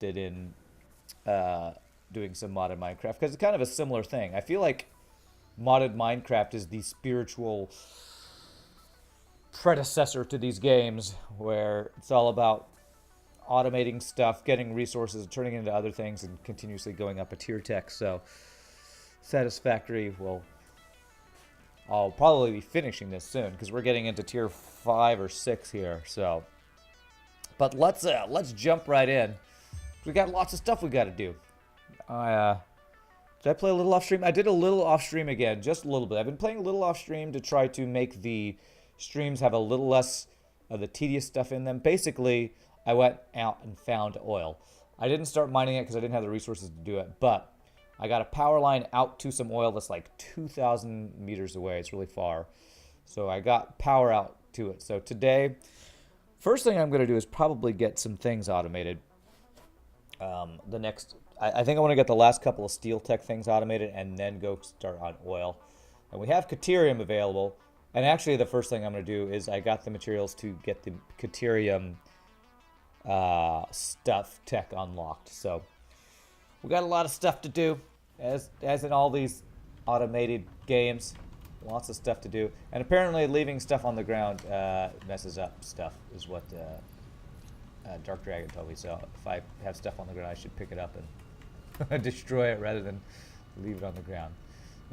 interested in doing some modded Minecraft because it's kind of a similar thing. I feel like modded Minecraft is the spiritual predecessor to these games where it's all about automating stuff, getting resources, turning it into other things, and continuously going up a tier tech. So Satisfactory I'll probably be finishing this soon because we're getting into tier 5 or 6 here. So, but let's jump right in. We got lots of stuff we got to do. Did I play a little off stream? I did a little off stream again, just a little bit. I've been playing a little off stream to try to make the streams have a little less of the tedious stuff in them. Basically, I went out and found oil. I didn't start mining it because I didn't have the resources to do it, but I got a power line out to some oil that's like 2,000 meters away. It's really far. So I got power out to it. So today, first thing I'm going to do is probably get some things automated. I think I want to get the last couple of steel tech things automated and then go start on oil. And we have Caterium available. And actually the first thing I'm going to do is I got the materials to get the Caterium stuff tech unlocked. So we got a lot of stuff to do, as in all these automated games. Lots of stuff to do. And apparently leaving stuff on the ground messes up stuff, is what Dark Dragon told me. So if I have stuff on the ground, I should pick it up and destroy it rather than leave it on the ground.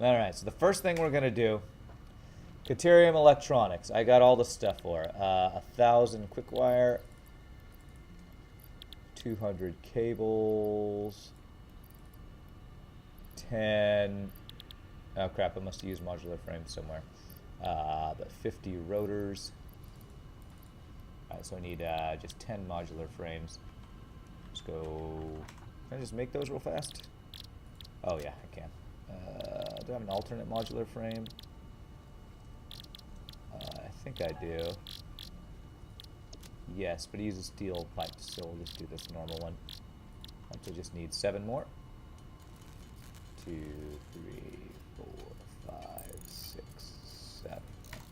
Alright, so the first thing we're going to do, Caterium Electronics. I got all the stuff for it. 1,000 quick wire, 200 cables, 10... Oh crap, I must use modular frames somewhere. But 50 rotors. Alright, so I need just 10 modular frames. Let's go... Can I just make those real fast? Oh yeah, I can. Do I have an alternate modular frame? I think I do. Yes, but he uses steel pipes, so we'll just do this normal one. I just need 7 more. 2, 3, 4, 5, 6, 7.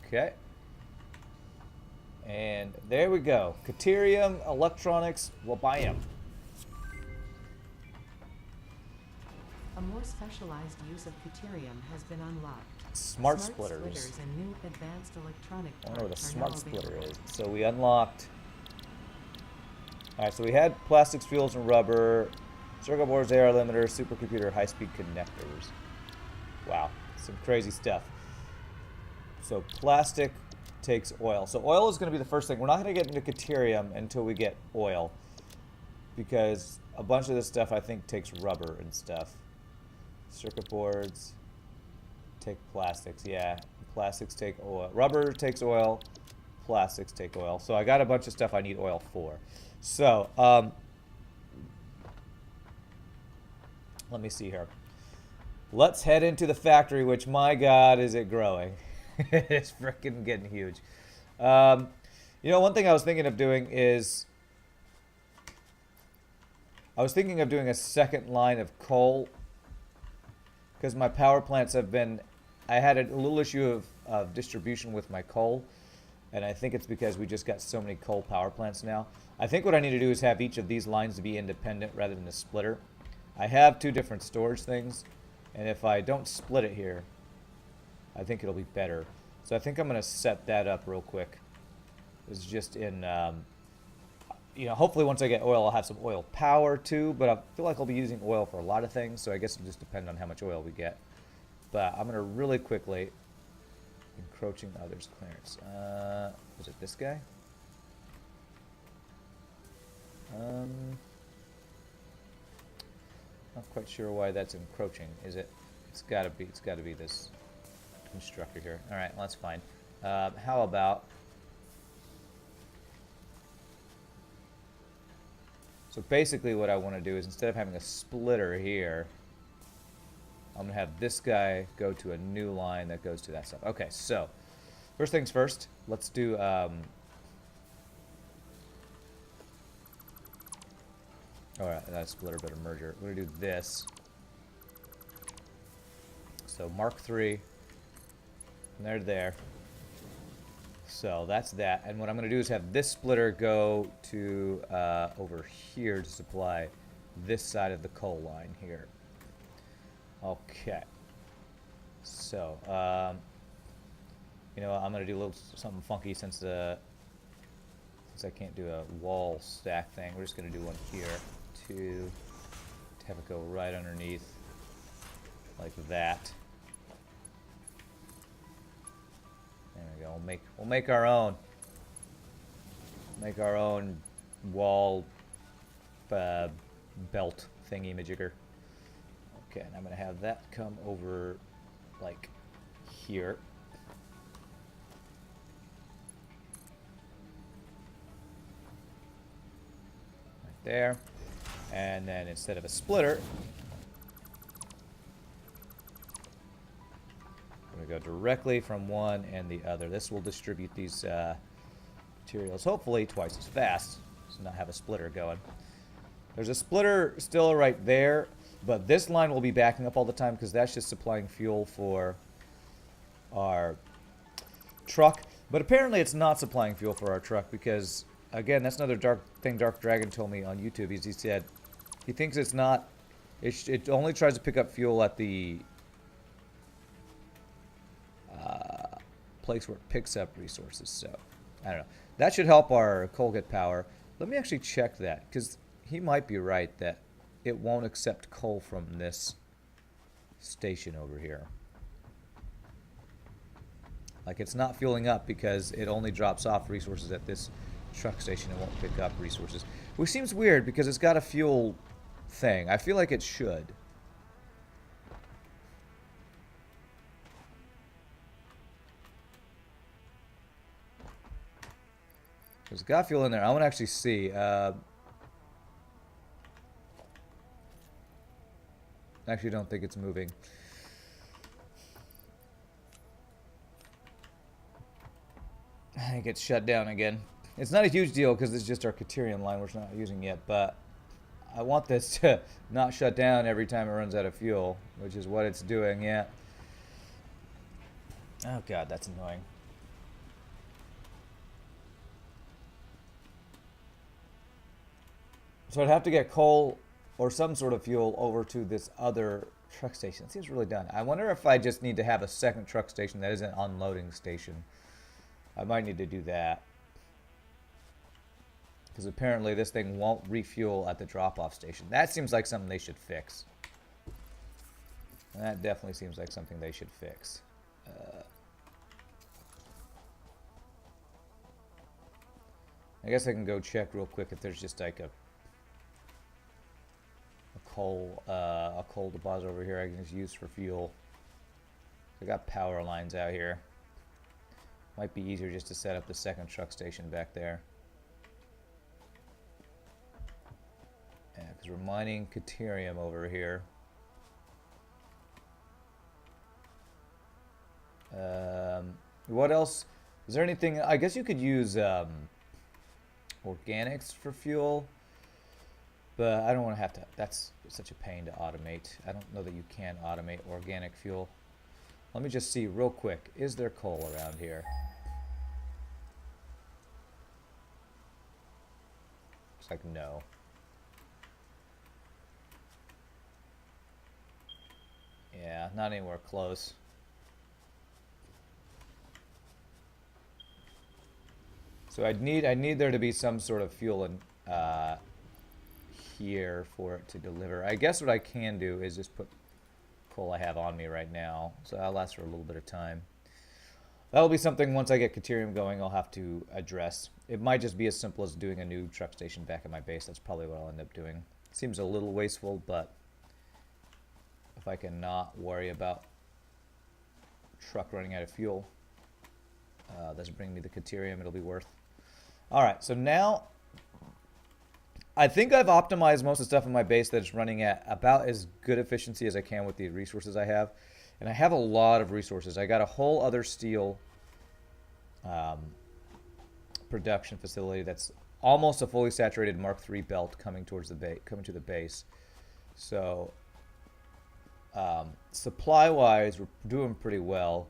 Okay. And there we go. Caterium Electronics will buy him. A more specialized use of Caterium has been unlocked. Smart splitters. And new advanced electronic I don't know where the parts are smart now splitter available. is. So we unlocked... Alright, so we had plastics, fuels, and rubber, circuit boards, AR limiter, supercomputer, high-speed connectors. Wow, some crazy stuff. So plastic takes oil. So oil is going to be the first thing. We're not going to get into Caterium until we get oil, because a bunch of this stuff I think takes rubber and stuff. Circuit boards take plastics. Yeah, plastics take oil. Rubber takes oil. Plastics take oil. So I got a bunch of stuff I need oil for. So, let me see here. Let's head into the factory, which, my God, is it growing. It's freaking getting huge. You know, one thing I was thinking of doing is... I was thinking of doing a second line of coal, because my power plants have been... I had a little issue of distribution with my coal, and I think it's because we just got so many coal power plants now. I think what I need to do is have each of these lines to be independent rather than a splitter. I have 2 different storage things, and if I don't split it here, I think it'll be better. So I think I'm going to set that up real quick. It's just in, you know, hopefully once I get oil, I'll have some oil power too, but I feel like I'll be using oil for a lot of things, so I guess it'll just depend on how much oil we get. But I'm going to really quickly... Encroaching others clearance. Was it this guy? Not quite sure why that's encroaching. Is it? It's gotta be this constructor here. All right, well, that's fine. How about? So basically, what I want to do is instead of having a splitter here, I'm going to have this guy go to a new line that goes to that stuff. Okay, so first things first, let's do alright, that's splitter but a merger. We're going to do this. So Mark III, and they're there. So that's that. And what I'm going to do is have this splitter go to over here to supply this side of the coal line here. Okay. So, you know, I'm gonna do a little something funky since I can't do a wall stack thing. We're just gonna do one here, two, to have it go right underneath, like that. There we go. We'll make our own. Make our own wall belt thingy majigger. Okay, and I'm gonna have that come over like here. Right there. And then instead of a splitter, I'm gonna go directly from one and the other. This will distribute these materials hopefully twice as fast, so not have a splitter going. There's a splitter still right there, but this line will be backing up all the time because that's just supplying fuel for our truck. But apparently it's not supplying fuel for our truck because, again, that's another Dark Dragon told me on YouTube. He said he thinks it's not, it only tries to pick up fuel at the place where it picks up resources. So, I don't know. That should help our coal get power. Let me actually check that because he might be right that it won't accept coal from this station over here. Like, it's not fueling up because it only drops off resources at this truck station. It won't pick up resources. Which seems weird because it's got a fuel thing. I feel like it should. There's got fuel in there. I want to actually see. Actually, don't think it's moving. I think it's shut down again. It's not a huge deal because it's just our Caterium line we're not using yet, but I want this to not shut down every time it runs out of fuel, which is what it's doing, yeah. Oh god, that's annoying. So I'd have to get coal or some sort of fuel over to this other truck station. It seems really done. I wonder if I just need to have a second truck station that is an unloading station. I might need to do that. Because apparently this thing won't refuel at the drop-off station. That seems like something they should fix. That definitely seems like something they should fix. I guess I can go check real quick if there's just like a coal deposit over here I can just use for fuel. I got power lines out here. Might be easier just to set up the second truck station back there. Yeah, because we're mining Caterium over here. What else? Is there anything? I guess you could use organics for fuel. But I don't want to have to. That's such a pain to automate. I don't know that you can automate organic fuel. Let me just see real quick. Is there coal around here? Looks like no. Yeah, not anywhere close. So I'd need there to be some sort of fuel in here for it to deliver. I guess what I can do is just put coal I have on me right now, so that'll last for a little bit of time. That'll be something once I get Caterium going I'll have to address. It might just be as simple as doing a new truck station back at my base. That's probably what I'll end up doing. Seems a little wasteful, but if I can not worry about truck running out of fuel, that's bringing me the Caterium, it'll be worth. Alright, so now I think I've optimized most of the stuff in my base that is running at about as good efficiency as I can with the resources I have. And I have a lot of resources. I got a whole other steel production facility that's almost a fully saturated Mark III belt coming towards the coming to the base. So supply-wise, we're doing pretty well.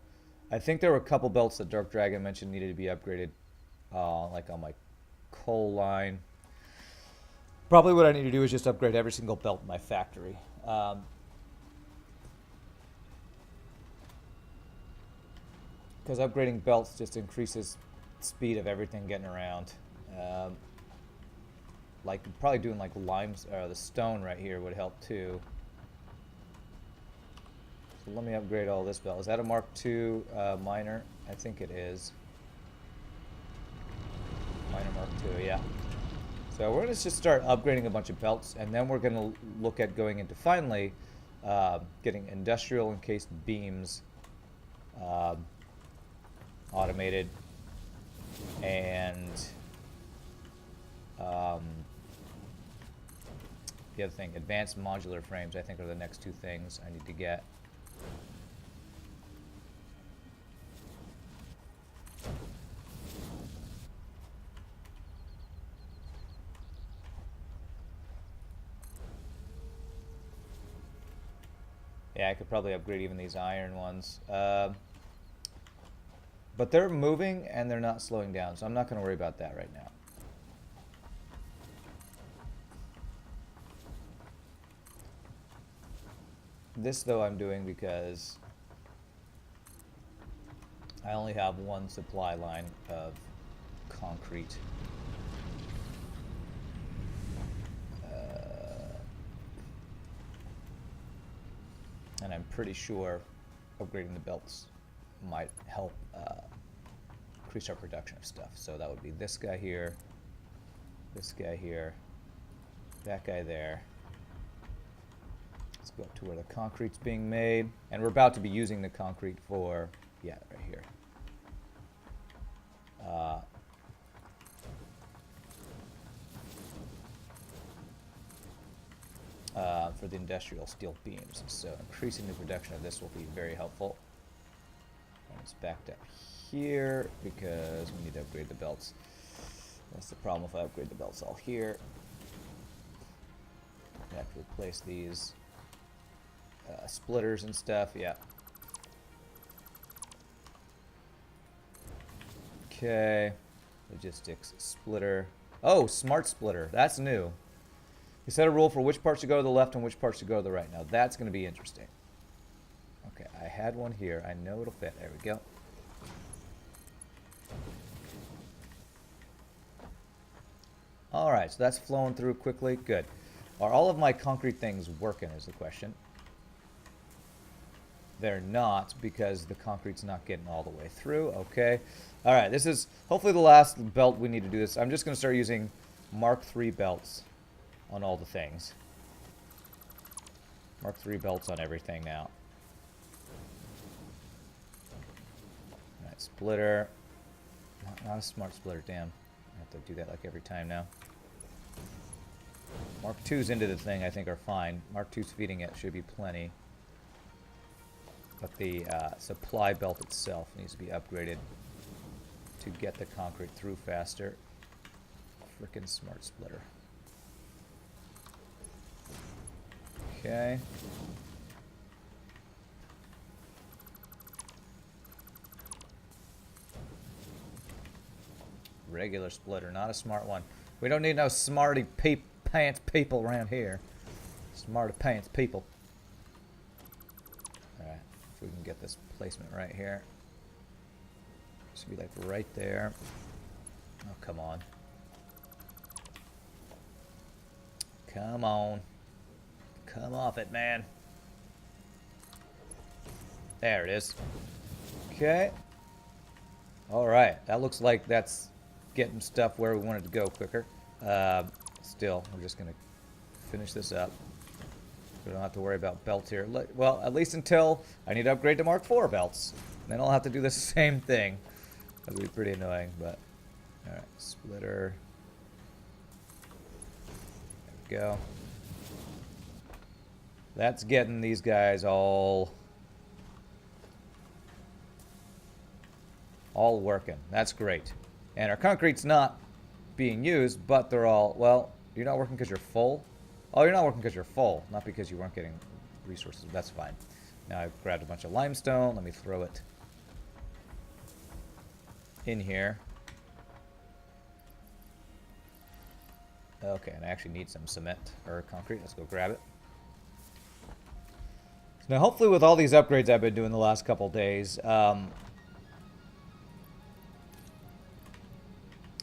I think there were a couple belts that Dark Dragon mentioned needed to be upgraded, like on my coal line. Probably what I need to do is just upgrade every single belt in my factory. Because upgrading belts just increases speed of everything getting around. Like probably doing like the stone right here would help too. So let me upgrade all this belt. Is that a Mark II miner? I think it is. Miner Mark II, yeah. So we're going to just start upgrading a bunch of belts, and then we're going to look at going into finally getting industrial encased beams automated, and the other thing, advanced modular frames, I think are the next two things I need to get. Yeah, I could probably upgrade even these iron ones. But they're moving and they're not slowing down, so I'm not going to worry about that right now. This, though, I'm doing because I only have one supply line of concrete. And I'm pretty sure upgrading the belts might help increase our production of stuff. So that would be this guy here, that guy there. Let's go up to where the concrete's being made. And we're about to be using the concrete for, yeah, right here. For the industrial steel beams. So increasing the production of this will be very helpful. And it's backed up here because we need to upgrade the belts. That's the problem if I upgrade the belts all here. I have to replace these splitters and stuff, yeah. Okay, logistics, splitter. Oh, smart splitter, that's new. You set a rule for which parts should go to the left and which parts should go to the right. Now that's going to be interesting. Okay, I had one here. I know it'll fit. There we go. Alright, so that's flowing through quickly. Good. Are all of my concrete things working is the question. They're not because the concrete's not getting all the way through. Okay. Alright, this is hopefully the last belt we need to do this. I'm just going to start using Mark III belts on all the things. Mark III belts on everything now. Alright, splitter. Not a smart splitter, damn. I have to do that like every time now. Mark II's into the thing, I think, are fine. Mark II's feeding it, should be plenty. But the supply belt itself needs to be upgraded to get the concrete through faster. Frickin' smart splitter. Okay. Regular splitter, not a smart one. We don't need no smarty pants people around here. Smarty pants people. Alright, if we can get this placement right here. Should be like right there. Oh, come on. Come on. Come off it, man. There it is. Okay. Alright, that looks like that's getting stuff where we want it to go quicker. Still, we're just going to finish this up. We don't have to worry about belts here. Well, at least until I need to upgrade to Mark IV belts. Then I'll have to do the same thing. That'll be pretty annoying, but... Alright, splitter. There we go. That's getting these guys all working. That's great. And our concrete's not being used, but they're all, well, you're not working because you're full? Oh, you're not working because you're full, not because you weren't getting resources. That's fine. Now I've grabbed a bunch of limestone. Let me throw it in here. Okay, and I actually need some cement or concrete. Let's go grab it. So now, hopefully, with all these upgrades I've been doing the last couple days, I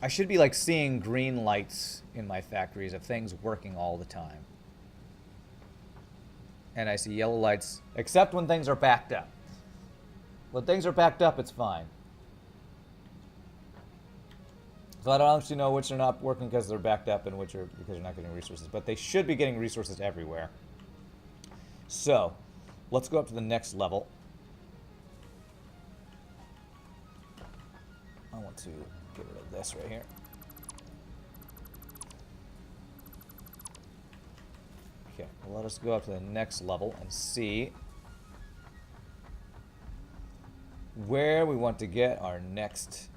should be like seeing green lights in my factories of things working all the time. And I see yellow lights, except when things are backed up. When things are backed up, it's fine. So I don't actually know which are not working because they're backed up and which are because they're not getting resources. But they should be getting resources everywhere. So, let's go up to the next level. I want to get rid of this right here. Okay, well, let us go up to the next level and see where we want to get our next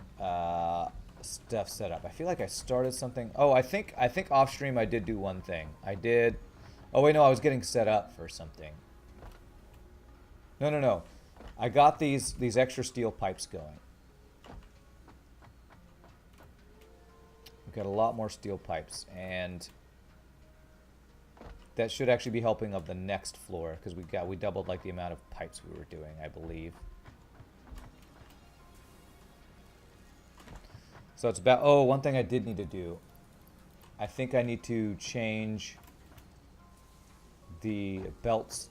stuff set up. I feel like I started something. Oh, I think off stream I did do one thing. I did. Oh wait, no, I was getting set up for something. No. I got these extra steel pipes going. We've got a lot more steel pipes, and that should actually be helping of the next floor because we doubled like the amount of pipes we were doing, I believe. So it's about, oh, one thing I did need to do. I think I need to change the belts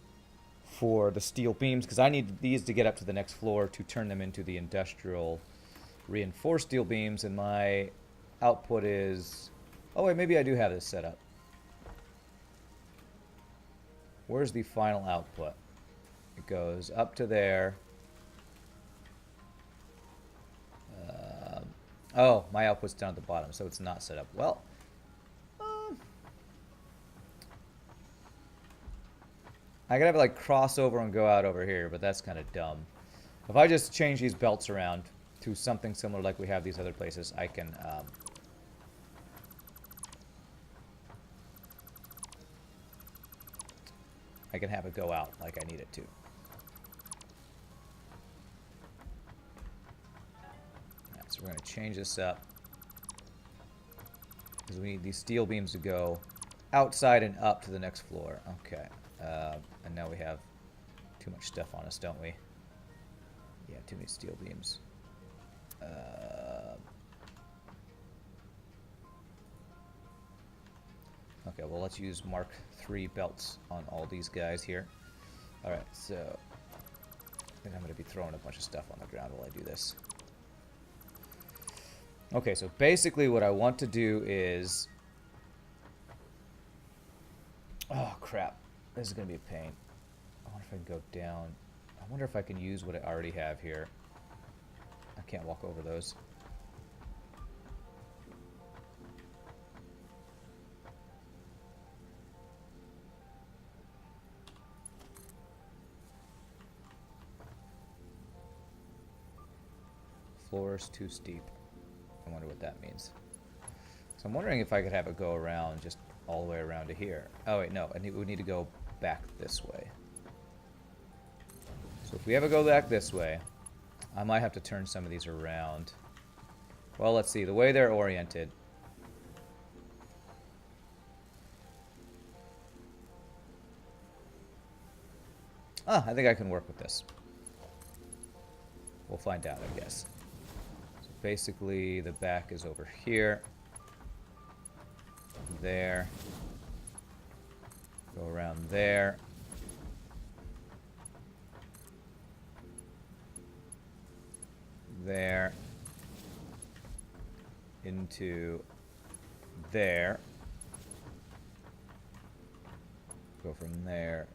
for the steel beams because I need these to get up to the next floor to turn them into the industrial reinforced steel beams, and my output is, oh wait, maybe I do have this set up. Where's the final output? It goes up to there. Oh, my output's down at the bottom, so it's not set up. Well, I gotta have like cross over and go out over here, but that's kind of dumb. If I just change these belts around to something similar like we have these other places, I can have it go out like I need it to. Alright, so we're going to change this up because we need these steel beams to go outside and up to the next floor. Okay. And now we have too much stuff on us, don't we? Yeah, too many steel beams. Okay, well, let's use Mark III belts on all these guys here. Alright, so I think I'm going to be throwing a bunch of stuff on the ground while I do this. Okay, so basically what I want to do is... Oh, crap. This is going to be a pain. I wonder if I can go down. I wonder if I can use what I already have here. I can't walk over those. Floor is too steep. I wonder what that means. So I'm wondering if I could have it go around, just all the way around to here. Oh wait, no, we need to go back this way. So if we ever go back this way, I might have to turn some of these around. Well, let's see, the way they're oriented. Ah, I think I can work with this. We'll find out, I guess. So basically, the back is over here. There. Go around there. There. Into there. Go from there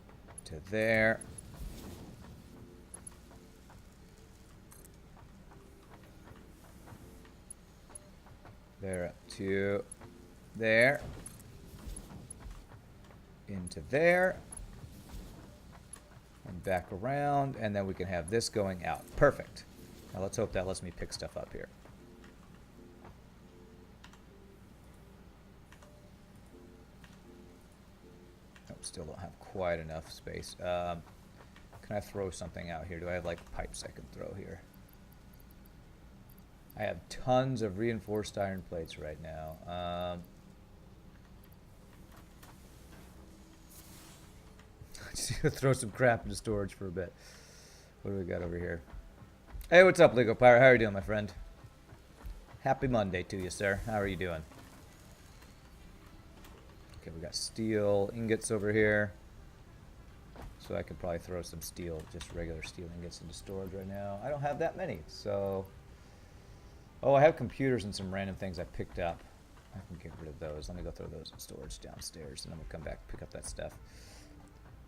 to there. There to there. Into there. And back around. And then we can have this going out. Perfect. Now let's hope that lets me pick stuff up here. Oh, still don't have quite enough space. Can I throw something out here? Do I have like pipes I can throw here? I have tons of reinforced iron plates right now. Throw some crap into storage for a bit. What do we got over here? Hey, what's up, Lego Pirate? How are you doing, my friend? Happy Monday to you, sir. How are you doing? Okay, we got steel ingots over here. So I could probably throw some steel, just regular steel ingots into storage right now. I don't have that many, so... Oh, I have computers and some random things I picked up. I can get rid of those. Let me go throw those in storage downstairs, and then we'll come back and pick up that stuff.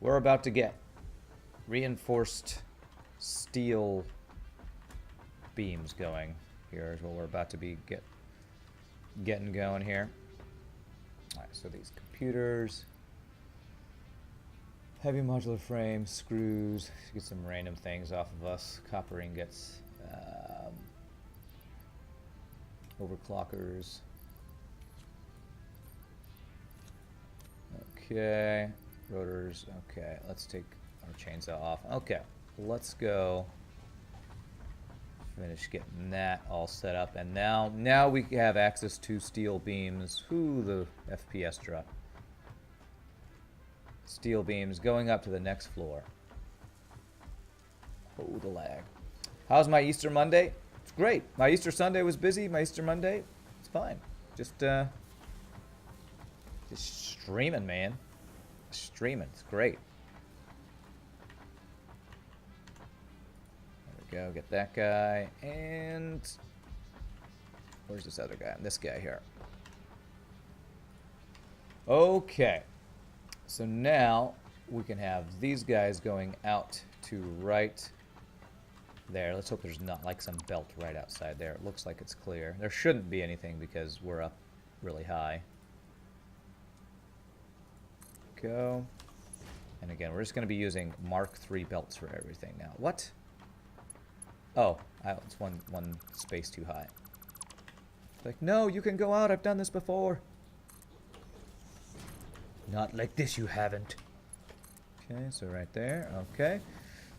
We're about to get reinforced steel beams going. Here is what we're about to be getting going here. Alright, so these computers... Heavy modular frame, screws, get some random things off of us. Copper ingots, overclockers. Okay, rotors. Okay, let's take our chainsaw off. Okay, let's go finish getting that all set up. And now we have access to steel beams. Ooh, the FPS drop. Steel beams going up to the next floor. Oh, the lag. How's my Easter Monday? It's great. My Easter Sunday was busy. My Easter Monday, it's fine. Just streaming, man. Streaming. It's great. There we go. Get that guy. And where's this other guy? This guy here. Okay. So now we can have these guys going out to right there. Let's hope there's not like some belt right outside there. It looks like it's clear. There shouldn't be anything because we're up really high. Go. And again, we're just going to be using Mark III belts for everything now. What? Oh, it's one space too high. Like, no, you can go out. I've done this before. Not like this, you haven't. Okay, so right there. Okay.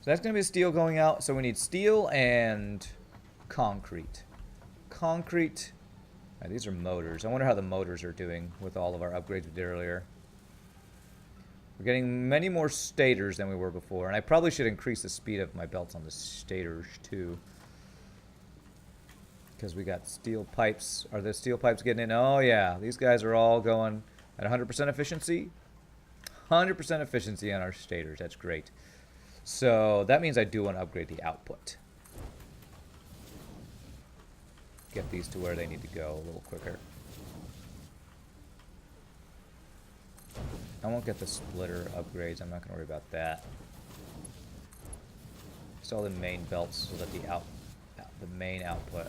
So that's going to be steel going out. So we need steel and concrete. Concrete. These are motors. I wonder how the motors are doing with all of our upgrades we did earlier. We're getting many more stators than we were before. And I probably should increase the speed of my belts on the stators too. Because we got steel pipes. Are the steel pipes getting in? Oh yeah. These guys are all going... At 100% efficiency? 100% efficiency on our stators. That's great. So that means I do want to upgrade the output. Get these to where they need to go a little quicker. I won't get the splitter upgrades. I'm not going to worry about that. Just all the main belts so that the main output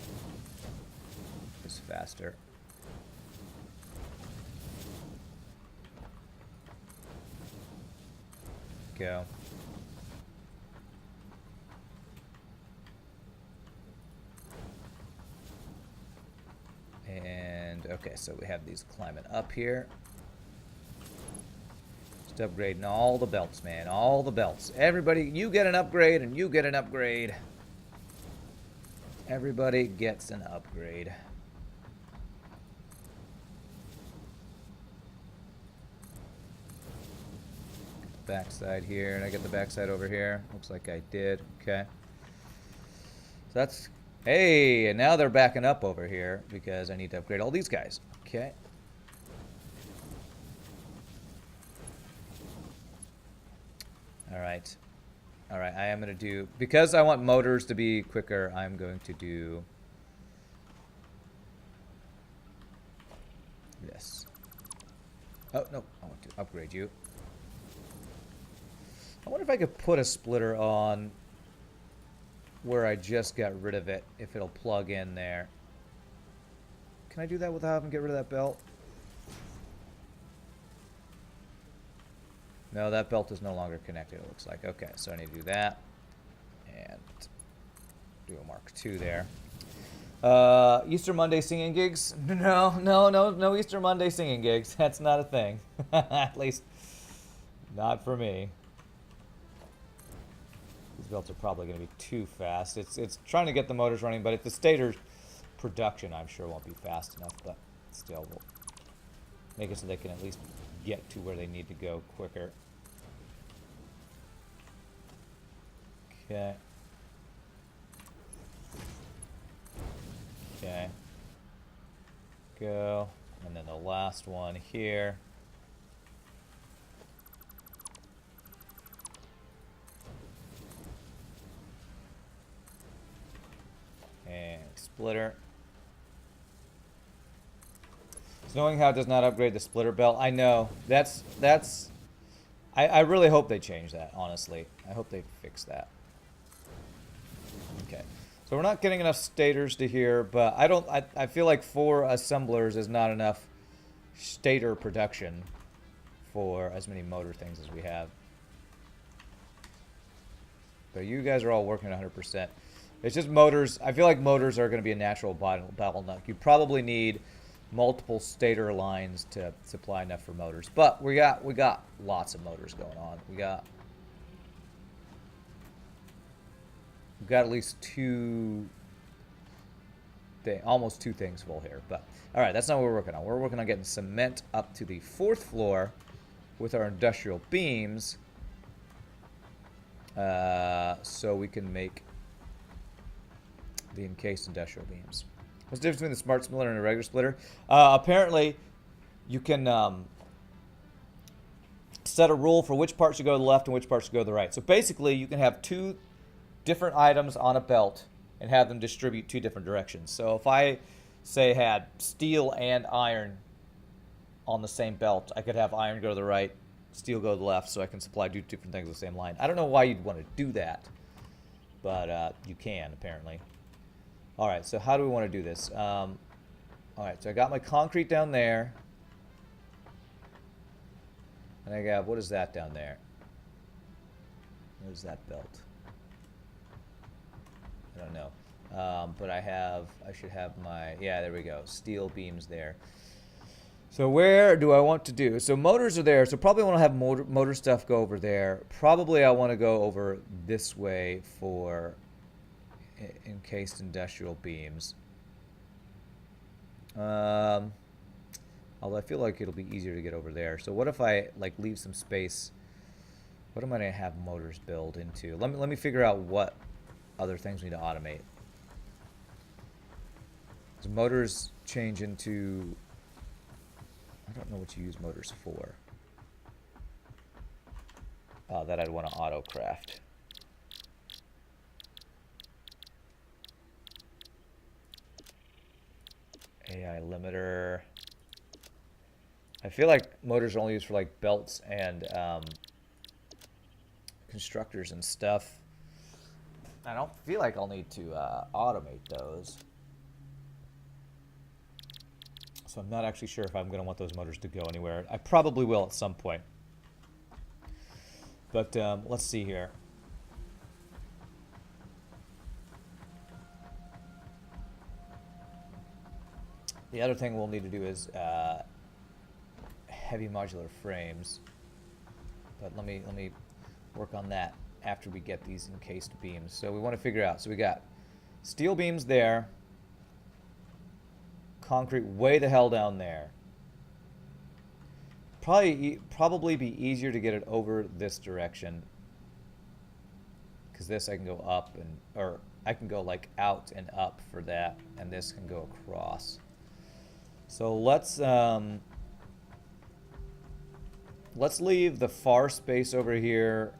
is faster. Go. And okay, so we have these climbing up here. Just upgrading all the belts, man. All the belts. Everybody, you get an upgrade and you get an upgrade. Everybody gets an upgrade. Backside here, and I get the backside over here. Looks like I did. Okay. So that's... Hey, and now they're backing up over here because I need to upgrade all these guys. Okay. Alright. Alright, I am going to do... Because I want motors to be quicker, I'm going to do... this. Oh, no. I want to upgrade you. I wonder if I could put a splitter on where I just got rid of it, if it'll plug in there. Can I do that without having to get rid of that belt? No, that belt is no longer connected, it looks like. Okay, so I need to do that. And do a Mark II there. Easter Monday singing gigs? No Easter Monday singing gigs. That's not a thing. At least, not for me. These belts are probably going to be too fast. It's trying to get the motors running, but if the stator production, I'm sure won't be fast enough, but still will make it so they can at least get to where they need to go quicker. Okay. Okay. Go. And then the last one here. And splitter. So knowing how it does not upgrade the splitter belt, I know. I really hope they change that, honestly. I hope they fix that. Okay. So we're not getting enough stators to here, but I feel like 4 assemblers is not enough stator production for as many motor things as we have. But you guys are all working 100%. It's just motors. I feel like motors are going to be a natural bottleneck. You probably need multiple stator lines to supply enough for motors. But we got lots of motors going on. We've got at least almost 2 things full here. But all right, that's not what we're working on. We're working on getting cement up to the 4th floor with our industrial beams, so we can make the encased industrial beams. What's the difference between the smart splitter and a regular splitter? Apparently, you can set a rule for which parts should go to the left and which parts should go to the right. So basically, you can have 2 different items on a belt and have them distribute 2 different directions. So if I, say, had steel and iron on the same belt, I could have iron go to the right, steel go to the left, so I can supply 2 different things on the same line. I don't know why you'd want to do that, but you can, apparently. All right, so how do we want to do this? All right, so I got my concrete down there. And I got, what is that down there? What is that belt? I don't know. But I should have my, yeah, there we go. Steel beams there. So where do I want to do? So motors are there. So probably want to have motor stuff go over there. Probably I want to go over this way for encased industrial beams. Although I feel like it'll be easier to get over there. So what if I like leave some space? What am I going to have motors build into? Let me figure out what other things we need to automate. So motors change into, I don't know what you use motors for. That I'd want to auto craft. AI limiter. I feel like motors are only used for like belts and constructors and stuff. I don't feel like I'll need to automate those. So I'm not actually sure if I'm going to want those motors to go anywhere. I probably will at some point. But let's see here. The other thing we'll need to do is heavy modular frames. But let me work on that after we get these encased beams. So we want to figure out. So we got steel beams there. Concrete way the hell down there. Probably be easier to get it over this direction. Because this I can go up and, or I can go like out and up for that. And this can go across. So let's leave the far space over here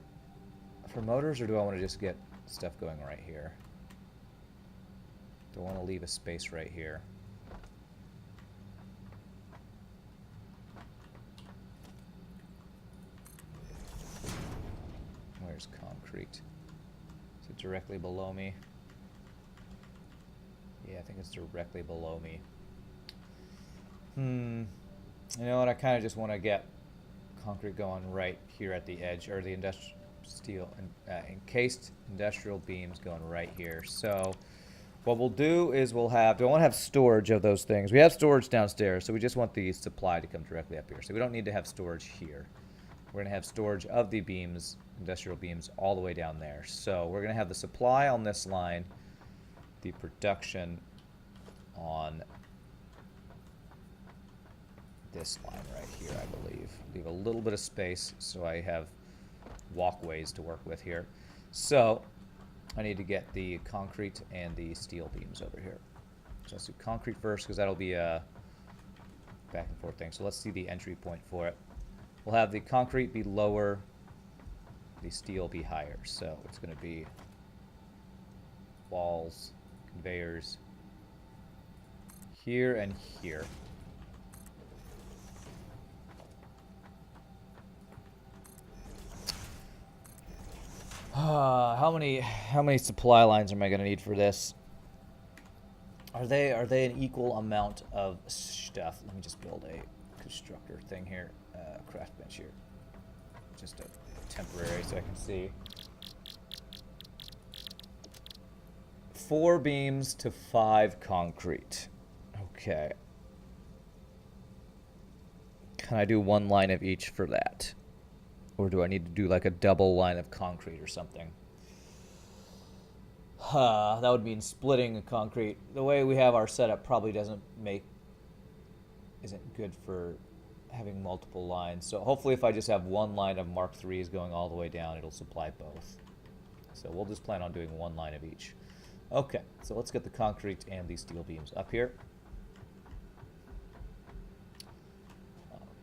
for motors, or do I want to just get stuff going right here? Do I want to leave a space right here? Where's concrete? Is it directly below me? Yeah, I think it's directly below me. You know what? I kind of just want to get concrete going right here at the edge, or the industrial steel and encased industrial beams going right here. So what we'll do is we'll have, do I want to have storage of those things? We have storage downstairs, so we just want the supply to come directly up here. So we don't need to have storage here. We're going to have storage of the beams, industrial beams, all the way down there. So we're going to have the supply on this line, the production on this line right here, I believe. Leave a little bit of space so I have walkways to work with here. So I need to get the concrete and the steel beams over here. So let's do concrete first, because that'll be a back and forth thing. So let's see the entry point for it. We'll have the concrete be lower, the steel be higher. So it's going to be walls, conveyors, here and here. How many supply lines am I going to need for this? Are they an equal amount of stuff? Let me just build a constructor thing here, craft bench here, just a temporary so I can see. 4 beams to 5 concrete. Okay. Can I do 1 line of each for that? Or do I need to do like a double line of concrete or something? That would mean splitting the concrete. The way we have our setup probably isn't good for having multiple lines. So hopefully if I just have 1 line of Mark IIIs going all the way down, it'll supply both. So we'll just plan on doing 1 line of each. Okay, so let's get the concrete and these steel beams up here.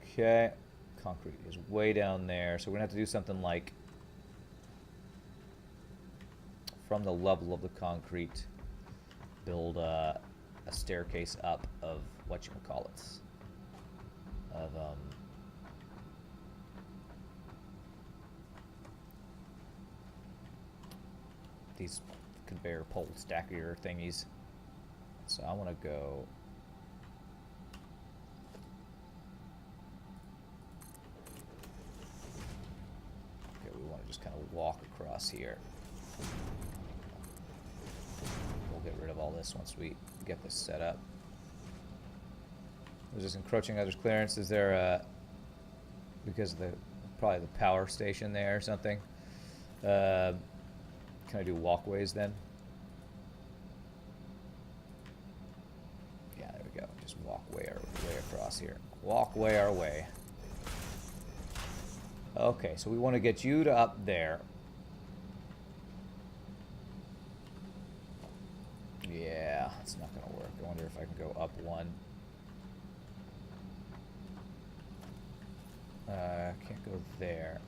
Okay, concrete is way down there, so we're gonna have to do something like from the level of the concrete, build a staircase up of whatchamacallits, of these conveyor pole stacker thingies. So I want to go okay, we want to just kind of walk across here. We'll get rid of all this once we get this set up. Was this encroaching others' clearance? Is there a, because of the probably the power station there or something? Can I do walkways then? Yeah, there we go. Just walk way across here. Walkway our way. Okay, so we want to get you to up there. Yeah, it's not going to work. I wonder if I can go up 1. Can't go there.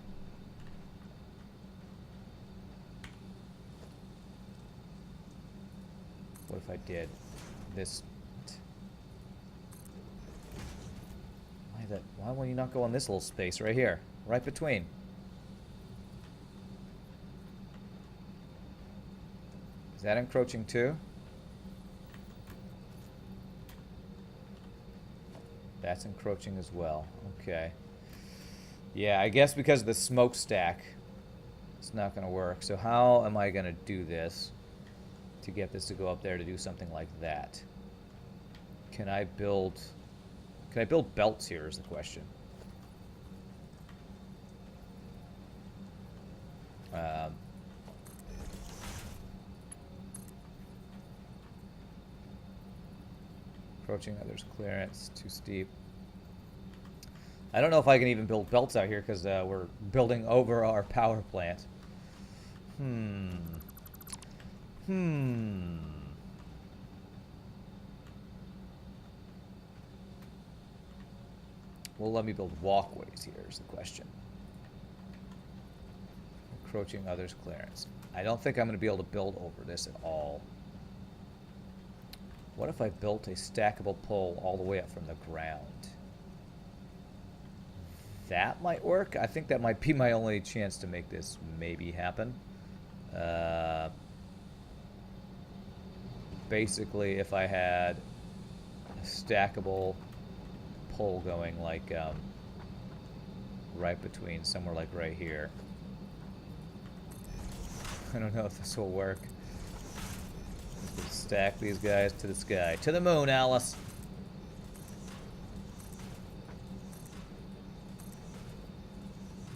What if I did this? Why will you not go on this little space right here? Right between. Is that encroaching too? That's encroaching as well. Okay. Yeah, I guess because of the smokestack, it's not going to work. So how am I going to do this to get this to go up there to do something like that? Can I build belts here is the question. Approaching others' clearance, too steep. I don't know if I can even build belts out here because we're building over our power plant. Well, let me build walkways here is the question. Encroaching others' clearance. I don't think I'm going to be able to build over this at all. What if I built a stackable pole all the way up from the ground? That might work. I think that might be my only chance to make this maybe happen. Basically, if I had a stackable pole going like right between somewhere like right here. I don't know if this will work. Let's stack these guys to the sky. To the moon, Alice!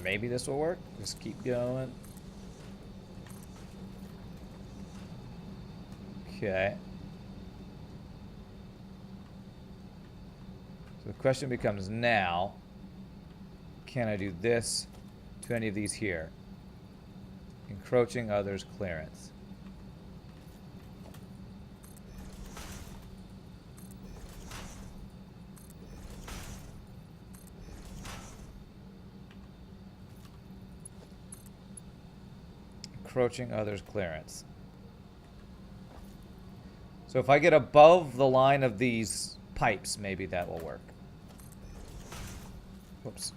Maybe this will work. Just keep going. Okay. So the question becomes now, can I do this to any of these here? Encroaching others' clearance. encroaching others' clearance. So if I get above the line of these pipes, maybe that will work. Whoops.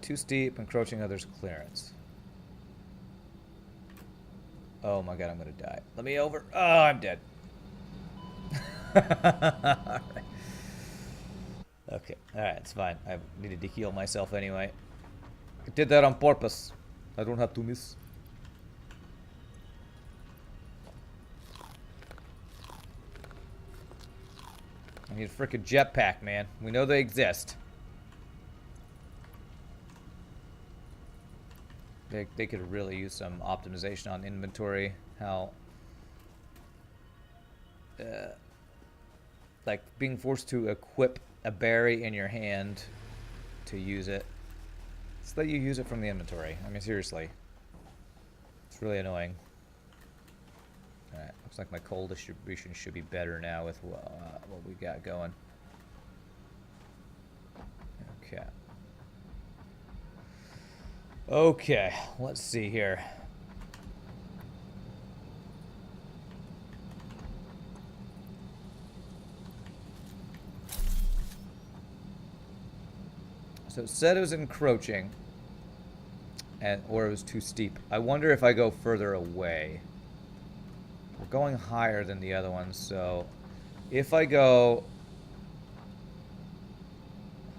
Too steep, encroaching others' clearance. Oh my god, I'm gonna die. Let me over. Oh, I'm dead. Alright. Okay, alright, it's fine. I needed to heal myself anyway. I did that on purpose. I don't have to miss. I need a frickin' jetpack, man. We know they exist. They could really use some optimization on inventory. How... like, being forced to equip a berry in your hand to use it. Just let you use it from the inventory. I mean, seriously. It's really annoying. Alright, looks like my coal distribution should be better now with what we got going. Okay. Okay, let's see here. So it said it was encroaching, or it was too steep. I wonder if I go further away. We're going higher than the other ones, so if I go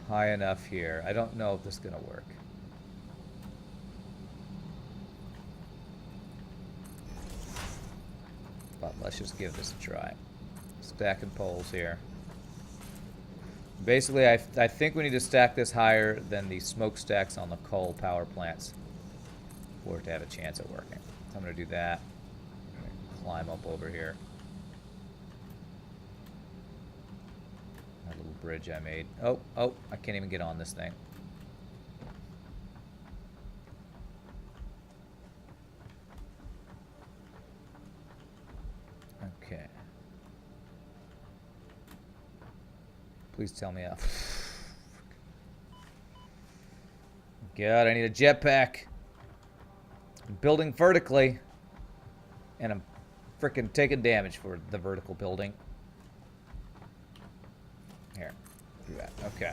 high enough here, I don't know if this is gonna work. But let's just give this a try. Stacking poles here. Basically, I think we need to stack this higher than the smokestacks on the coal power plants for it to have a chance at working. So I'm going to do that. I'm going to climb up over here. That little bridge I made. Oh, I can't even get on this thing. Okay. Please tell me up. God, I need a jetpack. I'm building vertically. And I'm freaking taking damage for the vertical building. Here. Do that. Okay.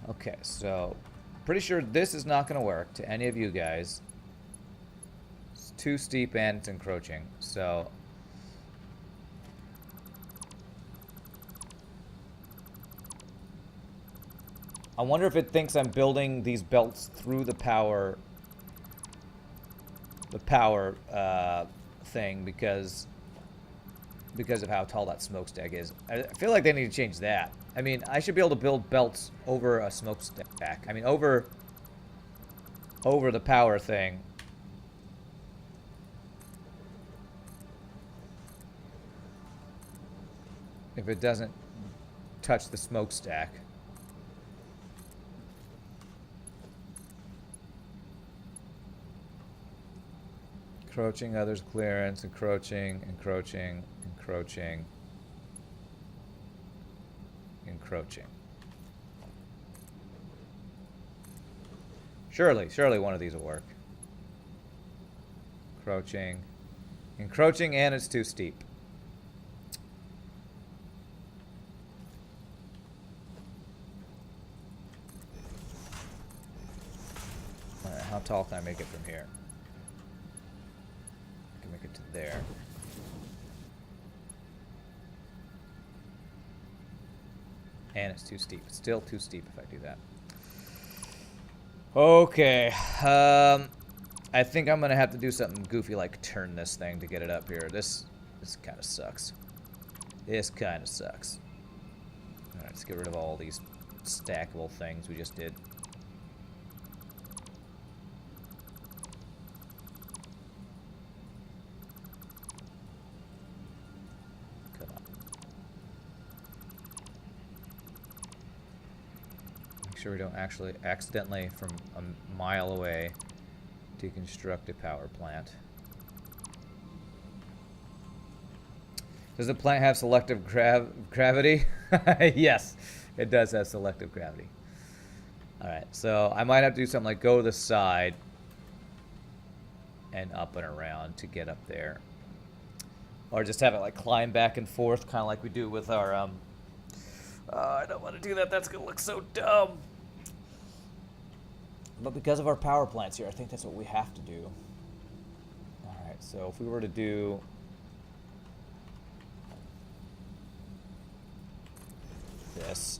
Okay, so pretty sure this is not going to work to any of you guys. It's too steep and it's encroaching. So I wonder if it thinks I'm building these belts through the power thing because of how tall that smokestack is. I feel like they need to change that. I mean, I should be able to build belts over a smokestack. I mean, over the power thing. If it doesn't touch the smokestack. Encroaching others' clearance, encroaching. Surely one of these will work. Encroaching, and it's too steep. Alright, how tall can I make it from here? I can make it to there. And it's too steep. It's still too steep if I do that. Okay. I think I'm gonna have to do something goofy like turn this thing to get it up here. This kind of sucks. This kind of sucks. Alright, let's get rid of all these stackable things we just did. Come on. Make sure we don't actually accidentally, from a mile away, deconstruct a power plant. Does the plant have selective gravity? Yes, it does have selective gravity. Alright, so I might have to do something like go to the side and up and around to get up there. Or just have it like climb back and forth, kind of like we do with our, I don't want to do that, that's going to look so dumb. But because of our power plants here, I think that's what we have to do. Alright, so if we were to do... this.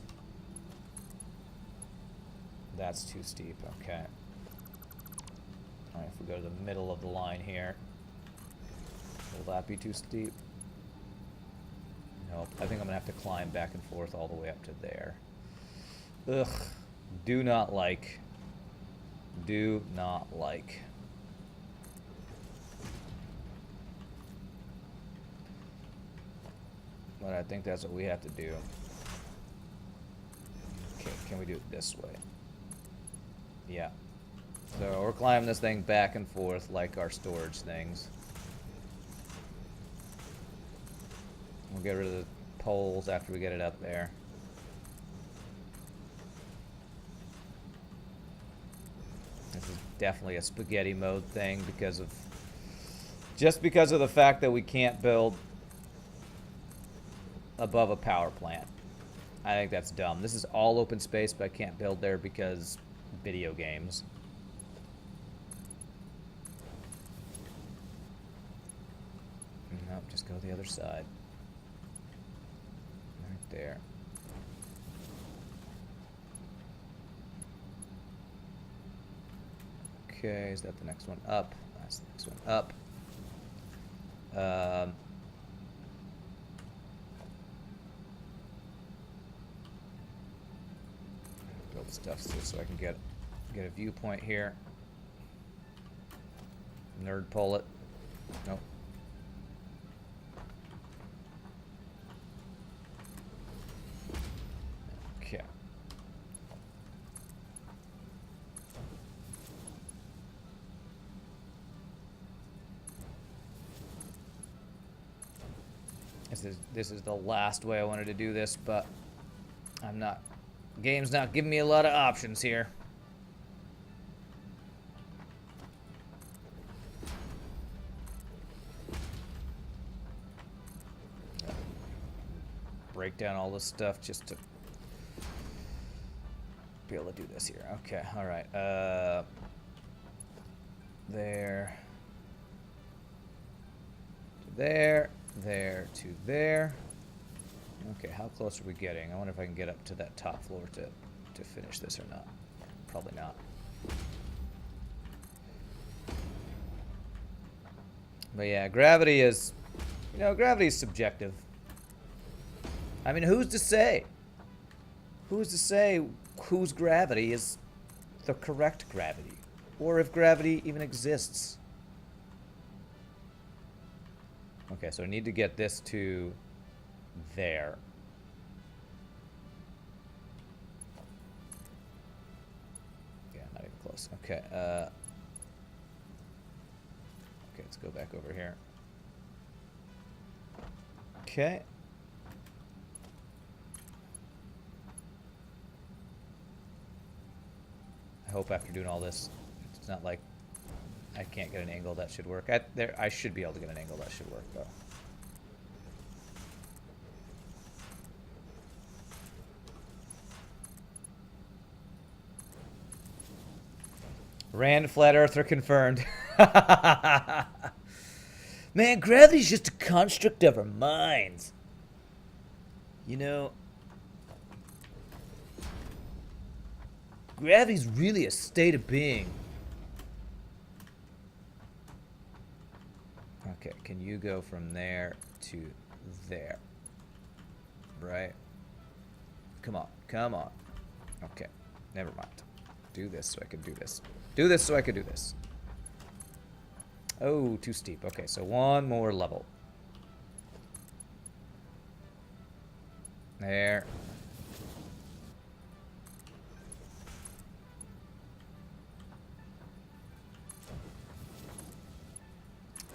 That's too steep, okay. Alright, if we go to the middle of the line here, will that be too steep? Nope, I think I'm gonna have to climb back and forth all the way up to there. Ugh, do not like. Do not like. But I think that's what we have to do. Okay, can we do it this way? Yeah. So we're climbing this thing back and forth like our storage things. We'll get rid of the poles after we get it up there. This is definitely a spaghetti mode thing because of... just because of the fact that we can't build above a power plant. I think that's dumb. This is all open space, but I can't build there because video games. Nope, just go to the other side. Right there. Okay, is that the next one up? That's the next one up. Build stuff so I can get a viewpoint here. Nerd pull it. Nope. Okay. This is the last way I wanted to do this, but I'm not. Game's not giving me a lot of options here. Break down all this stuff just to be able to do this here. Okay, all right. There. To there. There to there. Okay, how close are we getting? I wonder if I can get up to that top floor to finish this or not. Probably not. But yeah, gravity is, you know, gravity is subjective. I mean, who's to say? Who's to say whose gravity is the correct gravity? Or if gravity even exists? Okay, so I need to get this to there. Yeah, not even close. Okay, okay, let's go back over here. Okay. I hope after doing all this, it's not like I can't get an angle that should work. I should be able to get an angle that should work, though. Rand Flat Earther confirmed. Man, gravity's just a construct of our minds. You know, gravity's really a state of being. Okay, can you go from there to there? Right? Come on, come on. Okay, never mind. Do this so I can do this. Do this so I can do this. Oh, too steep. Okay, so one more level. There.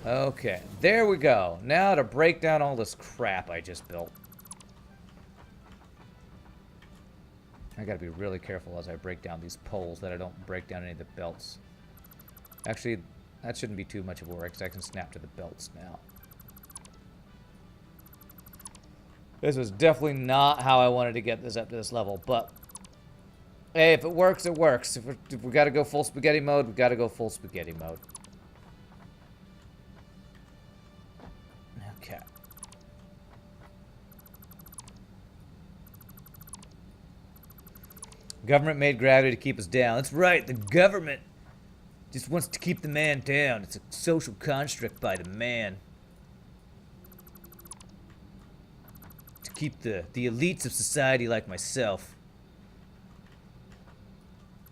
Okay, there we go. Now to break down all this crap I just built. I gotta be really careful as I break down these poles that I don't break down any of the belts. Actually, that shouldn't be too much of a worry because I can snap to the belts now. This was definitely not how I wanted to get this up to this level, but hey, if it works, it works. If we gotta go full spaghetti mode, we gotta go full spaghetti mode. Okay. Government made gravity to keep us down. That's right, the government just wants to keep the man down. It's a social construct by the man. To keep the elites of society like myself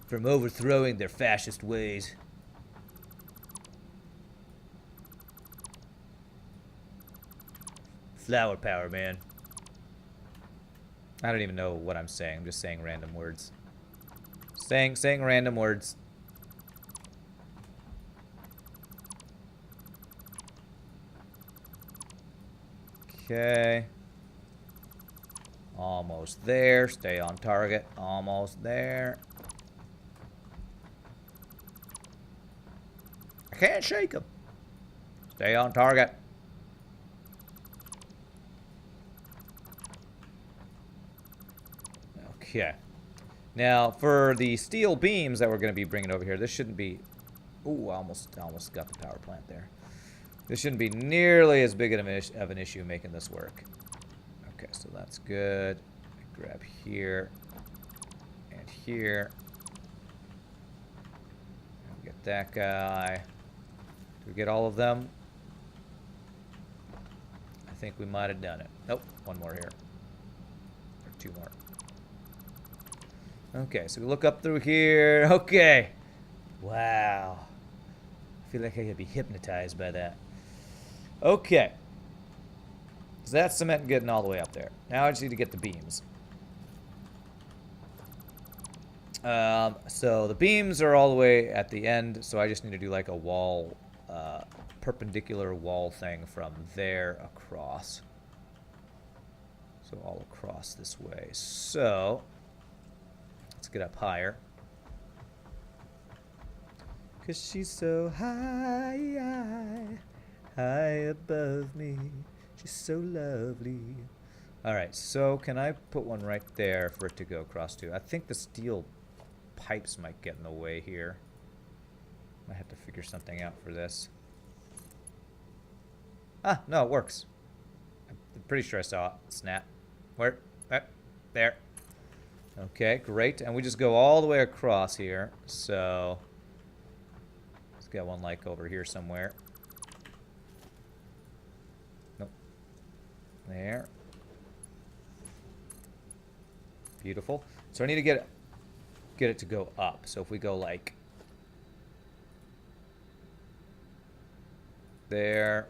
from overthrowing their fascist ways. Flower power, man. I don't even know what I'm saying. I'm just saying random words. Saying random words. Okay. Almost there. Stay on target. Almost there. I can't shake him. Stay on target. Okay. Now, for the steel beams that we're going to be bringing over here, this shouldn't be... Ooh, I almost got the power plant there. This shouldn't be nearly as big of an issue making this work. Okay, so that's good. Grab here and here. And get that guy. Do we get all of them? I think we might have done it. Nope, one more here. Or two more. Okay, so we look up through here. Okay. Wow. I feel like I could be hypnotized by that. Okay. So that's cement getting all the way up there. Now I just need to get the beams. So the beams are all the way at the end, so I just need to do like a wall, perpendicular wall thing from there across. So all across this way. So... let's get up higher. 'Cause she's so high, high above me. She's so lovely. Alright, so can I put one right there for it to go across to? I think the steel pipes might get in the way here. I have to figure something out for this. Ah, no, it works. I'm pretty sure I saw it. Snap. Where? There. Okay, great. And we just go all the way across here. So let's get one like over here somewhere. Nope. There. Beautiful. So I need to get it to go up. So if we go like there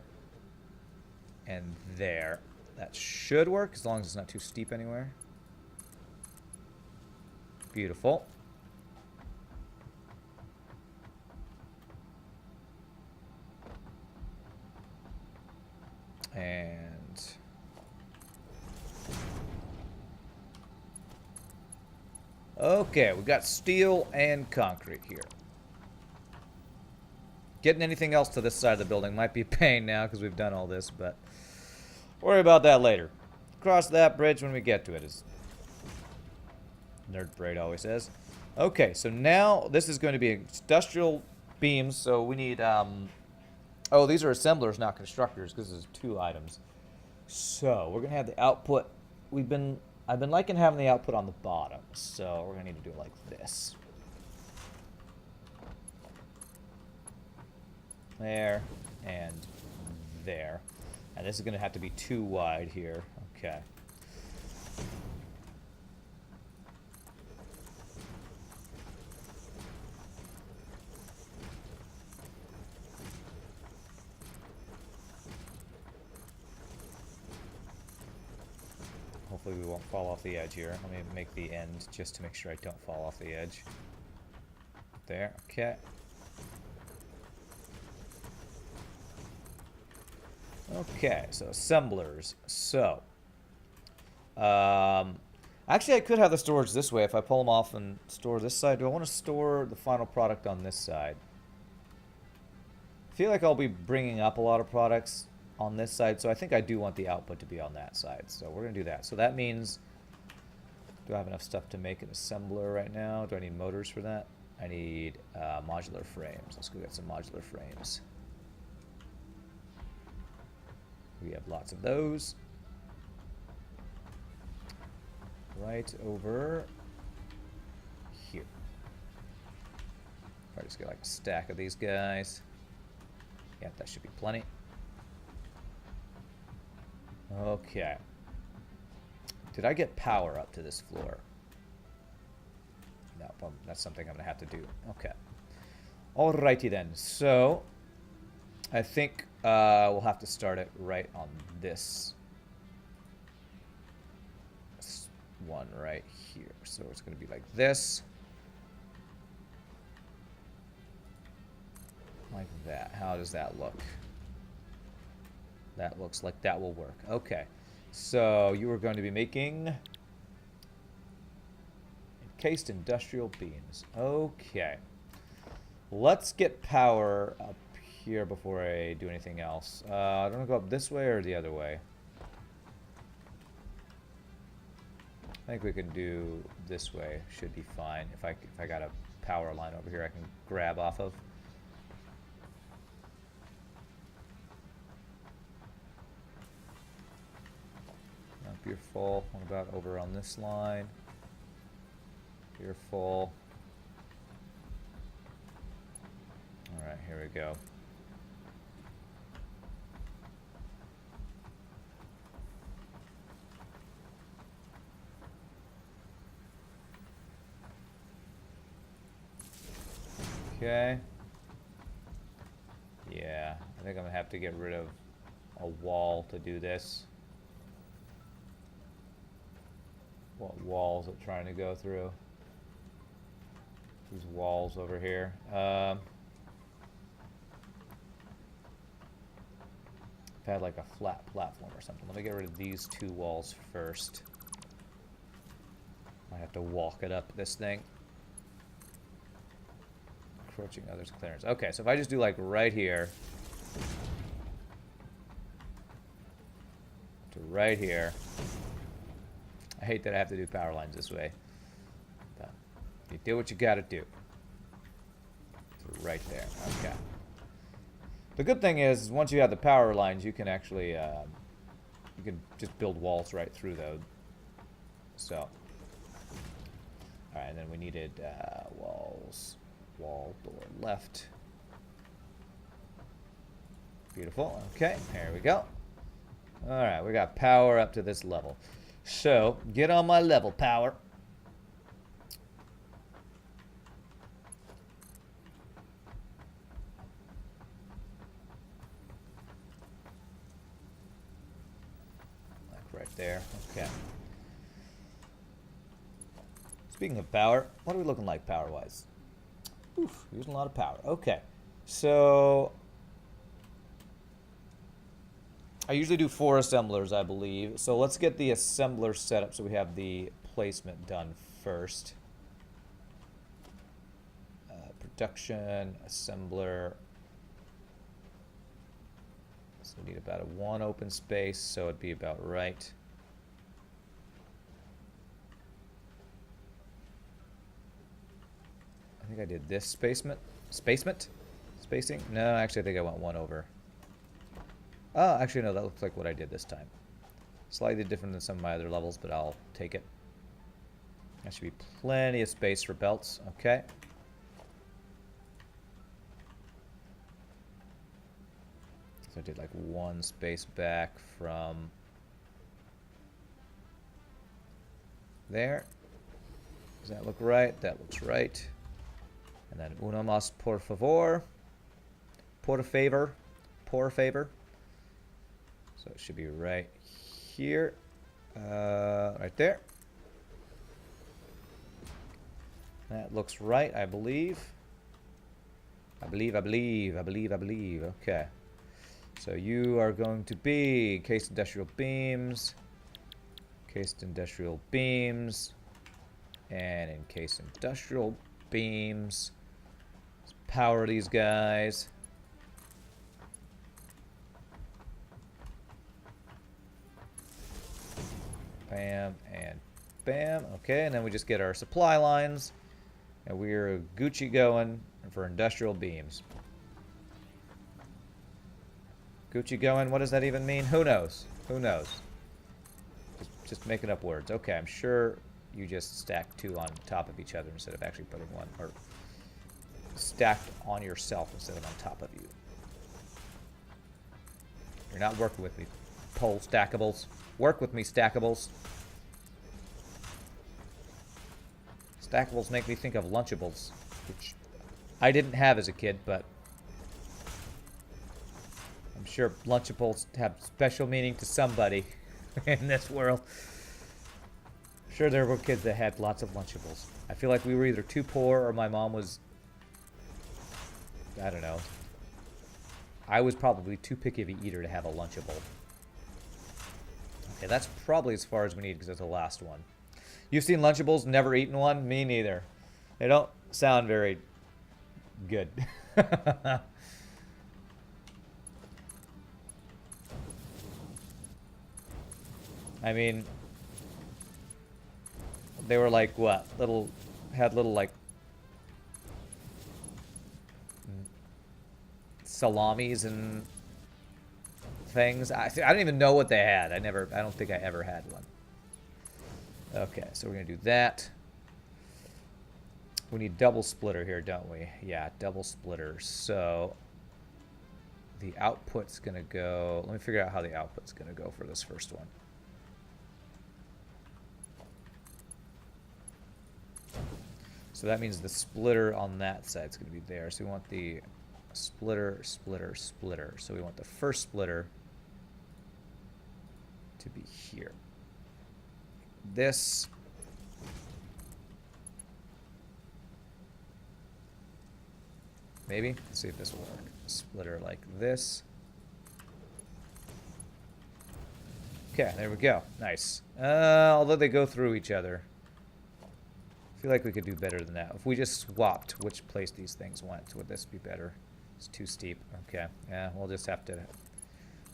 and there, that should work as long as it's not too steep anywhere. Beautiful. And okay, we got steel and concrete here. Getting anything else to this side of the building might be a pain now because we've done all this, but worry about that later. Cross that bridge when we get to it, as Nerd Parade always says. Okay, so now this is going to be industrial beams, so we need, oh, these are assemblers, not constructors, because there's 2 items. So, we're going to have the output, I've been liking having the output on the bottom, so we're going to need to do it like this. There, and there. And this is going to have to be 2 wide here. Okay. Hopefully we won't fall off the edge here. Let me make the end just to make sure I don't fall off the edge. There, okay. Okay, so assemblers. So, actually, I could have the storage this way if I pull them off and store this side. Do I want to store the final product on this side? I feel like I'll be bringing up a lot of products on this side, so I think I do want the output to be on that side. So we're going to do that. So that means, do I have enough stuff to make an assembler right now? Do I need motors for that? I need modular frames. Let's go get some modular frames. We have lots of those. Right over here. If I just get like a stack of these guys. Yeah, that should be plenty. Okay. Did I get power up to this floor? No, well, that's something I'm going to have to do. Okay. Alrighty then. So, I think we'll have to start it right on this one right here. So it's going to be like this. Like that. How does that look? That looks like that will work. Okay. So you are going to be making encased industrial beams. Okay. Let's get power up here before I do anything else. I don't want to go up this way or the other way. I think we can do this way. Should be fine. If I got a power line over here I can grab off of. Nope, you're full. What about over on this line? You're full. Alright, here we go. Okay. Yeah, I think I'm gonna have to get rid of a wall to do this. What walls it trying to go through? These walls over here. I've had like a flat platform or something. Let me get rid of these two walls first. I have to walk it up this thing. Encroaching others' clearance. Okay, so if I just do like right here to right here. I hate that I have to do power lines this way. But you do what you gotta do. To right there. Okay. The good thing is once you have the power lines, you can actually you can just build walls right through those. So, all right, and then we needed walls. Wall, door, left. Beautiful. Okay, there we go. Alright, we got power up to this level. So, get on my level, power. Like right there. Okay. Speaking of power, what are we looking like power-wise? Oof, using a lot of power. Okay, so I usually do 4 assemblers, I believe. So let's get the assembler set up so we have the placement done first. Production, assembler. So we need about a 1 open space, so it'd be about right. I think I did this spacing? No, actually I think I went 1 over. Oh, actually no, that looks like what I did this time. Slightly different than some of my other levels, but I'll take it. That should be plenty of space for belts. Okay. So I did like 1 space back from there. Does that look right? That looks right. And then uno más por favor. Por favor. Por favor. So it should be right here. Right there. That looks right, I believe. I believe. Okay. So you are going to be cased industrial beams, cased industrial beams, and encased industrial beams. Let's power these guys. Bam and bam. Okay, and then we just get our supply lines, and we're Gucci going for industrial beams. Gucci going, what does that even mean? Who knows? Who knows? Just making up words. Okay, I'm sure you just stack two on top of each other instead of actually putting one, or stacked on yourself instead of on top of you. You're not working with me, pole stackables. Work with me, stackables. Stackables make me think of Lunchables, which I didn't have as a kid, but I'm sure Lunchables have special meaning to somebody in this world. I'm sure there were kids that had lots of Lunchables. I feel like we were either too poor or my mom was, I don't know. I was probably too picky of an eater to have a Lunchable. Okay, that's probably as far as we need because it's the last one. You've seen Lunchables, never eaten one? Me neither. They don't sound very good. I mean, they were like what? Had little like salamis and things. I don't even know what they had. I don't think I ever had one. Okay, so we're gonna do that. We need double splitter here, don't we? Yeah, double splitter. So the output's gonna go. Let me figure out how the output's gonna go for this first one. So that means the splitter on that side is gonna be there. So we want the splitter, splitter, splitter. So we want the first splitter to be here. This maybe. Let's see if this will work. Splitter like this. Okay, there we go. Nice. Although they go through each other, I feel like we could do better than that. If we just swapped which place these things went, would this be better? It's too steep. Okay. Yeah, we'll just have to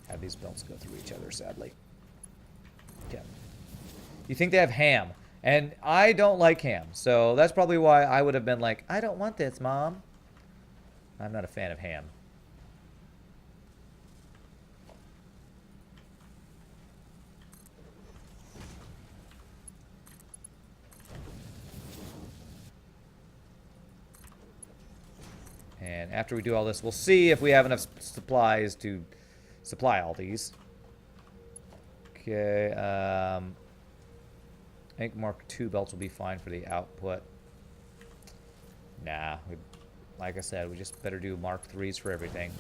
have these belts go through each other, sadly. Okay. You think they have ham, and I don't like ham, so that's probably why I would have been like, I don't want this, Mom. I'm not a fan of ham. And after we do all this, we'll see if we have enough supplies to supply all these. Okay, I think Mark II belts will be fine for the output. Nah, like I said, we just better do Mark IIIs for everything.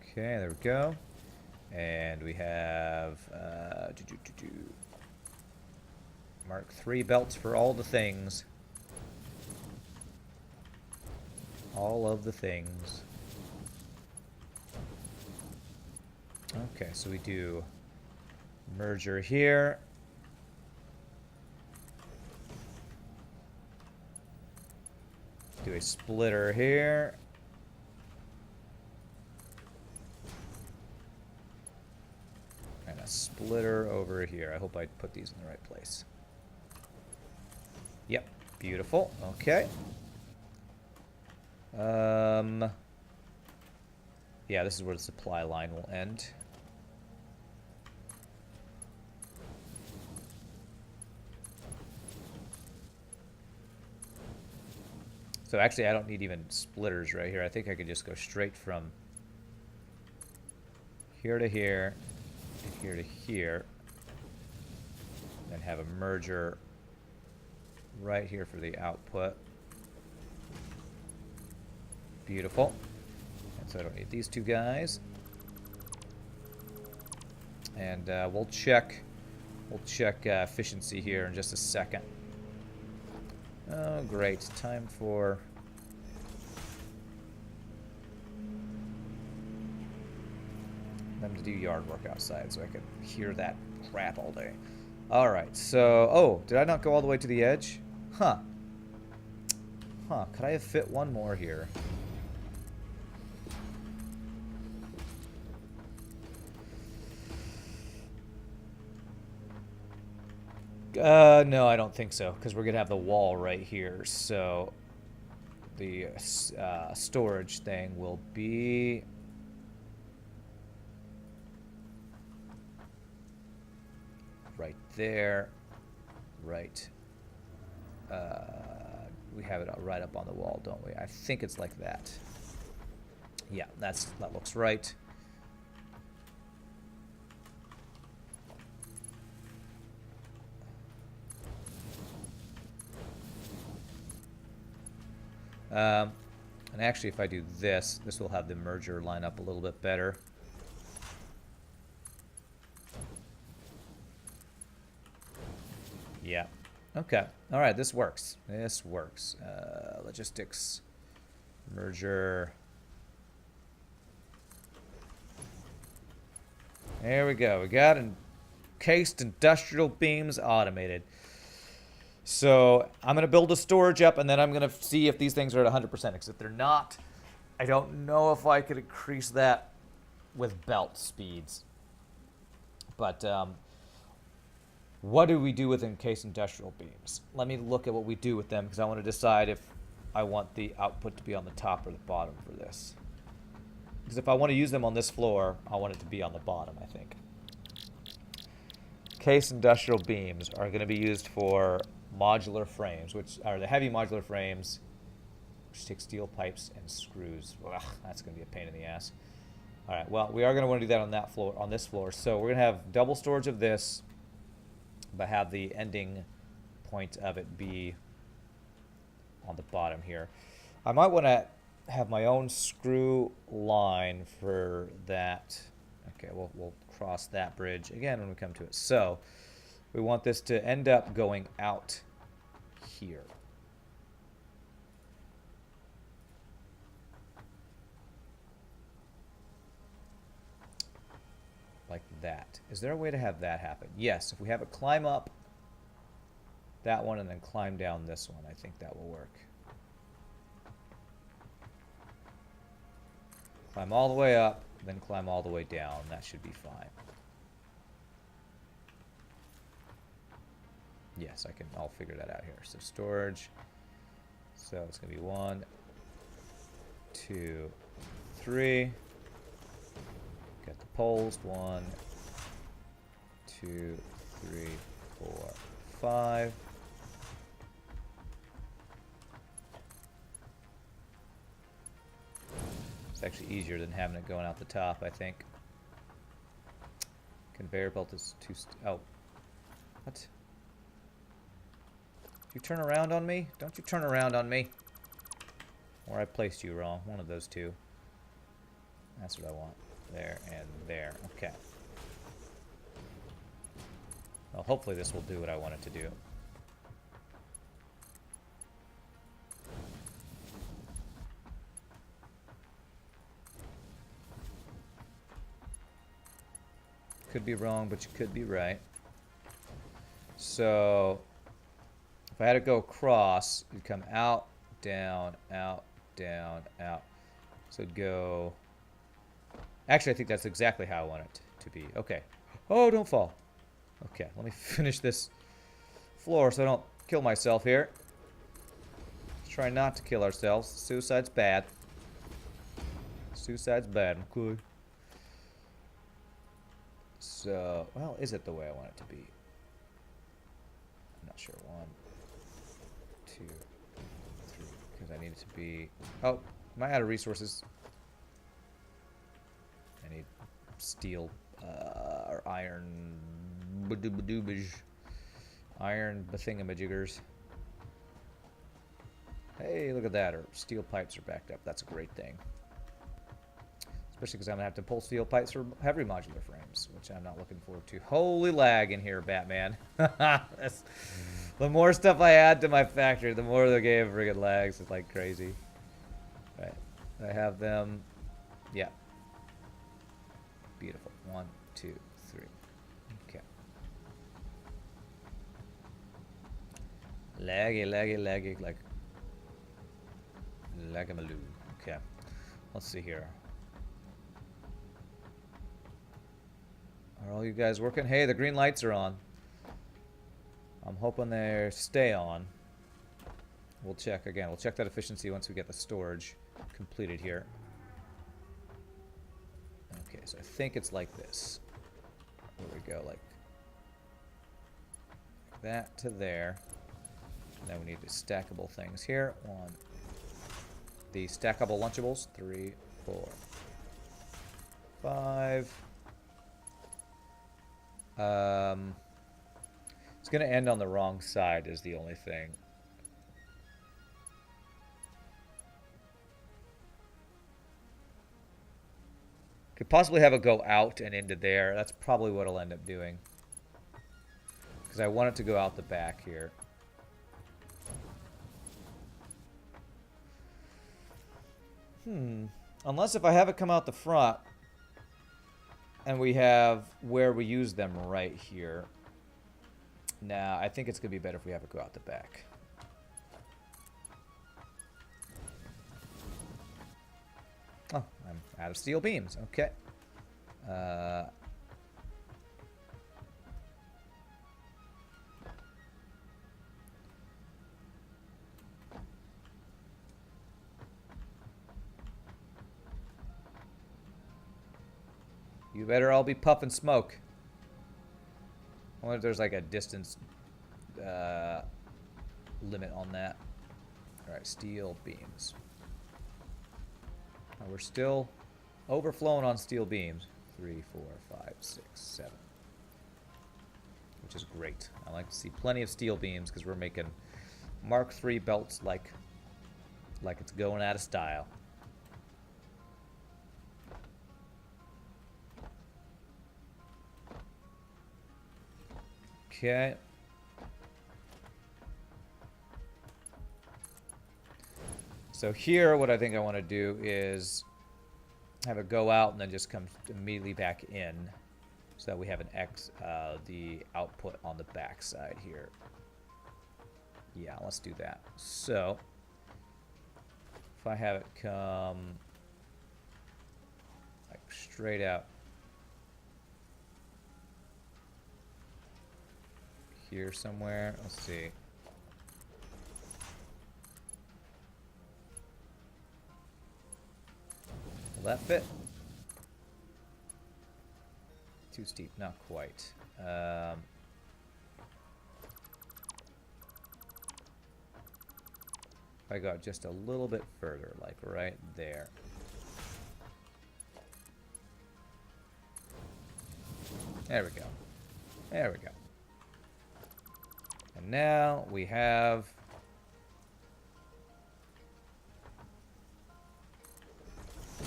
Okay, there we go. And we have Mark III belts for all the things. All of the things. Okay, so we do merger here. Do a splitter here. And a splitter over here. I hope I put these in the right place. Yep, beautiful. Okay. Yeah, this is where the supply line will end. So actually, I don't need even splitters right here. I think I could just go straight from here to here, and here to here, and have a merger right here for the output. Beautiful. And so I don't need these two guys. And we'll check We'll check efficiency here in just a second. Oh, great. Time for... them to do yard work outside so I can hear that crap all day. Alright, so... oh, did I not go all the way to the edge? Huh. Huh, could I have fit one more here? No, I don't think so, because we're going to have the wall right here, so the storage thing will be... right there, right. We have it right up on the wall, don't we? I think it's like that. Yeah, that looks right. And actually, if I do this, this will have the merger line up a little bit better. Yeah. Okay. All right. This works. This works. Logistics. Merger. There we go. We got encased industrial beams automated. So I'm going to build a storage up, and then I'm going to see if these things are at 100%. Because if they're not, I don't know if I could increase that with belt speeds. But what do we do with encased industrial beams? Let me look at what we do with them, because I want to decide if I want the output to be on the top or the bottom for this. Because if I want to use them on this floor, I want it to be on the bottom, I think. Encased industrial beams are going to be used for modular frames, which are the heavy modular frames, which take steel pipes and screws. Ugh, that's going to be a pain in the ass. All right, well, we are going to want to do that on that floor, on this floor. So we're going to have double storage of this, but have the ending point of it be on the bottom here. I might want to have my own screw line for that. Okay, we'll cross that bridge again when we come to it. So we want this to end up going out here. Like that. Is there a way to have that happen? Yes, if we have it climb up that one and then climb down this one, I think that will work. Climb all the way up, then climb all the way down. That should be fine. Yes, I'll figure that out here. So storage. So it's going to be 1, 2, 3. Got the poles. 1, 2, 3, 4, 5. It's actually easier than having it going out the top, I think. Conveyor belt is too... oh. What? You turn around on me? Don't you turn around on me. Or I placed you wrong. One of those two. That's what I want. There and there. Okay. Well, hopefully this will do what I want it to do. Could be wrong, but you could be right. So if I had to go across, you'd come out, down, out, down, out. So it'd go... actually, I think that's exactly how I want it to be. Okay. Oh, don't fall. Okay, let me finish this floor so I don't kill myself here. Let's try not to kill ourselves. Suicide's bad. Suicide's bad. Okay. So, well, is it the way I want it to be? I'm not sure. 1, 2, 3. Because I need it to be... oh, am I out of resources? I need steel or iron. Iron thingamajigers. Hey, look at that. Our steel pipes are backed up. That's a great thing. It's Especially because I'm going to have to pull steel pipes for heavy modular frames, which I'm not looking forward to. Holy lag in here, Batman. The more stuff I add to my factory, the more the game friggin' lags. It's like crazy. Right. I have them. Yeah. Beautiful. 1, 2, 3. Okay. Laggy, like Lagamaloo. Okay. Let's see here. Are all you guys working? Hey, the green lights are on. I'm hoping they stay on. We'll check again. We'll check that efficiency once we get the storage completed here. Okay, so I think it's like this. There we go, like that to there. And then we need the stackable things here. 1. The stackable Lunchables. 3, 4, 5. It's going to end on the wrong side is the only thing. Could possibly have it go out and into there. That's probably what I'll end up doing. Because I want it to go out the back here. Unless if I have it come out the front and we have where we use them right here. Nah, I think it's going to be better if we have it go out the back. Oh, I'm out of steel beams. Okay. You better all be puffing smoke. I wonder if there's like a distance limit on that. Alright, steel beams. We're still overflowing on steel beams. 3, 4, 5, 6, 7. Which is great. I like to see plenty of steel beams because we're making Mark III belts like it's going out of style. Okay. So here, what I think I want to do is have it go out and then just come immediately back in, so that we have the output on the back side here. Yeah, let's do that. So if I have it come like straight out here somewhere, let's see. Will that fit? Too steep, not quite. If I got just a little bit further, like right there. There we go. There we go. And now we have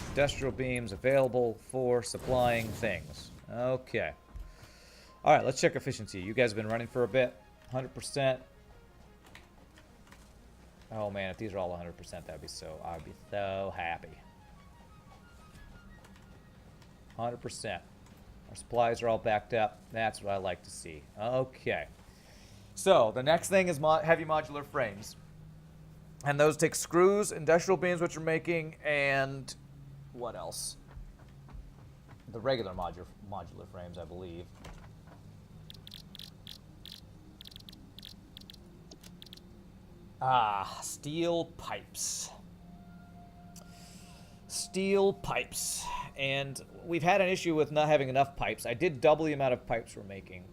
industrial beams available for supplying things. Okay. Alright, let's check efficiency. You guys have been running for a bit. 100%. Oh man, if these are all 100%, I'd be so happy. 100%. Our supplies are all backed up. That's what I like to see. Okay. So, the next thing is heavy modular frames. And those take screws, industrial beams, which we're making, and what else? The regular modular frames, I believe. Ah, steel pipes. Steel pipes. And we've had an issue with not having enough pipes. I did double the amount of pipes we're making.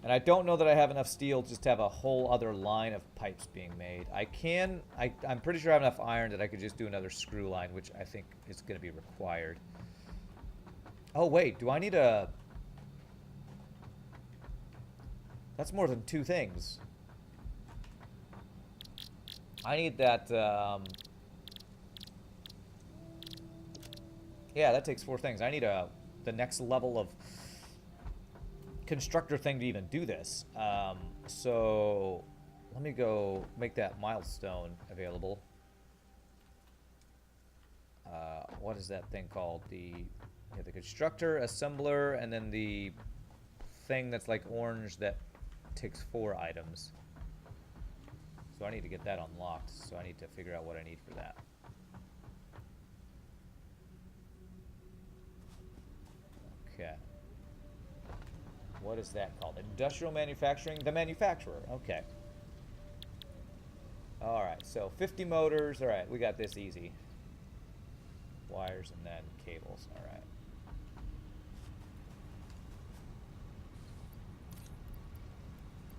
And I don't know that I have enough steel just to have a whole other line of pipes being made. I'm pretty sure I have enough iron that I could just do another screw line, which I think is going to be required. Oh, wait, do I need a... That's more than 2 things. I need that, Yeah, that takes 4 things. I need the next level of constructor thing to even do this. So let me go make that milestone available. What is that thing called? The constructor, assembler, and then the thing that's like orange that takes 4 items. So I need to get that unlocked. So I need to figure out what I need for that. Okay. What is that called? Industrial manufacturing? The manufacturer. Okay. Alright, so 50 motors. Alright, we got this easy. Wires and then cables. Alright.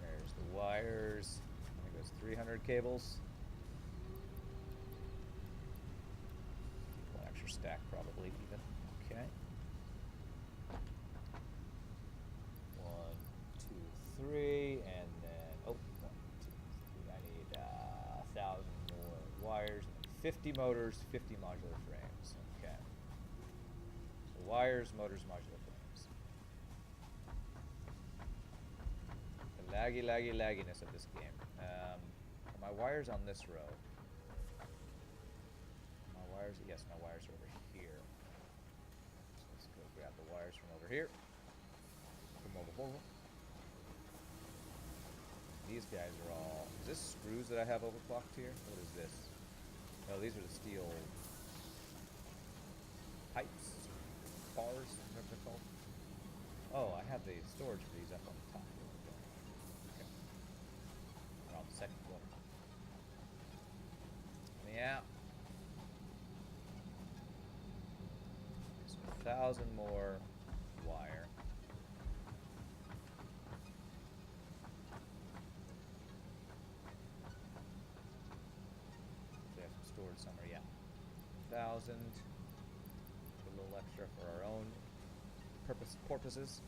There's the wires. I think it was 300 cables. One extra stack probably even. Okay. 1, 2, 3, and then 1, 2, 3. I need 1,000 more wires, 50 motors, 50 modular frames. Okay. So wires, motors, modular frames. The lagginess of this game. Are my wires on this row? My wires, yes, my wires are over here. So let's go grab the wires from over here. Come over. These guys are all... Is this screws that I have overclocked here? What is this? No, these are the steel pipes, bars, whatever they're called. Oh, I have the storage for these up on the top. Okay. They're on the second floor. Yeah. So 1,000 more wire. Stored somewhere, yeah. 1,000. A little extra for our own purposes.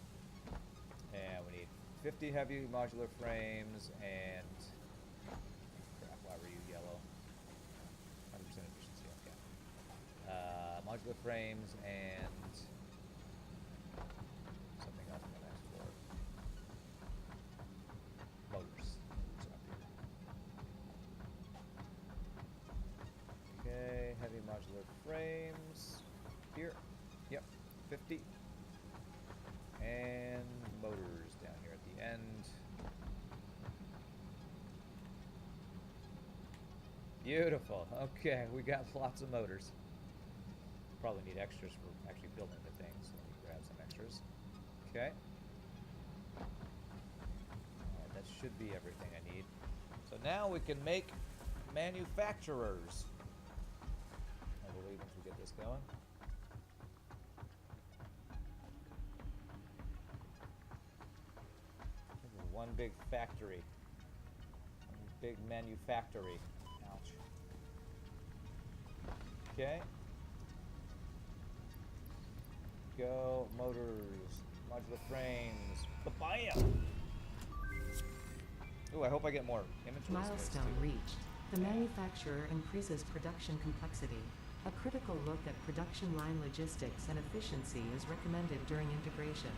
And we need 50 heavy modular frames and... Crap, why were you yellow? 100% efficiency, okay. Modular frames and... something else on the next floor. Motors. Okay, heavy modular frames. Here. Yep, 50. And motors down here at the end. Beautiful. Okay, we got lots of motors. Probably need extras for actually building the things. So let me grab some extras. Okay. Alright, that should be everything I need. So now we can make manufacturers. I believe once we get this going. One big factory. One big manufactory. Ouch. Okay. Go. Motors. Modular frames. Bam! Ooh, I hope I get more inventory space, Milestone too. reached. The manufacturer increases production complexity. A critical look at production line logistics and efficiency is recommended during integration.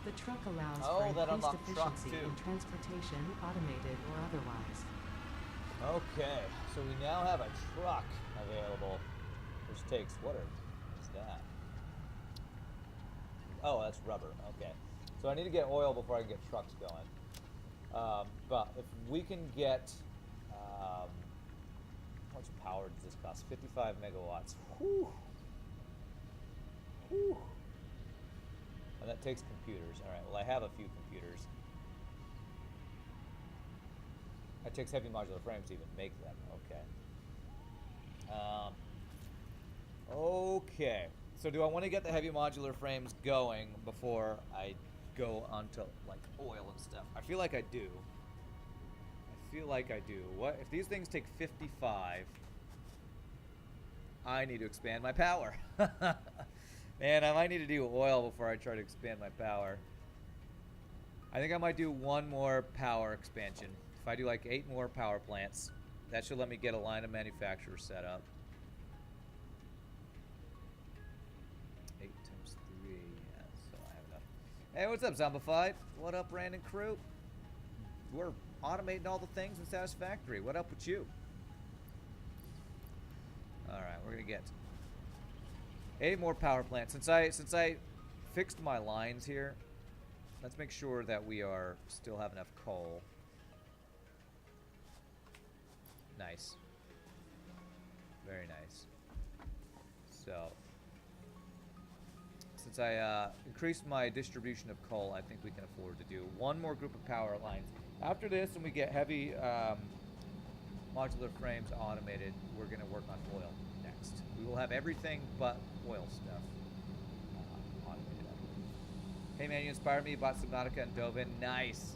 The truck allows for that increased unlocked truck, efficiency too. in transportation, automated or otherwise. Okay, so we now have a truck available, which takes, what is that? Oh, that's rubber, okay. So I need to get oil before I can get trucks going. But if we can get, how much power does this cost? 55 megawatts. Whew. Whew. And that takes computers. All right, well, I have a few computers. It takes heavy modular frames to even make them. Okay. Okay. So do I want to get the heavy modular frames going before I go onto, like, oil and stuff? I feel like I do. What if these things take 55? I need to expand my power. Man, I might need to do oil before I try to expand my power. I think I might do one more power expansion. If I do like 8 more power plants, that should let me get a line of manufacturers set up. Hey, what's up, Zombified? What up, Brandon crew? We're automating all the things in Satisfactory. What up with you? Alright, we're gonna get 8 more power plants. Since I fixed my lines here, let's make sure that we still have enough coal. Nice. Very nice. So, since I increased my distribution of coal, I think we can afford to do 1 more group of power lines. After this, when we get heavy modular frames automated, we're going to work on oil next. We will have everything but oil stuff automated. Hey man, you inspired me. Bought Subnautica and dove in. Nice.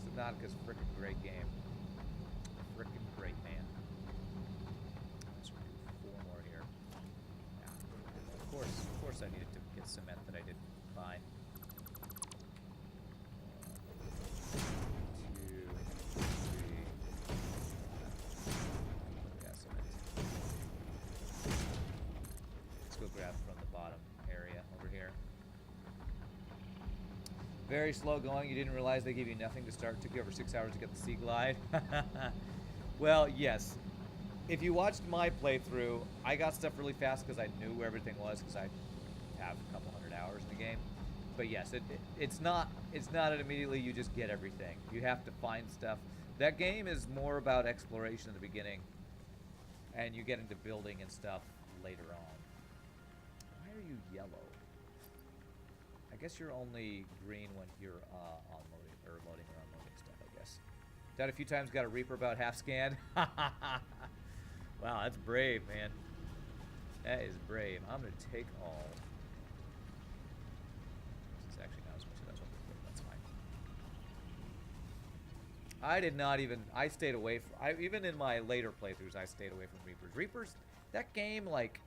Subnautica's a freaking great game. Freaking great, man. Let's do 4 more here. Yeah. Of course I needed to get cement that I didn't buy. 2, 3. Yeah, cement. Let's go grab from the bottom area over here. Very slow going. You didn't realize they gave you nothing to start. It took you over 6 hours to get the Sea Glide. Well, yes. If you watched my playthrough, I got stuff really fast because I knew where everything was because I have a couple hundred hours in the game. But yes, it's not an immediately you just get everything. You have to find stuff. That game is more about exploration in the beginning, and you get into building and stuff later on. Why are you yellow? I guess you're only green when you're on loading or unloading stuff, I guess. Died a few times, got a Reaper about half scanned. Wow, that's brave, man. That is brave. I'm gonna take all. This is actually not as much as I was hoping for, but that's fine. I did not even. I stayed away from. Even in my later playthroughs, I stayed away from Reapers. Reapers. That game, like,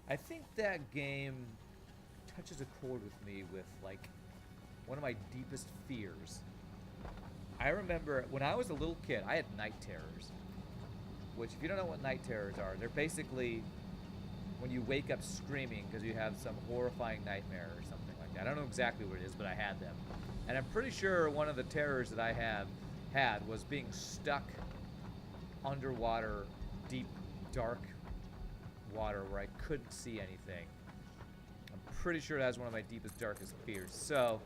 I think that game touches a chord with me with, like, one of my deepest fears. I remember when I was a little kid, I had night terrors. Which, if you don't know what night terrors are, they're basically when you wake up screaming because you have some horrifying nightmare or something like that. I don't know exactly what it is, but I had them. And I'm pretty sure one of the terrors that I had was being stuck underwater, deep, dark water where I couldn't see anything. I'm pretty sure that's one of my deepest, darkest fears. So,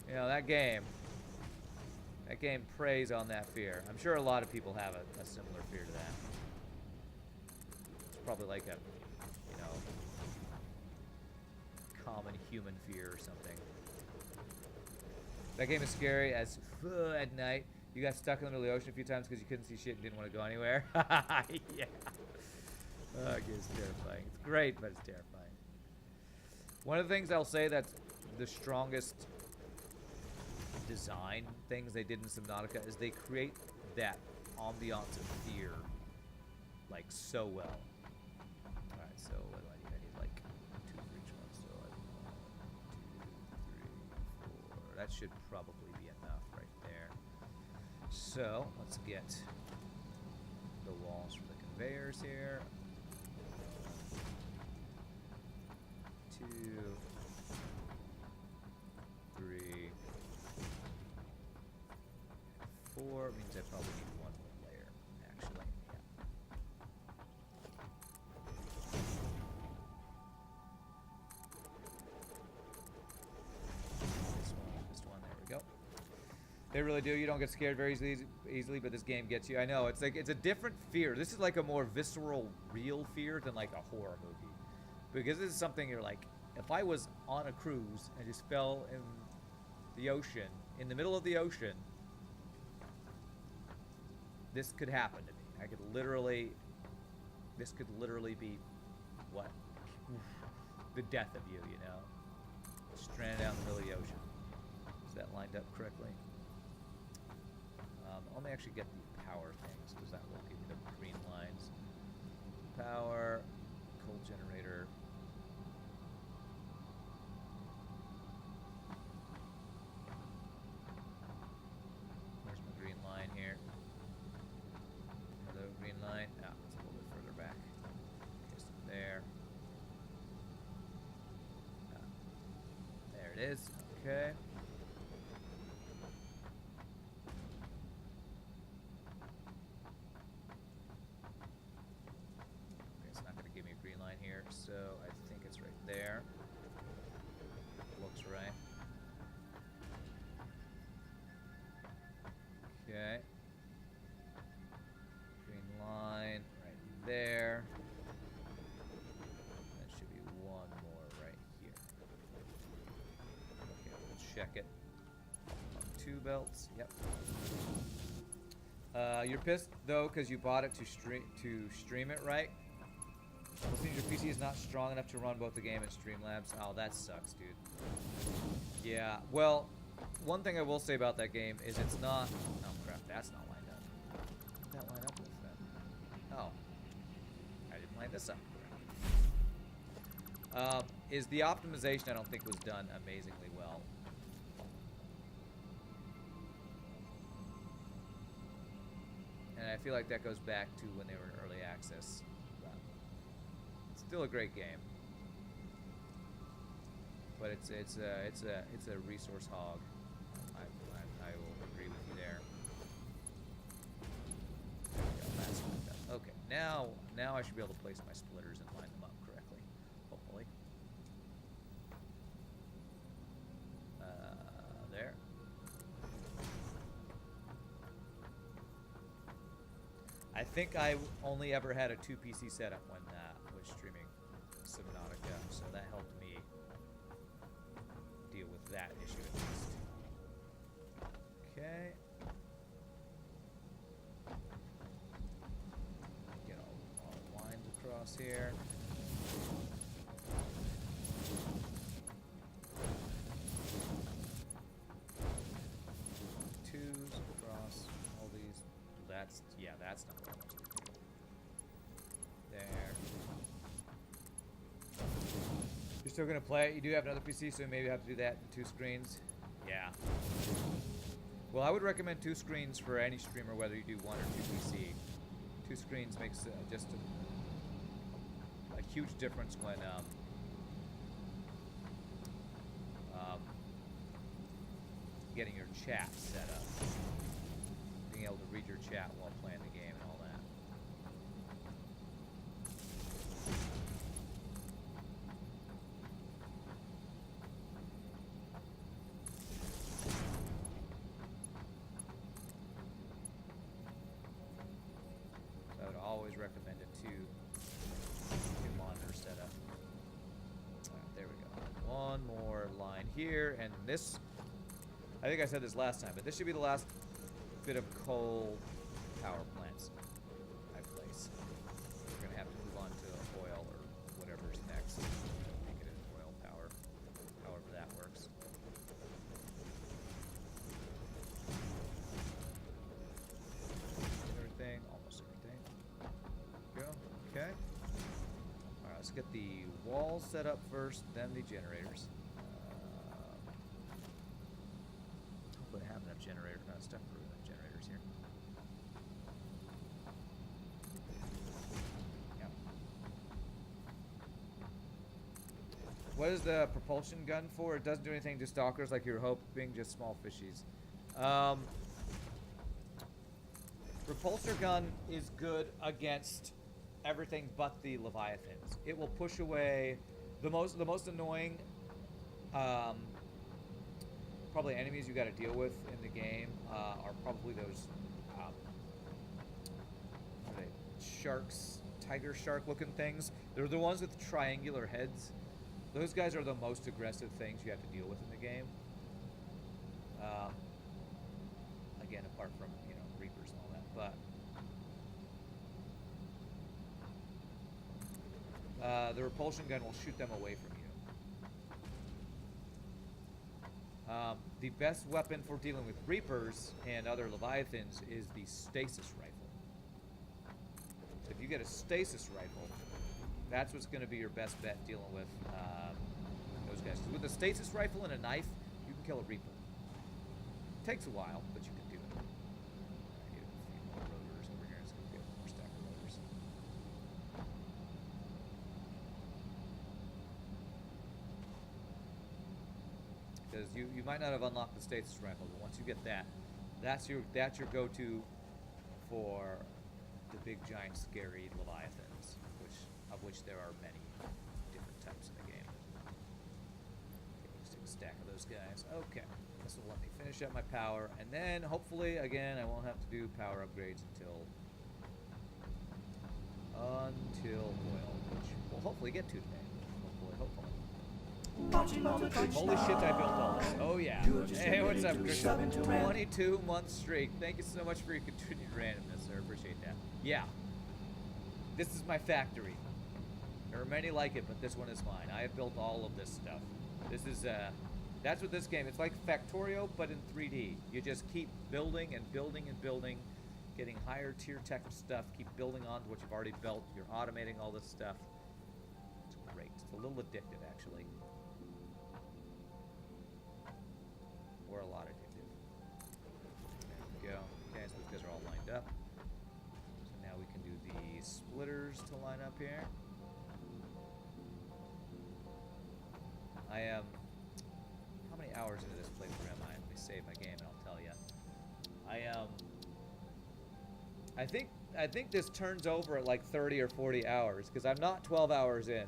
you know, that game preys on that fear. I'm sure a lot of people have a similar fear to that. It's probably like a, you know, common human fear or something. That game is scary as at night. You got stuck in the middle of the ocean a few times because you couldn't see shit and didn't want to go anywhere. Yeah. Oh, it's terrifying. It's great, but it's terrifying. One of the things I'll say that's the strongest design things they did in Subnautica is they create that ambiance of fear, like, so well. Alright, so what do I need? I need, like, 2 for each one. So, 1, 2, 3, 4. That should probably be enough right there. So, let's get the walls for the conveyors here. 2, 3, 4 means I probably need 1 more layer, actually. Yeah. This one, there we go. They really do. You don't get scared very easily, but this game gets you. I know, it's like, it's a different fear. This is like a more visceral, real fear than like a horror movie. Because this is something you're like, if I was on a cruise and just fell in the ocean, in the middle of the ocean, this could happen to me. I could literally, this could literally be, what? The death of you, you know? Stranded out in the middle of the ocean. Is that lined up correctly? Let me actually get the power things, because that will give me the green lines. Power, coal generator. Where's my green line here? Hello, green line. Ah, it's a little bit further back. Just there. Ah, there it is. Okay. It's not going to give me a green line here, so I think it's right there. Looks right. Okay. Green line right there. That should be one more right here. Okay, we'll check it. 2 belts. Yep. You're pissed though because you bought it to stream it, right? Well, seems your PC is not strong enough to run both the game and Streamlabs. Oh, that sucks, dude. Yeah. Well, one thing I will say about that game is it's not. Oh crap, that's not lined up. What did that line up with then? Oh, I didn't line this up. Is the optimization I don't think was done amazingly well. And I feel like that goes back to when they were in early access. But it's still a great game, but it's a resource hog. I will agree with you there. That's lined up. Okay, now I should be able to place my splitters and line them up correctly, hopefully. There. I think I only ever had a 2 PC setup when was streaming Subnautica, so that helped me deal with that issue at least. Okay. Get all lines across here. Twos across all these. That's not what I want you to do. There. You're still gonna play it? You do have another PC, so maybe you have to do that in 2 screens. Yeah. Well, I would recommend 2 screens for any streamer, whether you do 1 or 2 PC. 2 screens makes just a huge difference when getting your chat set up. Being able to read your chat while playing the game and all that. So I would always recommend a 2 monitor setup. Alright, there we go. One more line here, and this, I think I said this last time, but this should be the last bit of coal power plants I place. We're gonna have to move on to oil or whatever's next. Make it an oil power, however that works. Everything, almost everything. Go. Okay. All right, let's get the walls set up first, then the generators. Hopefully I have enough stuff for enough generators here. Yeah. What is the propulsion gun for? It doesn't do anything to stalkers like you're hoping, just small fishies. Repulsor gun is good against everything but the Leviathans. It will push away the most annoying probably enemies you got to deal with in the game are probably those what are they? Sharks, tiger shark looking things. They're the ones with triangular heads. Those guys are the most aggressive things you have to deal with in the game. Again, apart from, Reapers and all that, but the repulsion gun will shoot them away from you. The best weapon for dealing with Reapers and other Leviathans is the stasis rifle. So if you get a stasis rifle, that's what's going to be your best bet dealing with those guys. 'Cause with a stasis rifle and a knife, you can kill a Reaper. Takes a while, but you can do it. I need a few more rotors over here. Let's go get more stack of rotors. because you might not have unlocked the stasis rifle, but once you get that, that's your go-to for the big giant scary leviathans, of which there are many different types in the game. Okay, just take a stack of those guys. Okay, this will let me finish up my power, and then hopefully again I won't have to do power upgrades until oil, which we'll hopefully get to today. Hopefully. Holy shit, I built all this. Oh yeah. Hey, what's up, Chris? 22-month streak. Thank you so much for your continued randomness, sir. Appreciate that. Yeah. This is my factory. There are many like it, but this one is mine. I have built all of this stuff. This is, that's what this game, it's like Factorio, but in 3D. You just keep building and building and building, getting higher tier tech stuff, keep building on to what you've already built. You're automating all this stuff. It's great. It's a little addictive, actually. Or a lot addictive. There we go. Okay, so these guys are all lined up. So now we can do the splitters to line up here. I am... how many hours into this playthrough am I? Let me save my game and I'll tell you. I think this turns over at like 30 or 40 hours, because I'm not 12 hours in.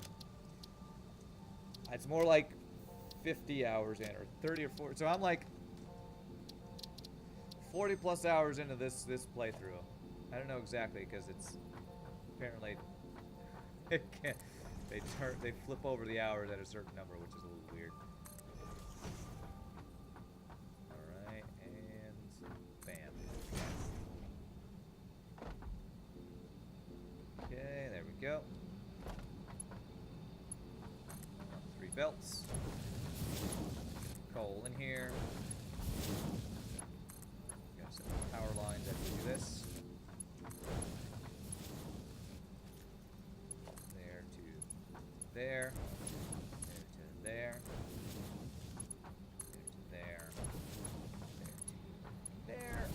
It's more like 50 hours in, or 30 or 40. So I'm like 40 plus hours into this playthrough. I don't know exactly, because it's apparently they flip over the hours at a certain number, which is a little weird. All right, and bam. Okay, there we go. 3 belts. Coal in here. Got some power lines that do this. There to there. There to there. There to there. There to there.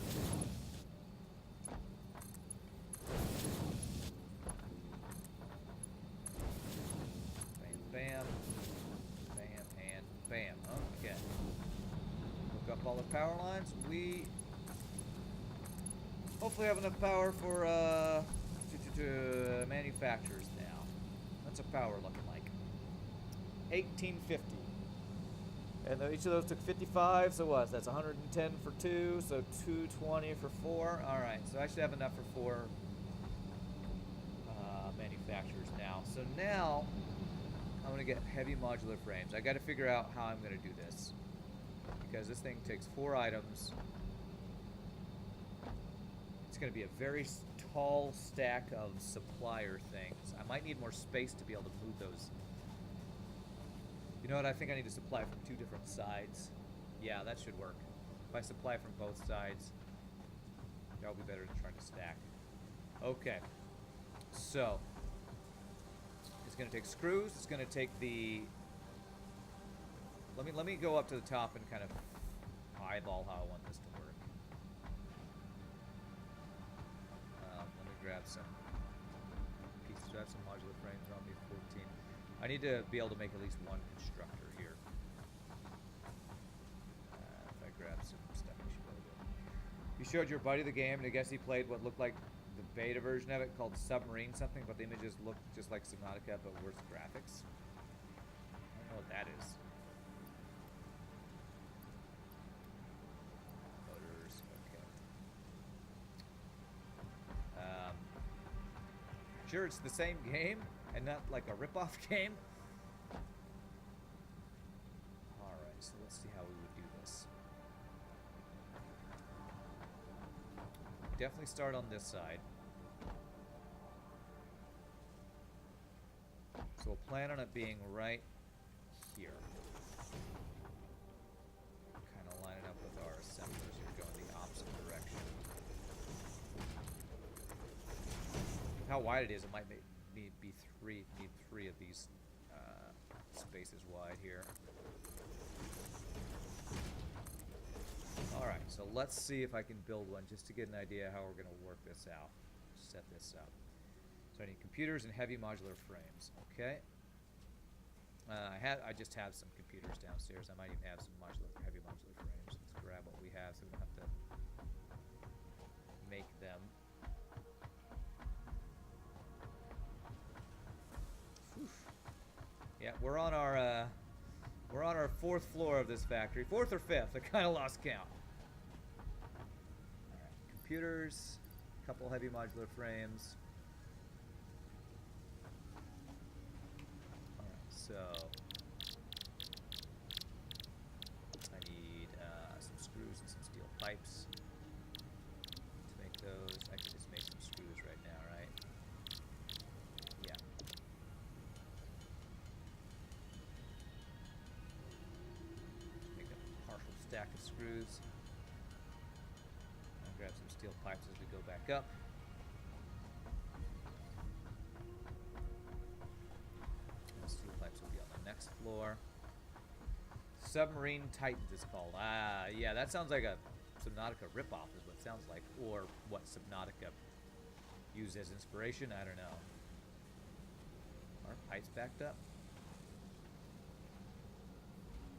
Bam, bam, and bam. Okay. Hook up all the power lines. We hopefully have enough power for to manufacturers now. What's a power looking like? 1850. And each of those took 55, so what? That's 110 for 2, so 220 for 4. Alright, so I should have enough for 4 manufacturers now. So now I'm going to get heavy modular frames. I got to figure out how I'm going to do this, because this thing takes 4 items. It's going to be a very tall stack of supplier things. I might need more space to be able to move those. You know what? I think I need to supply from 2 different sides. Yeah, that should work. If I supply from both sides, that'll be better than trying to stack. Okay. So it's going to take screws. It's going to take the... Let me go up to the top and kind of eyeball how I want this to work. Let me grab some pieces. Do I have some modular frames on me? 14. I need to be able to make at least one constructor here. If I grab some stuff, I should be able to. You showed your buddy the game, and I guess he played what looked like the beta version of it called Submarine something, but the images look just like Subnautica, but worse graphics. I don't know what that is. Motors, okay. Sure, it's the same game and not like a rip-off game. Alright, so let's see how we would do this. Definitely start on this side. So we'll plan on it being right here. Kind of line it up with our assemblers here, going the opposite direction. How wide it is, it might need three of these spaces wide here. Alright, so let's see if I can build one just to get an idea how we're going to work this out. Set this up. So I need computers and heavy modular frames. Okay. I just have some computers downstairs. I might even have some heavy modular frames. Let's grab what we have so we don't have to make them. Whew. Yeah, we're on our fourth floor of this factory. Fourth or fifth? I kind of lost count. All right, computers, a couple heavy modular frames. All right, so I need some screws and some steel pipes to make those. I can just make some screws right now, right? Yeah. Make a partial stack of screws. I'll grab some steel pipes as we go back up. And the steel pipes will be on the next floor. Submarine Titans is called. Ah, yeah, that sounds like a Subnautica ripoff is what it sounds like. Or what Subnautica used as inspiration, I don't know. Are pipes backed up?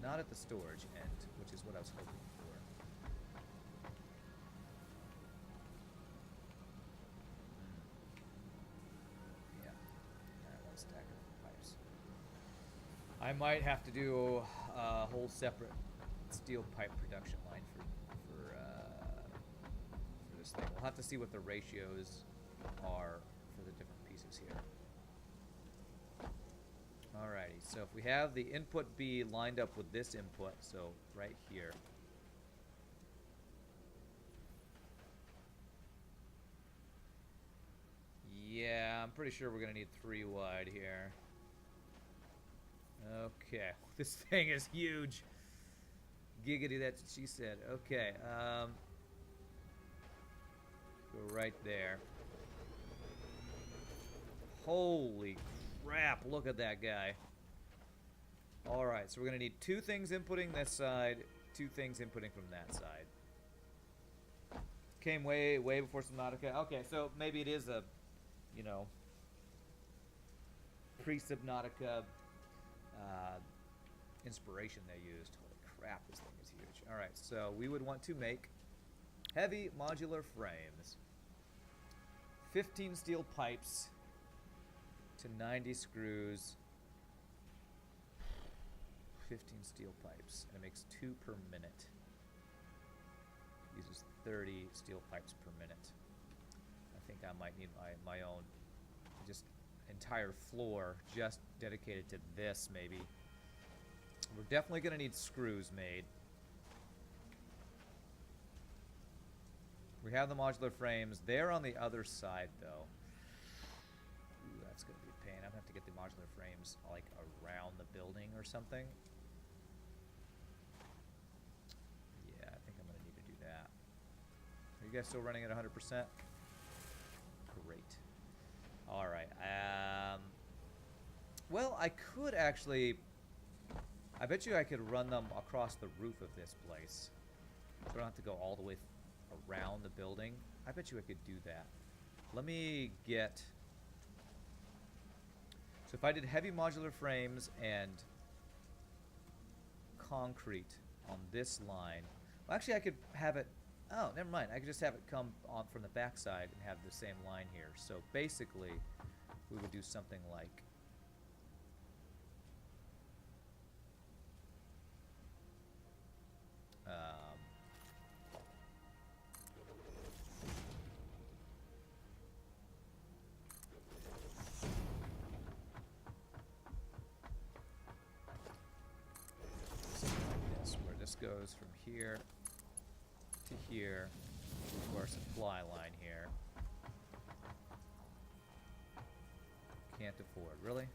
Not at the storage end, which is what I was hoping for. Yeah. Alright, one stack of pipes. I might have to do a whole separate steel pipe production line for this thing. We'll have to see what the ratios are for the different pieces here. Alrighty, so if we have the input B lined up with this input, so right here. Yeah, I'm pretty sure we're going to need 3 wide here. Okay, this thing is huge. Giggity, that's what she said. Okay, go right there. Holy crap, look at that guy. Alright, so we're going to need 2 things inputting this side, 2 things inputting from that side. Came way before Subnautica. Okay, so maybe it is a, you know, pre-Subnautica inspiration they used. Holy crap, this thing is huge. Alright, so we would want to make heavy modular frames. 15 steel pipes to 90 screws. 15 steel pipes, and it makes 2 per minute. Uses 30 steel pipes per minute. I think I might need my own just entire floor just dedicated to this, maybe. We're definitely going to need screws made. We have the modular frames. They're on the other side, though. Ooh, that's going to be a pain. I'm going to have to get the modular frames, like, around the building or something. Yeah, I think I'm going to need to do that. Are you guys still running at 100%? Great. Alright. Well, I could actually... I bet you I could run them across the roof of this place. So I don't have to go all the way around the building. I bet you I could do that. Let me get... So if I did heavy modular frames and concrete on this line... Well, actually, I could have it... Oh, never mind. I could just have it come on from the backside and have the same line here. So basically, we would do something like... something like this, where this goes from here to here to our supply line here. Can't afford. Really?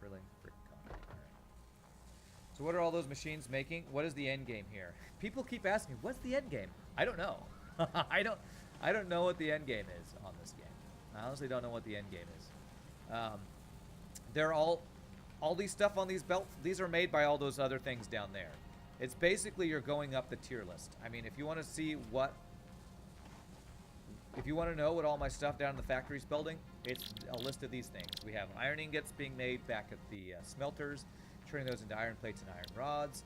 Really? Brick concrete. All right. So what are all those machines making? What is the end game here? People keep asking, what's the end game? I don't know. I don't know what the end game is on this game. I honestly don't know what the end game is. They're all these stuff on these belts, these are made by all those other things down there. It's basically you're going up the tier list. I mean, if you want to see what... If you want to know what all my stuff down in the factory's building, It's a list of these things. We have iron ingots being made back at the smelters, turning those into iron plates and iron rods.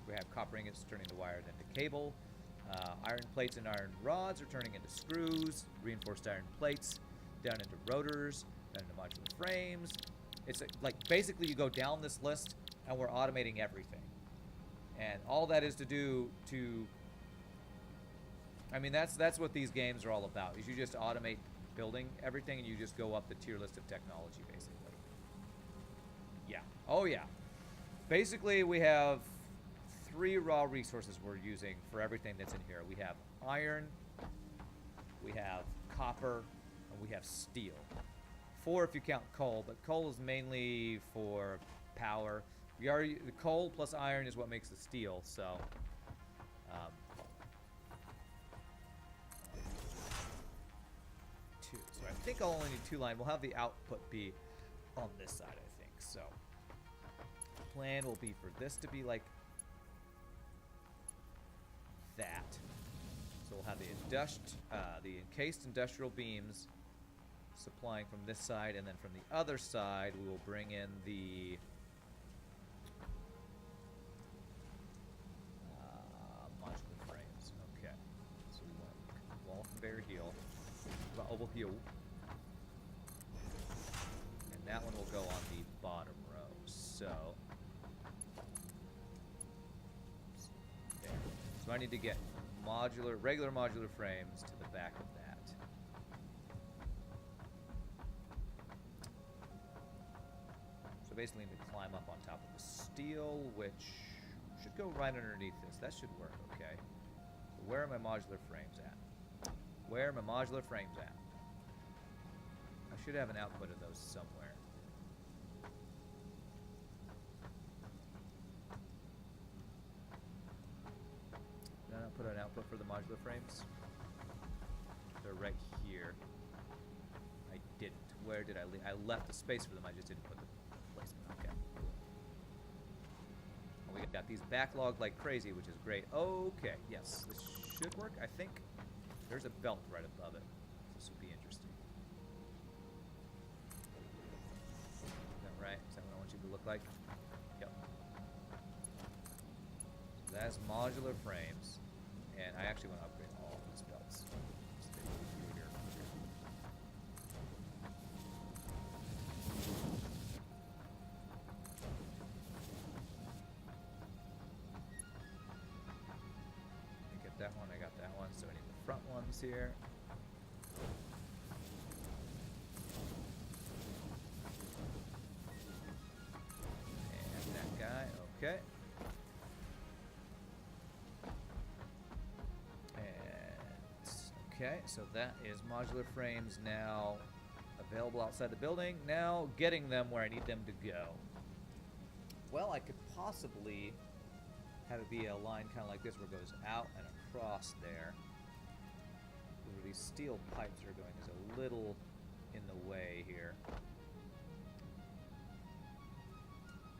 We have copper ingots turning the wire into cable. Iron plates and iron rods are turning into screws, reinforced iron plates, down into rotors, down into modular frames. It's like basically you go down this list and we're automating everything. And all that is to do to... I mean, that's what these games are all about, is you just automate building everything and you just go up the tier list of technology, basically. Yeah. Oh, yeah. Basically, we have 3 raw resources we're using for everything that's in here. We have iron, we have copper, and we have steel. 4 if you count coal, but coal is mainly for power. The coal plus iron is what makes the steel, so... So I think I'll only need 2 line. We'll have the output be on this side, I think. So the plan will be for this to be like that. So we'll have the encased industrial beams supplying from this side, and then from the other side we will bring in the modular frames. Okay. So we want wall conveyor heel. Oval heel. And that one will go on the bottom row. So there. So I need to get regular modular frames to the back of that. So basically I need to climb up on top of the steel, which should go right underneath this. That should work, okay. So where are my modular frames at? Where are my modular frames at? I should have an output of those somewhere. Did I not put an output for the modular frames? They're right here. I didn't. Where did I leave? I left the space for them. I just didn't put the placement. Okay. Well, we got these backlogged like crazy, which is great. Okay. Yes. This should work, I think. There's a belt right above it. This would be interesting. Is that right? Is that what I want you to look like? Yep. So that's modular frames. And I actually want to upgrade all of these belts. Stay here. Get that one, I got that one, so I need the front ones here. And that guy, okay. And, okay, so that is modular frames now available outside the building. Now getting them where I need them to go. Well, I could possibly have it be a line kind of like this where it goes out and across there. Where these steel pipes are going is a little in the way here.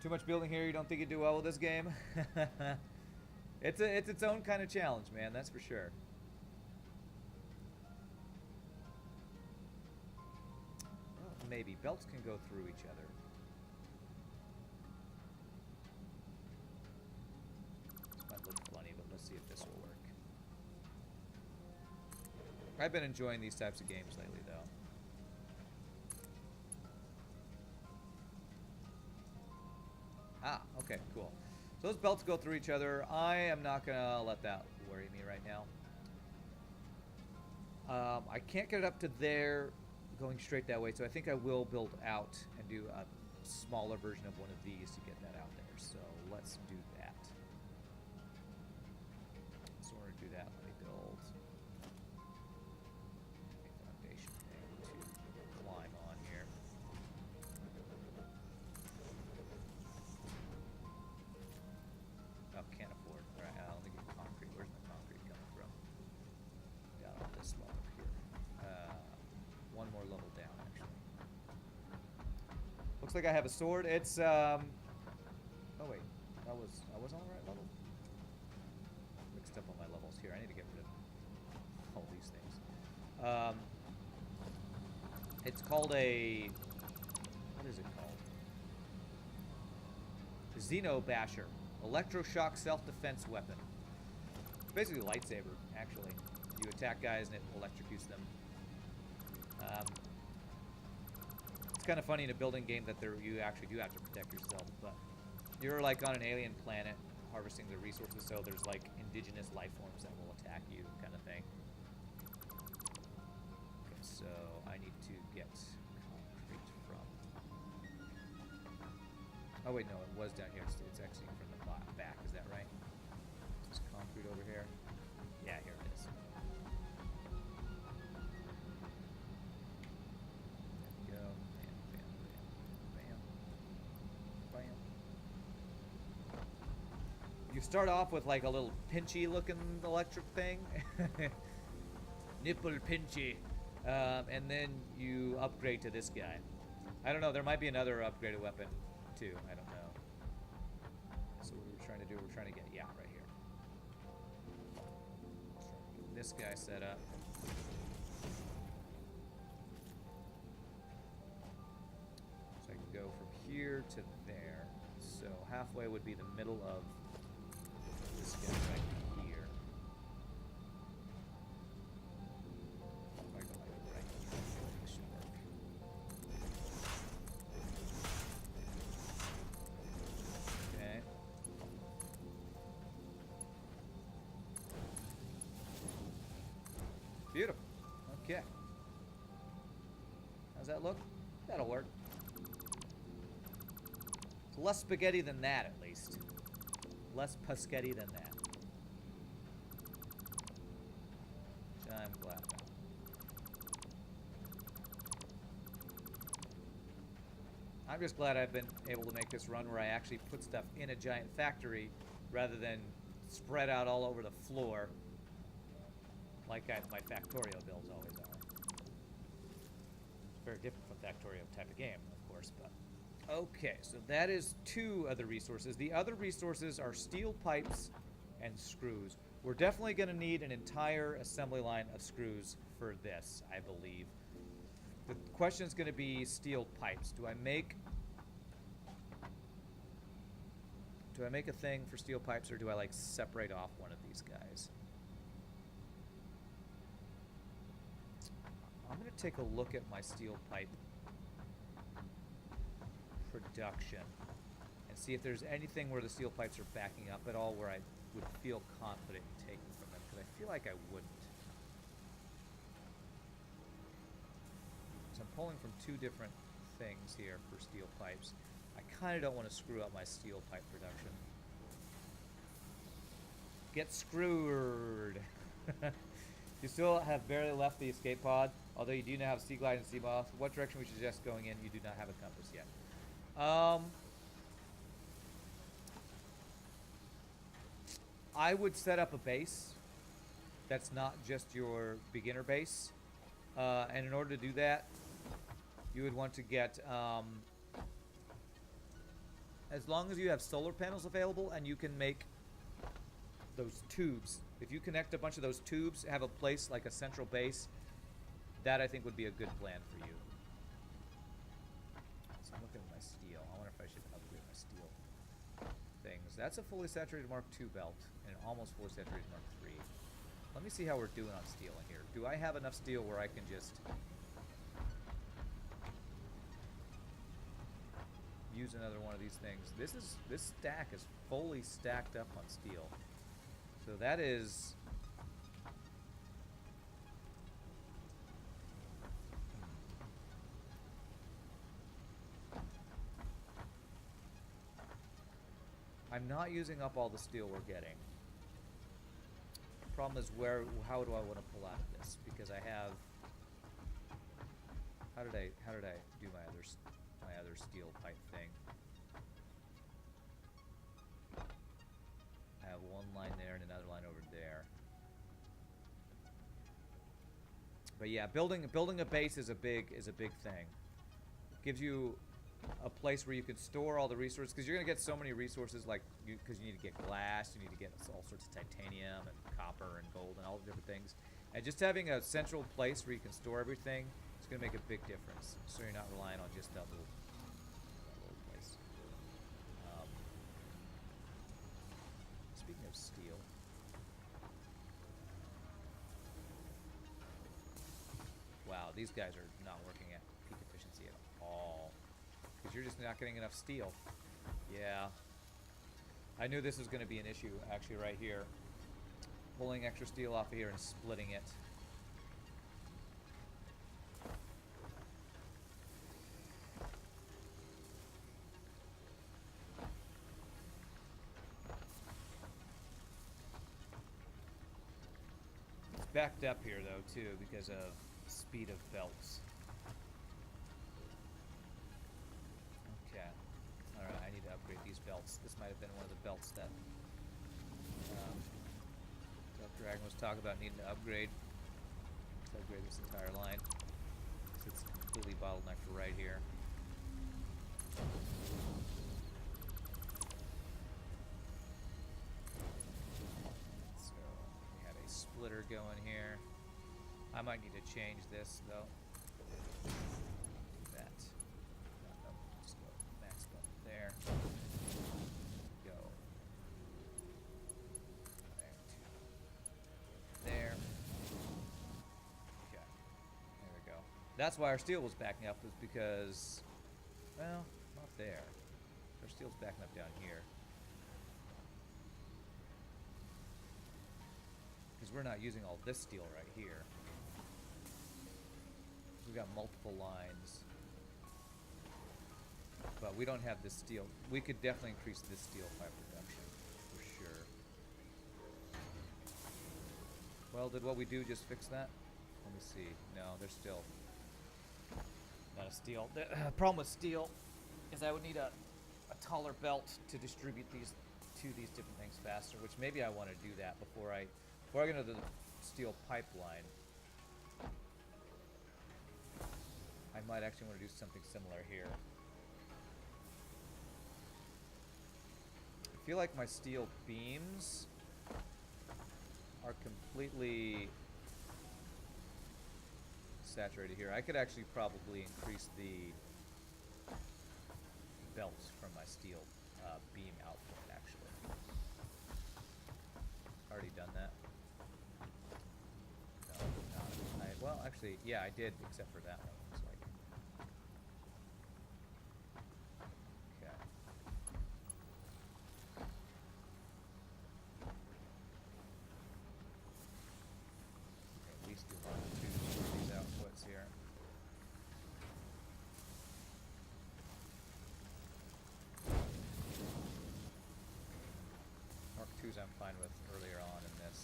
Too much building here, you don't think you do well with this game? It's its own kind of challenge, man, that's for sure. Well, maybe. Belts can go through each other. Might look funny, but let's see if this will work. I've been enjoying these types of games lately, though. Ah, okay, cool. So those belts go through each other. I am not gonna let that worry me right now. I can't get it up to there going straight that way, so I think I will build out and do a smaller version of one of these to get that out there. So let's do that. So in order to do that, let me build a foundation thing to climb on here. Oh, can't afford. All right, I'll only get concrete. Where's my concrete coming from? Down on this level here. One more level down, actually. Looks like I have a sword. It's oh wait, I was on the right level. Mixed up on my levels here. I need to get rid of all these things. It's called a... What is it called? Xeno Basher. Electroshock self-defense weapon. It's basically a lightsaber, actually. You attack guys and it electrocutes them. It's kind of funny in a building game that you actually do have to protect yourself, but you're like on an alien planet harvesting the resources, so there's like indigenous life forms that will attack you, kind of thing. Okay, so I need to get concrete from... Oh wait, no, it was down here. It's actually from the back, is that right? Is concrete over here? Yeah, here it is. There we go. Bam, bam, bam, bam, bam. You start off with like a little pinchy looking electric thing. Nipple pinchy. And then you upgrade to this guy. I don't know, there might be another upgraded weapon too. I don't know. So what we're trying to do, we're trying to get, yeah, right here. Get this guy set up. So I can go from here to there. So halfway would be the middle of this guy right here. If I go like right here, this should work. Okay. Beautiful. Okay. How's that look? That'll work. It's less spaghetti than that, at least. Less paschetti than that. Which I'm glad about. I'm just glad I've been able to make this run where I actually put stuff in a giant factory rather than spread out all over the floor like my Factorio builds always are. It's very different from Factorio type of game, of course, but... Okay, so that is 2 of the resources. The other resources are steel pipes and screws. We're definitely going to need an entire assembly line of screws for this, I believe. The question is going to be steel pipes. Do I make a thing for steel pipes, or do I like separate off one of these guys? I'm going to take a look at my steel pipe production and see if there's anything where the steel pipes are backing up at all where I would feel confident in taking from them, because I feel like I wouldn't. So I'm pulling from 2 different things here for steel pipes. I kind of don't want to screw up my steel pipe production. Get screwed! You still have barely left the escape pod, although you do now have sea glide and sea moth. What direction we should suggest going in? You do not have a compass yet. I would set up a base that's not just your beginner base. And in order to do that, you would want to get, as long as you have solar panels available and you can make those tubes. If you connect a bunch of those tubes, have a place like a central base, that I think would be a good plan for you. So I'm looking at my steel. I wonder if I should upgrade my steel things. That's a fully saturated Mark II belt and an almost fully saturated Mark III. Let me see how we're doing on steel in here. Do I have enough steel where I can just use another one of these things? This stack is fully stacked up on steel. So that is... I'm not using up all the steel we're getting. The problem is how do I want to pull out of this? Because I have... How did I do my other steel pipe thing? I have one line there and another line over there. But yeah, building a base is a big thing. It gives you a place where you can store all the resources, because you're gonna get so many resources, like because you need to get glass, you need to get all sorts of titanium and copper and gold and all the different things. And just having a central place where you can store everything is going to make a big difference. So you're not relying on just that little place. Speaking of steel. Wow, these guys are not working at peak efficiency at all. Because you're just not getting enough steel. Yeah. I knew this was going to be an issue, actually, right here. Pulling extra steel off of here and splitting it. It's backed up here, though, too, because of speed of belts. Okay. Alright, I need to upgrade these belts. This might have been one of the belts that Dragon was talking about needing to upgrade. Let's upgrade this entire line. It's completely bottlenecked right here. So we have a splitter going here. I might need to change this though. Do that. No, just go max button there. Go. There. Okay. There we go. That's why our steel was backing up, was because, well, not there. Our steel's backing up down here. Because we're not using all this steel right here. We've got multiple lines. But we don't have this steel. We could definitely increase this steel pipe production, for sure. Well, did what we do just fix that? Let me see. No, there's still not a steel. The problem with steel is I would need a taller belt to distribute these different things faster, which maybe I want to do that before I get into the steel pipeline. I might actually want to do something similar here. I feel like my steel beams are completely saturated here. I could actually probably increase the belts from my steel beam output, actually. Already done that? No, well, actually, yeah, I did, except for that one, looks like. Okay. At least do 1 or 2 of these outputs here. Mark 2s I'm fine with earlier on in this.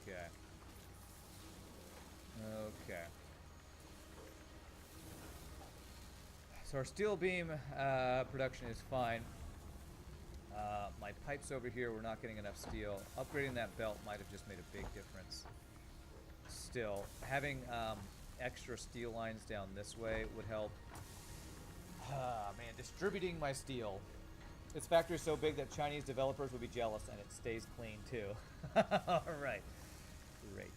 Okay. Okay. So our steel beam production is fine. My pipes over here, we're not getting enough steel. Upgrading that belt might have just made a big difference. Still, having extra steel lines down this way would help. Man, distributing my steel. This factory is so big that Chinese developers would be jealous, and it stays clean too. All right, great.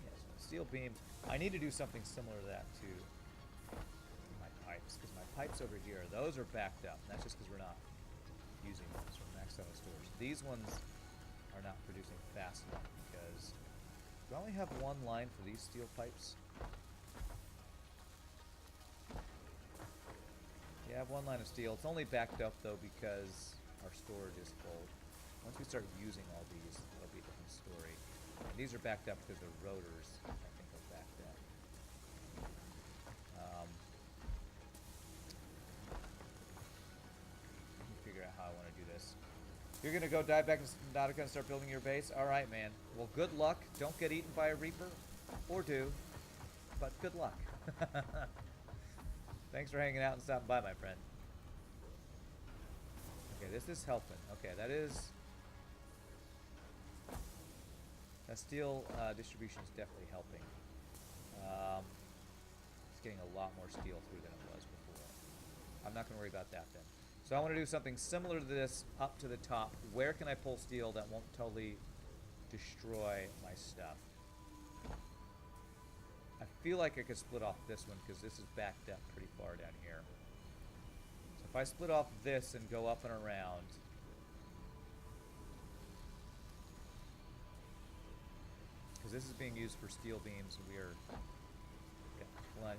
Yeah, so steel beam. I need to do something similar to that to my pipes, because my pipes over here, those are backed up. That's just because we're not using them, so we're maxed out on storage. These ones are not producing fast enough because do I only have one line for these steel pipes? Yeah, I have one line of steel. It's only backed up though because our storage is full. Once we start using all these, it'll be a different story. And these are backed up because the rotors, I think, are backed up. Let me figure out how I want to do this. You're going to go dive back to Nautica and start building your base? Alright, man. Well, good luck. Don't get eaten by a Reaper. Or do. But good luck. Thanks for hanging out and stopping by, my friend. Okay, this is helping. Okay, that is... That steel distribution is definitely helping. getting a lot more steel through than it was before. I'm not going to worry about that then. So I want to do something similar to this up to the top. Where can I pull steel that won't totally destroy my stuff? I feel like I could split off this one because this is backed up pretty far down here. So if I split off this and go up and around, because this is being used for steel beams, and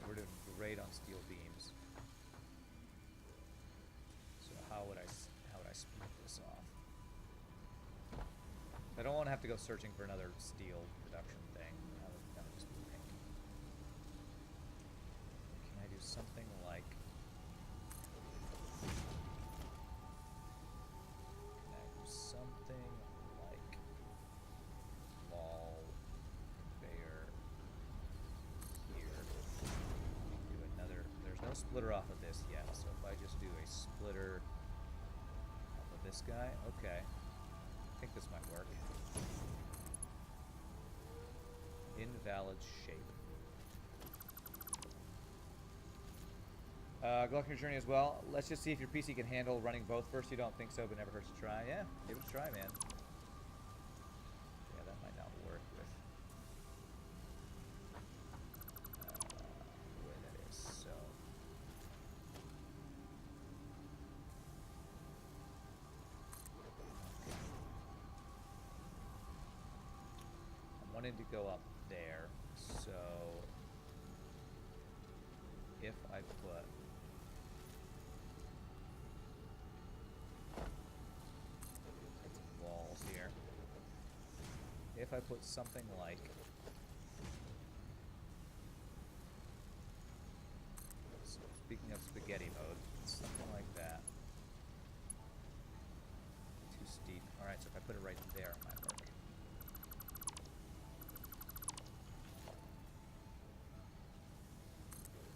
we're doing great on steel beams. So how would I split this off? I don't want to have to go searching for another steel production thing. That would just be pink. Can I do something like? Can I do something like wall conveyor here? Do another. There's no splitter off of this yet, so if I just do a splitter off of this guy, okay. I think this might work. Invalid shape. Good luck on your journey as well. Let's just see if your PC can handle running both first. You don't think so, but never hurts to try. Yeah, give it a try, man. Yeah, that might not work with the way that is. So. Wanted to go up there, so if I put some walls here, if I put something like speaking of spaghetti mode, something like that. Too steep. Alright, so if I put it right there, it might work.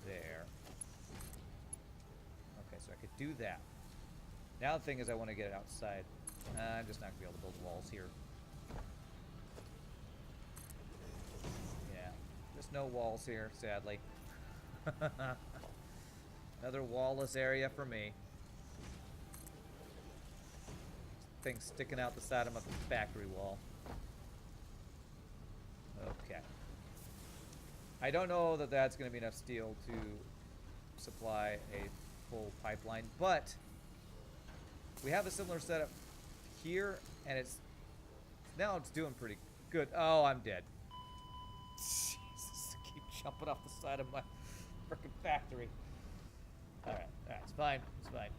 There. Okay, so I could do that. Now the thing is I want to get it outside. I'm just not going to be able to build walls here. Yeah. There's no walls here, sadly. Another wallless area for me. Thing sticking out the side of my factory wall. Okay. I don't know that that's going to be enough steel to supply a full pipeline, but we have a similar setup here, and it's doing pretty good. Oh, I'm dead. Jesus, I keep jumping off the side of my frickin' factory. Alright, it's fine. It's fine.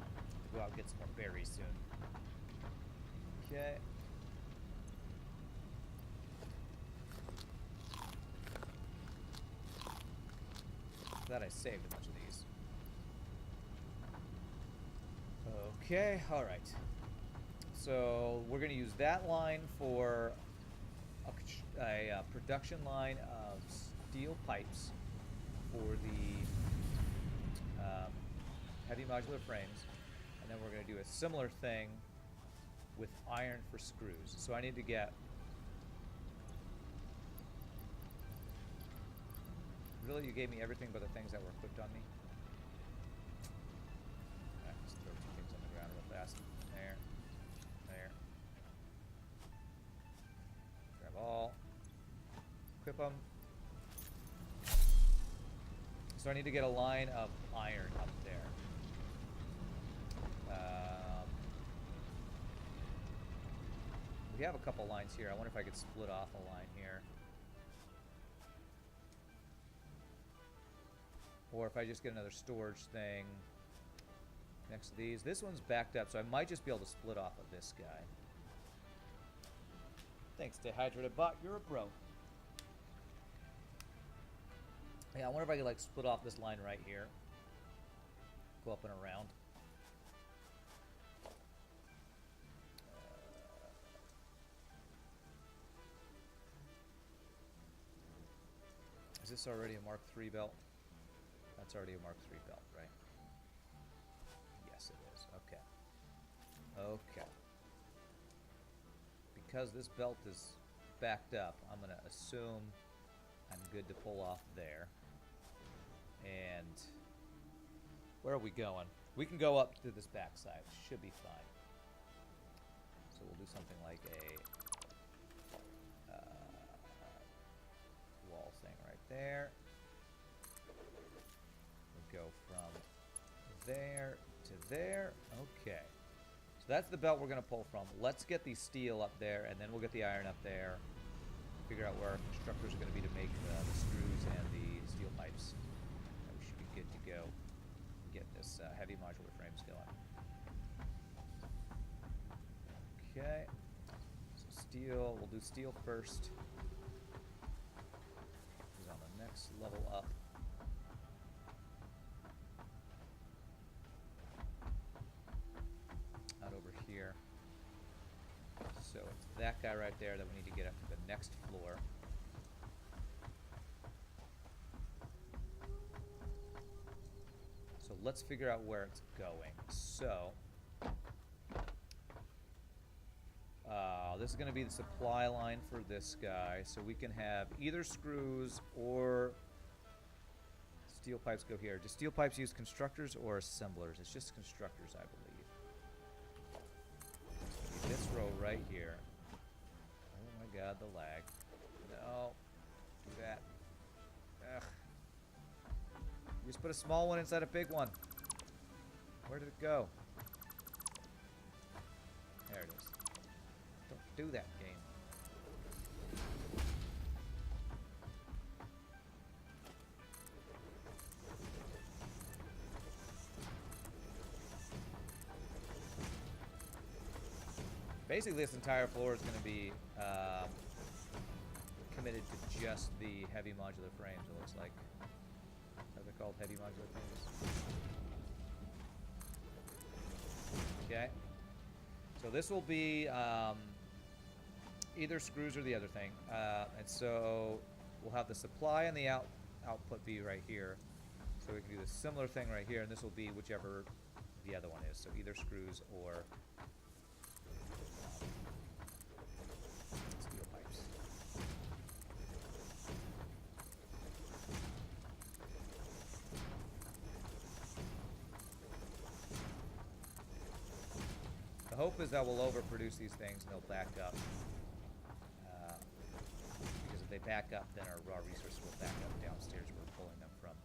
Have to go out and get some more berries soon. Okay. Glad I saved a bunch of these. Okay, alright. So we're going to use that line for a production line of steel pipes for the heavy modular frames. And then we're going to do a similar thing with iron for screws. So I need to get... Really, you gave me everything but the things that were equipped on me? Alright, let's throw 2 things on the ground real fast. There. There. Grab all. Equip them. So I need to get a line of iron up there. We have a couple lines here. I wonder if I could split off a line here. Or if I just get another storage thing next to these. This one's backed up, so I might just be able to split off of this guy. Thanks, Dehydrated Bot. You're a pro. Yeah, I wonder if I could, like, split off this line right here. Go up and around. Is this already a Mark III belt? That's already a Mark III belt, right? Yes, it is. Okay. Okay. Because this belt is backed up, I'm going to assume I'm good to pull off there. And where are we going? We can go up to this backside. Should be fine. So we'll do something like a wall thing right there. We'll go from there to there. Okay. So that's the belt we're going to pull from. Let's get the steel up there, and then we'll get the iron up there. Figure out where our constructors are going to be to make the screws and the steel pipes. And we should be good to go. Get this heavy modular frames going. Okay. So steel, we'll do steel first. Is on the next level up. Out over here. So it's that guy right there that we need to get up to the next floor. So let's figure out where it's going. So this is going to be the supply line for this guy. So we can have either screws or steel pipes go here. Do steel pipes use constructors or assemblers? It's just constructors, I believe. This row right here. Oh my god, the lag. No. Do that. Ugh. You just put a small one inside a big one. Where did it go? There it is. Don't do that, game. Basically, this entire floor is going to be committed to just the heavy modular frames, it looks like. Are they called heavy modular frames? Okay. So this will be either screws or the other thing. And so we'll have the supply and the output be right here. So we can do the similar thing right here, and this will be whichever the other one is. So either screws or steel pipes. The hope is that we'll overproduce these things and they'll back up. Because if they back up, then our raw resources will back up downstairs where we're pulling them from.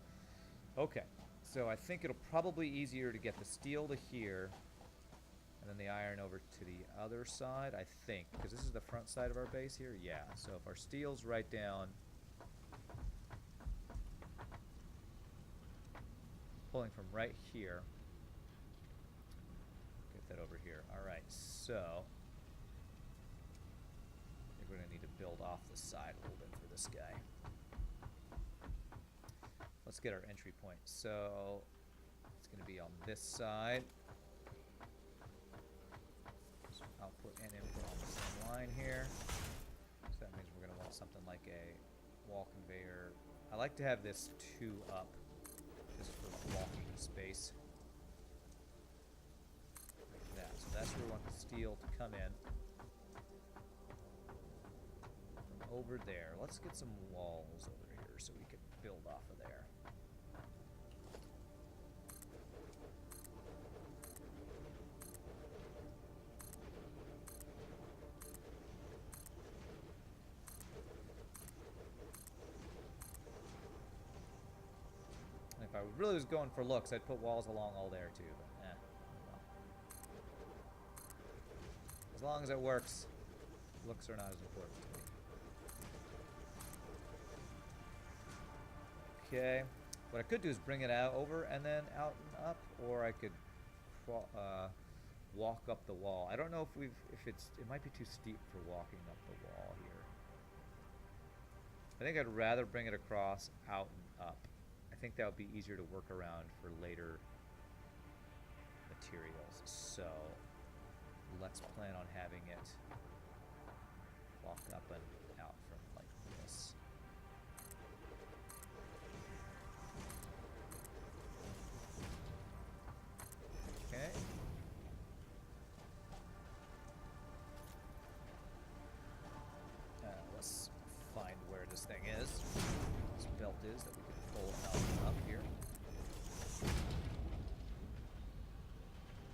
Okay, so I think it'll probably be easier to get the steel to here and then the iron over to the other side, I think. Because this is the front side of our base here? Yeah, so if our steel's right down, pulling from right here, get that over here. Alright, so I think we're going to need to build off the side a little bit for this guy. Let's get our entry point. So it's going to be on this side. So output and input on the same line here. So that means we're going to want something like a wall conveyor. I like to have this 2 up just for walking space. Like that. So that's where we want the steel to come in. From over there. Let's get some walls over here so we can build off of there. If I really was going for looks, I'd put walls along all there too, but well. As long as it works, looks are not as important to me. Okay, what I could do is bring it out over and then out and up, or I could walk up the wall. I don't know if it might be too steep for walking up the wall here. I think I'd rather bring it across, out and up. I think that would be easier to work around for later materials. So let's plan on having it walk up and out from like this. Okay. Let's find where this thing is. is that we can pull out up here.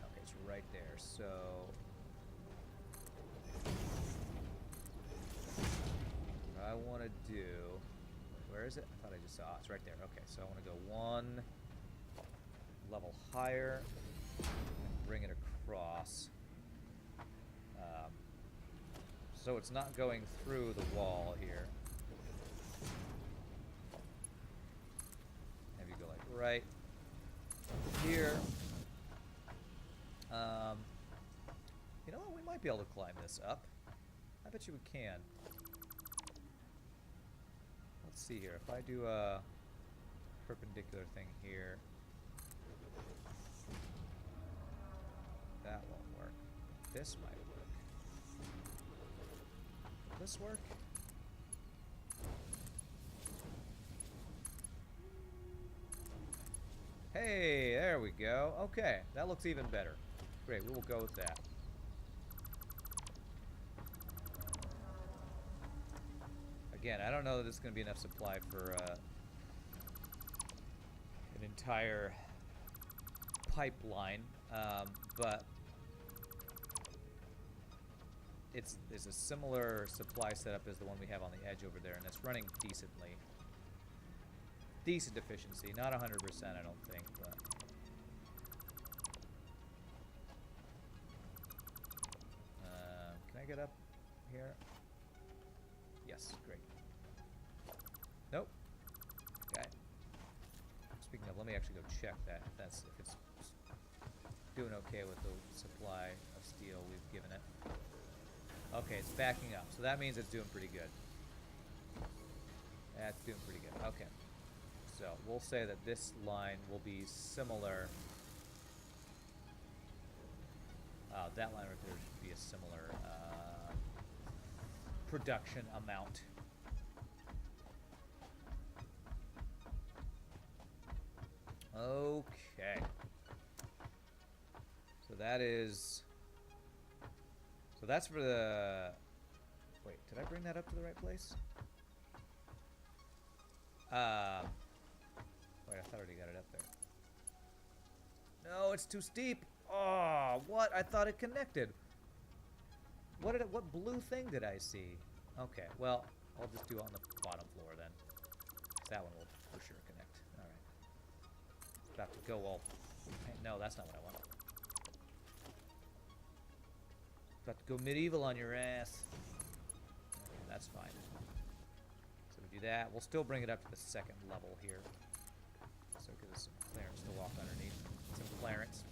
Okay, it's right there. So what I want to do, where is it? I thought I just saw it. It's right there. Okay, so I want to go one level higher and bring it across. So it's not going through the wall here. Have you go like right here. You know what? We might be able to climb this up. I bet you we can. Let's see here. If I do a perpendicular thing here, that won't work. This might work. Will this work? Hey, there we go. Okay, that looks even better. Great, we will go with that. Again, I don't know that this is going to be enough supply for an entire pipeline, but it's a similar supply setup as the one we have on the edge over there, and it's running decently. Decent efficiency, not 100%, I don't think, but can I get up here? Yes, great. Nope. Okay. Speaking of, let me actually go check that. If it's doing okay with the supply of steel we've given it. Okay, it's backing up, so that means it's doing pretty good. That's doing pretty good. Okay. So we'll say that this line will be similar. That line right there should be a similar production amount. Okay. So that is... So that's for the... Wait, did I bring that up to the right place? Wait, I thought I already got it up there. No, it's too steep. Oh, what? I thought it connected. What blue thing did I see? Okay, well, I'll just do it on the bottom floor then. That one will for sure connect. All right. About to go all... No, that's not what I want. About to go medieval on your ass. Okay, that's fine. So we do that. We'll still bring it up to the second level here. So it gives us some clearance to walk underneath. Some clearance.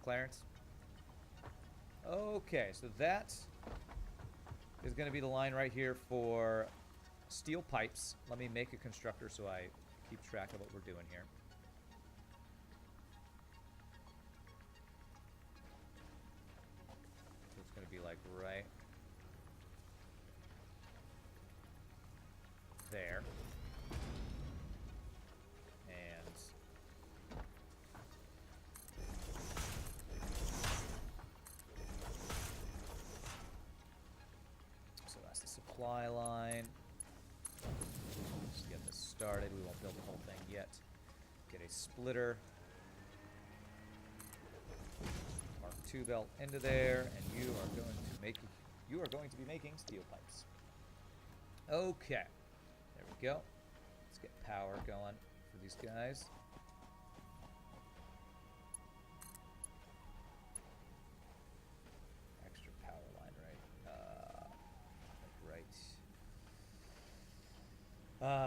Clearance. Okay, so that is going to be the line right here for steel pipes. Let me make a constructor so I keep track of what we're doing here. So it's going to be like right there. And so that's the supply line. Let's get this started. We won't build the whole thing yet. Get a splitter. Mark II belt into there, and you are going to be making steel pipes. Okay. There we go. Let's get power going for these guys. Extra power line, right?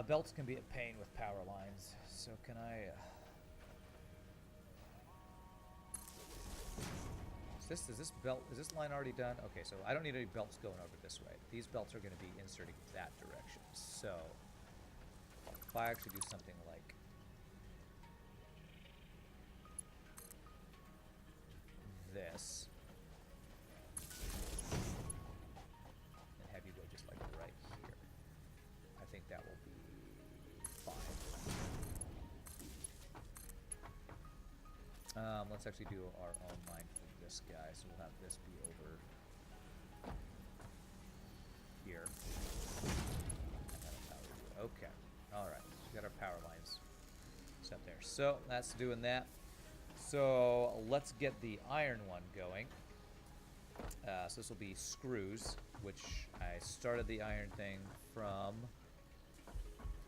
Belts can be a pain with power lines, so can I... Is this line already done? Okay, so I don't need any belts going over this way. These belts are going to be inserting that direction. So if I actually do something like this, and have you go just like right here, I think that will be fine. Let's actually do our own line for this guy, so we'll have this be over here. Okay, alright. power lines set there. So that's doing that. So let's get the iron one going. So this will be screws, which I started the iron thing from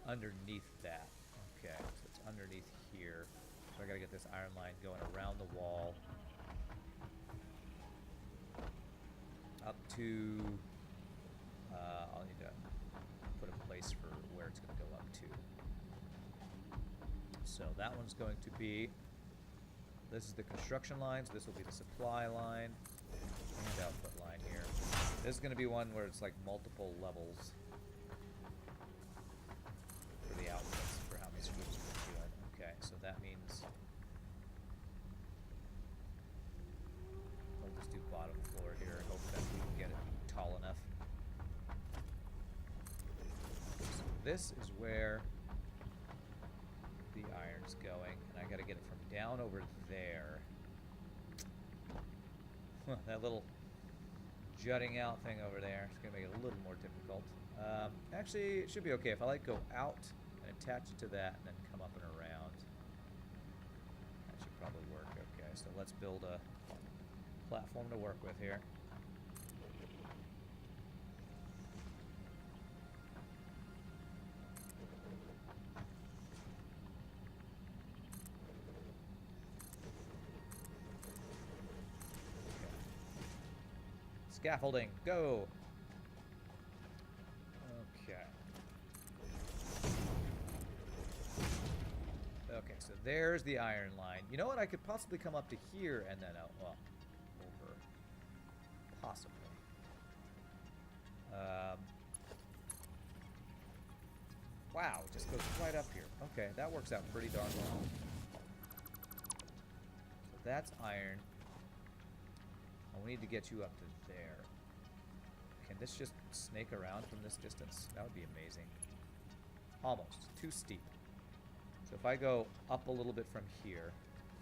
underneath that. Okay, so it's underneath here. So I gotta get this iron line going around the wall. Up to, I'll need to put a place for where it's gonna go up to. So that one's going to be, this is the construction line, so this will be the supply line and output line here. This is going to be one where it's like multiple levels for the outputs, for how many screws we're doing. Okay, so that means we'll just do bottom floor here and hope that we can get it tall enough. So this is where the iron's going, and I got to get it from down over there. That little jutting out thing over there is going to make it a little more difficult. Actually, it should be okay if I like go out and attach it to that and then come up and around. That should probably work. Okay, so let's build a platform to work with here. Scaffolding, go! Okay. Okay, so there's the iron line. You know what? I could possibly come up to here and then out, well, over. Possibly. Wow, it just goes right up here. Okay, that works out pretty darn well. So that's iron. We need to get you up to there. Can this just snake around from this distance? That would be amazing. Almost. Too steep. So if I go up a little bit from here,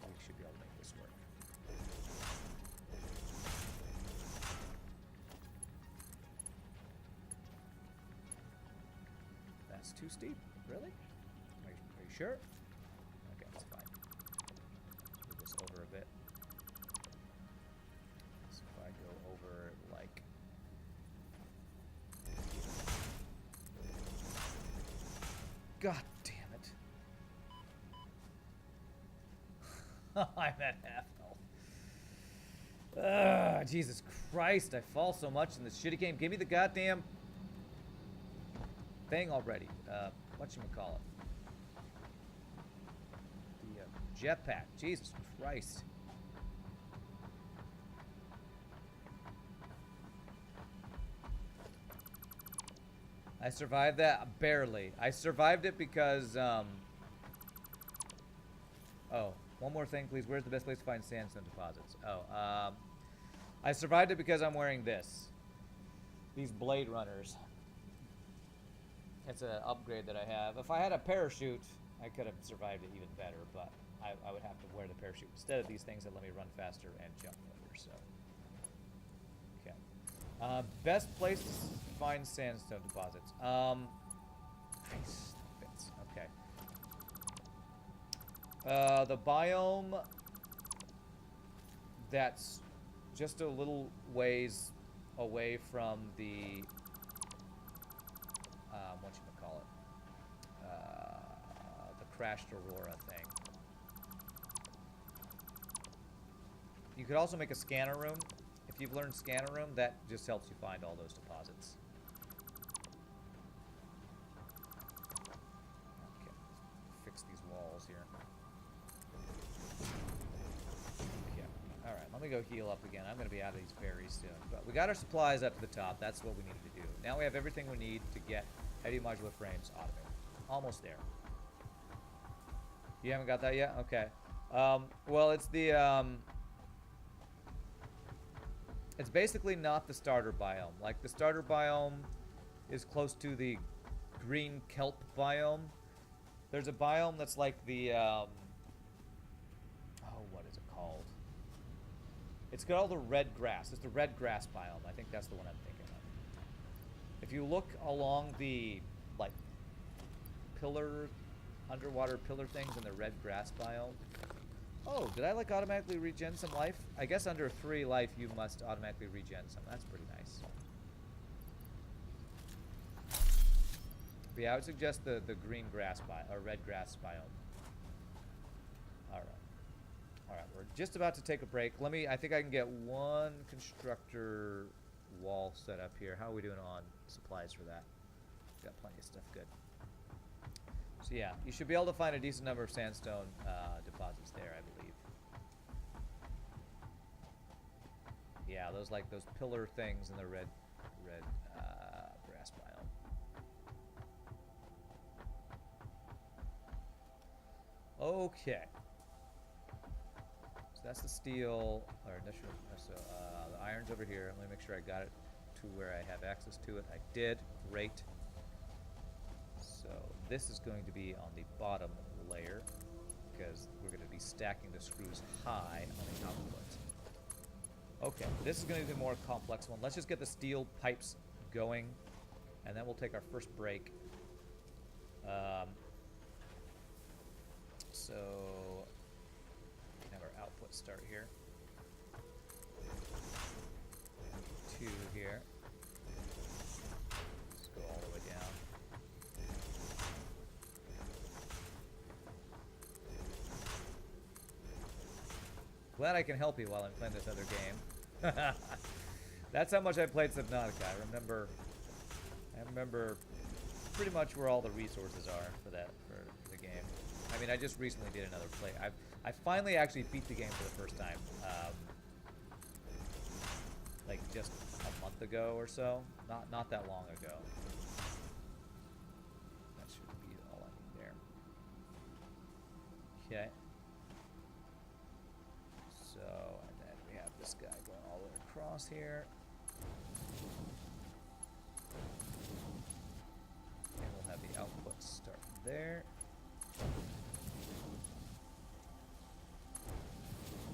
we should be able to make this work. That's too steep. Really? Are you sure? Okay, that's fine. Move this over a bit. I go over like God damn it. I'm at half health. Jesus Christ, I fall so much in this shitty game. Give me the goddamn thing already. Whatchamacallit? The jetpack. Jesus Christ. I survived that barely. I survived it because, oh, one more thing, please. Where's the best place to find sandstone deposits? Oh, I survived it because I'm wearing this. These Blade Runners. It's an upgrade that I have. If I had a parachute, I could have survived it even better, but I would have to wear the parachute instead of these things that let me run faster and jump further, so. Okay. Best place to find sandstone deposits. Nice. Fits. Okay. The biome that's just a little ways away from the whatchamacallit? The crashed Aurora thing. You could also make a scanner room. If you've learned scanner room, that just helps you find all those deposits. Okay, let's fix these walls here. Okay, alright, let me go heal up again. I'm going to be out of these berries soon. But we got our supplies up to the top. That's what we needed to do. Now we have everything we need to get heavy modular frames automated. Almost there. You haven't got that yet? Okay. Well, it's the, it's basically not the starter biome. Like, the starter biome is close to the green kelp biome. There's a biome that's like the, oh, what is it called? It's got all the red grass. It's the red grass biome. I think that's the one I'm thinking of. If you look along the, like, pillar underwater pillar things in the red grass biome. Oh, did I like automatically regen some life? I guess under 3 life you must automatically regen some. That's pretty nice. But yeah, I would suggest the green grass biome, or red grass biome. Alright. Alright, we're just about to take a break. I think I can get 1 constructor wall set up here. How are we doing on supplies for that? Got plenty of stuff, good. So yeah, you should be able to find a decent number of sandstone deposits there, I believe. Yeah, those pillar things in the red grass biome. Okay. So that's the steel, or the iron's over here. Let me make sure I got it to where I have access to it. I did. Great. So this is going to be on the bottom layer because we're going to be stacking the screws high on the output. Okay, this is going to be the more complex one. Let's just get the steel pipes going, and then we'll take our first break. So have our output start here. 2 here. Let's go all the way down. Glad I can help you while I'm playing this other game. That's how much I played Subnautica. I remember pretty much where all the resources are for the game. I mean, I just recently did another play. I finally actually beat the game for the first time, like just a month ago or so. Not that long ago. That should be all I need there. Okay. So, and then we have this guy going all the way across here. And we'll have the output start there.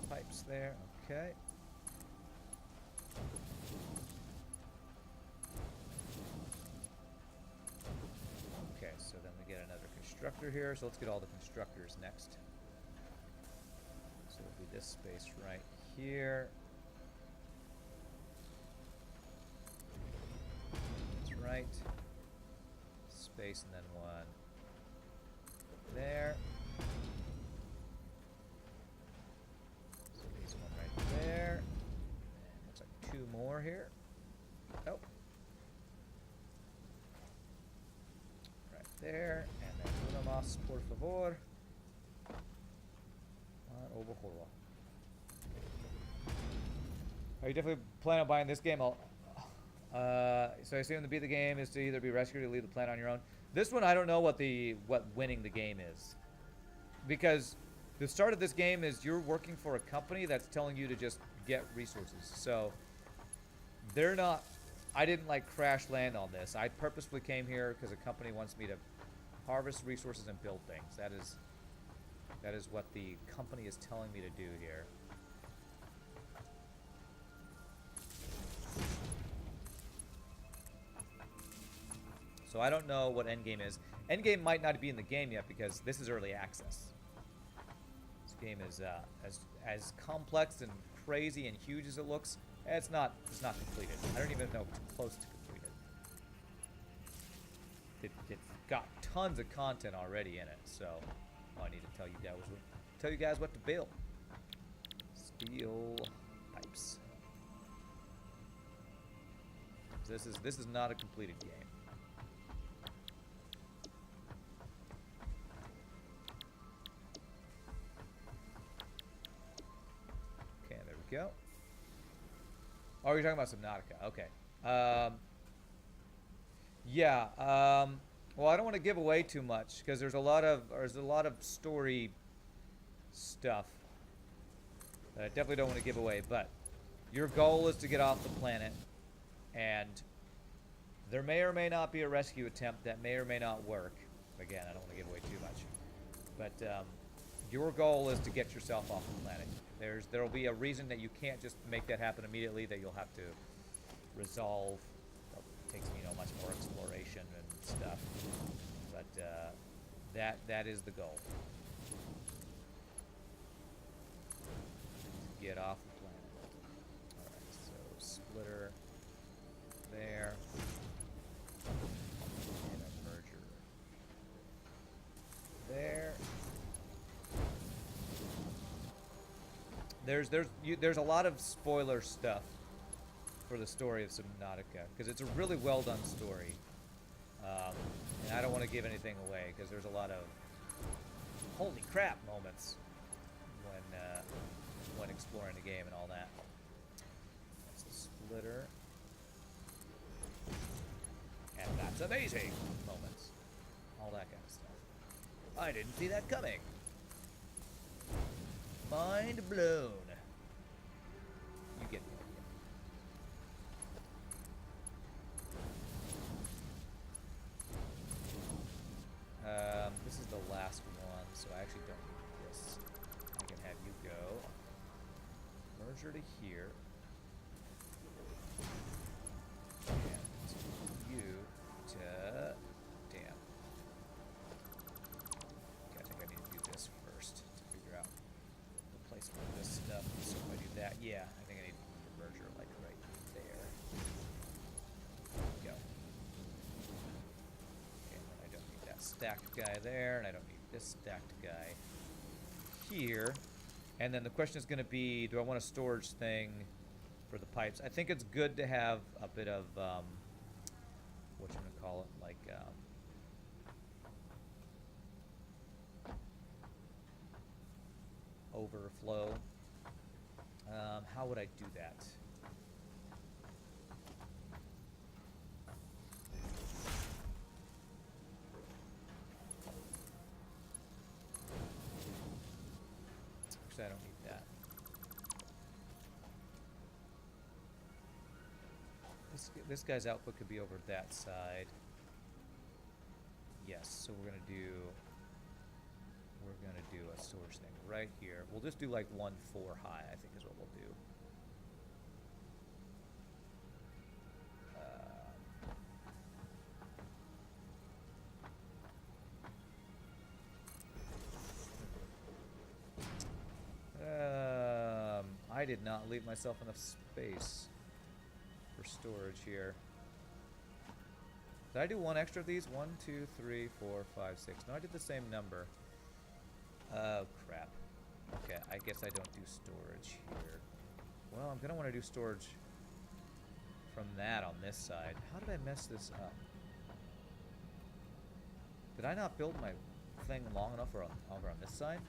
Pipes there, okay. Okay, so then we get another constructor here. So let's get all the constructors next. So it'll be this space right here. That's right. Space and then 1 there. So there's 1 right there. And looks like 2 more here. Oh. Right there. And then uno más, por favor. Are you definitely planning on buying this game? So I assume to beat the game is to either be rescued or leave the planet on your own. This one, I don't know what winning the game is, because the start of this game is you're working for a company that's telling you to just get resources. So they're not. I didn't like crash land on this. I purposefully came here because a company wants me to harvest resources and build things. That is what the company is telling me to do here. So I don't know what endgame is. Endgame might not be in the game yet because this is early access. This game is as complex and crazy and huge as it looks. It's not completed. I don't even know if it's close to completed. It's got tons of content already in it, so I need to tell you guys what to build. Steel pipes. This is not a completed game. Okay, there we go. Oh, you're talking about Subnautica. Okay. Yeah. Well, I don't want to give away too much because there's a lot of story stuff that I definitely don't want to give away. But your goal is to get off the planet, and there may or may not be a rescue attempt that may or may not work. Again, I don't want to give away too much. But your goal is to get yourself off the planet. There will be a reason that you can't just make that happen immediately, that you'll have to resolve. It takes much more exploration and stuff. But That is the goal. Get off the planet. Alright, so splitter there. And a merger there. There's a lot of spoiler stuff for the story of Subnautica, because it's a really well done story. And I don't want to give anything away, because there's a lot of holy crap moments when exploring the game and all that. That's the splitter. And that's amazing moments. All that kind of stuff. I didn't see that coming. Mind blown. You get the idea. This is the last one, so I actually don't need this. I can have you go. Merger to here. And you to... Damn. Okay, I think I need to do this first to figure out the placement of this stuff. So if I do that, yeah, I think I need the merger like right there. Go. Okay, and then I don't need that stacked guy there, and I don't need this stacked guy here. And then the question is going to be, do I want a storage thing for the pipes? I think it's good to have a bit of, what you going to call it, like, overflow. How would I do that? Actually, I don't need that. This guy's output could be over that side. Yes, so we're gonna do a storage thing right here. We'll just do like 1-4 high, I think is what we'll do. I did not leave myself enough space for storage here. Did I do one extra of these? 1, 2, 3, 4, 5, 6. No, I did the same number. Oh, crap. Okay, I guess I don't do storage here. Well, I'm going to want to do storage from that on this side. How did I mess this up? Did I not build my thing long enough over on this side?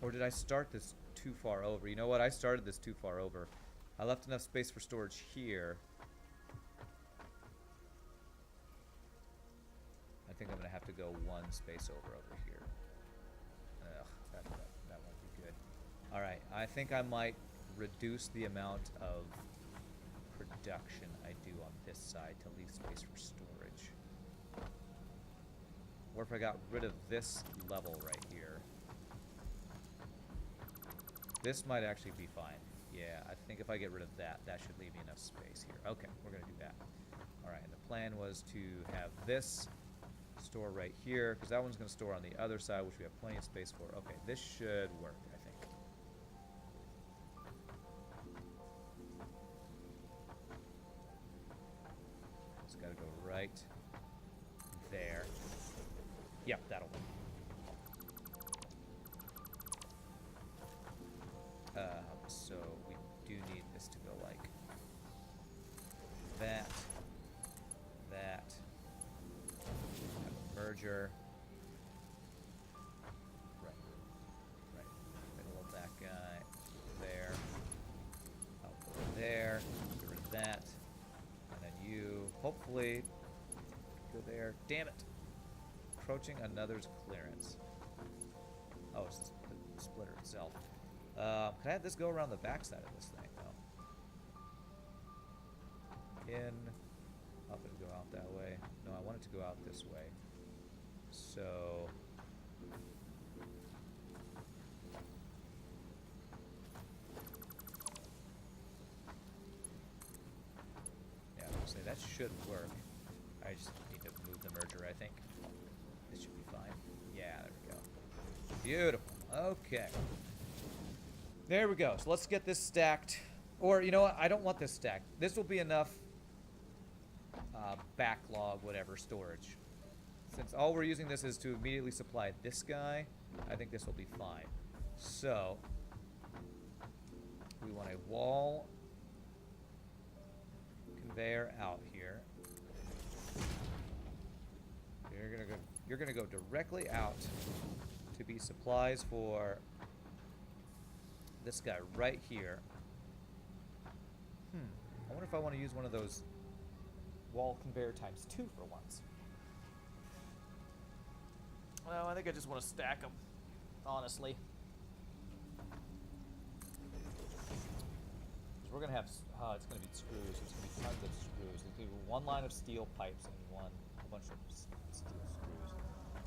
Or did I start this too far over? You know what? I started this too far over. I left enough space for storage here. I think I'm going to have to go one space over here. Ugh, that won't be good. Alright, I think I might reduce the amount of production I do on this side to leave space for storage. Or if I got rid of this level right here. This might actually be fine. Yeah, I think if I get rid of that, that should leave me enough space here. Okay, we're going to do that. Alright, and the plan was to have this store right here, because that one's going to store on the other side, which we have plenty of space for. Okay, this should work, I think. It's got to go right there. Yep, that'll work. So we do need this to go like that, that, have a merger, right, middle of that guy, there, output there, get rid of that, and then you, hopefully, go there, damn it, approaching another's clearance. Oh, it's the splitter itself. Can I have this go around the backside of this thing, though? In. I'll have it go out that way. No, I want it to go out this way. So. Yeah, I was gonna say, that should work. I just need to move the merger, I think. This should be fine. Yeah, there we go. Beautiful. Okay. There we go. So let's get this stacked. Or, you know what? I don't want this stacked. This will be enough backlog, whatever, storage. Since all we're using this is to immediately supply this guy, I think this will be fine. So, we want a wall conveyor out here. You're gonna go directly out to be supplies for this guy right here. I wonder if I want to use one of those wall conveyor times 2 for once. Well, I think I just want to stack them, honestly. We're going to have, it's going to be screws. There's going to be tons of screws. There's going to be one line of steel pipes and a bunch of steel screws.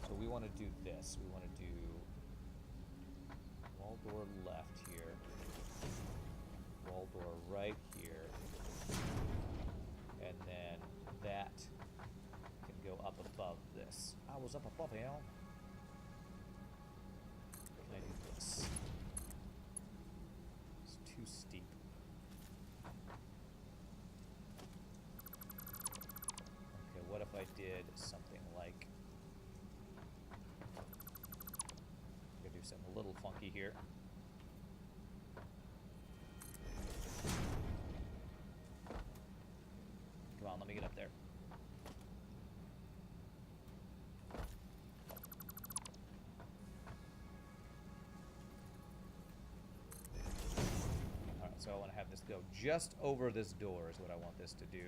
So we want to do this. We want to do wall door left here. Wall door right here. And then that can go up above this. I was up above him. Can I do this? It's too steep. Okay, what if I did something like... I'm gonna do something a little funky here. Come on, let me get up there. Alright, so I want to have this go just over this door is what I want this to do.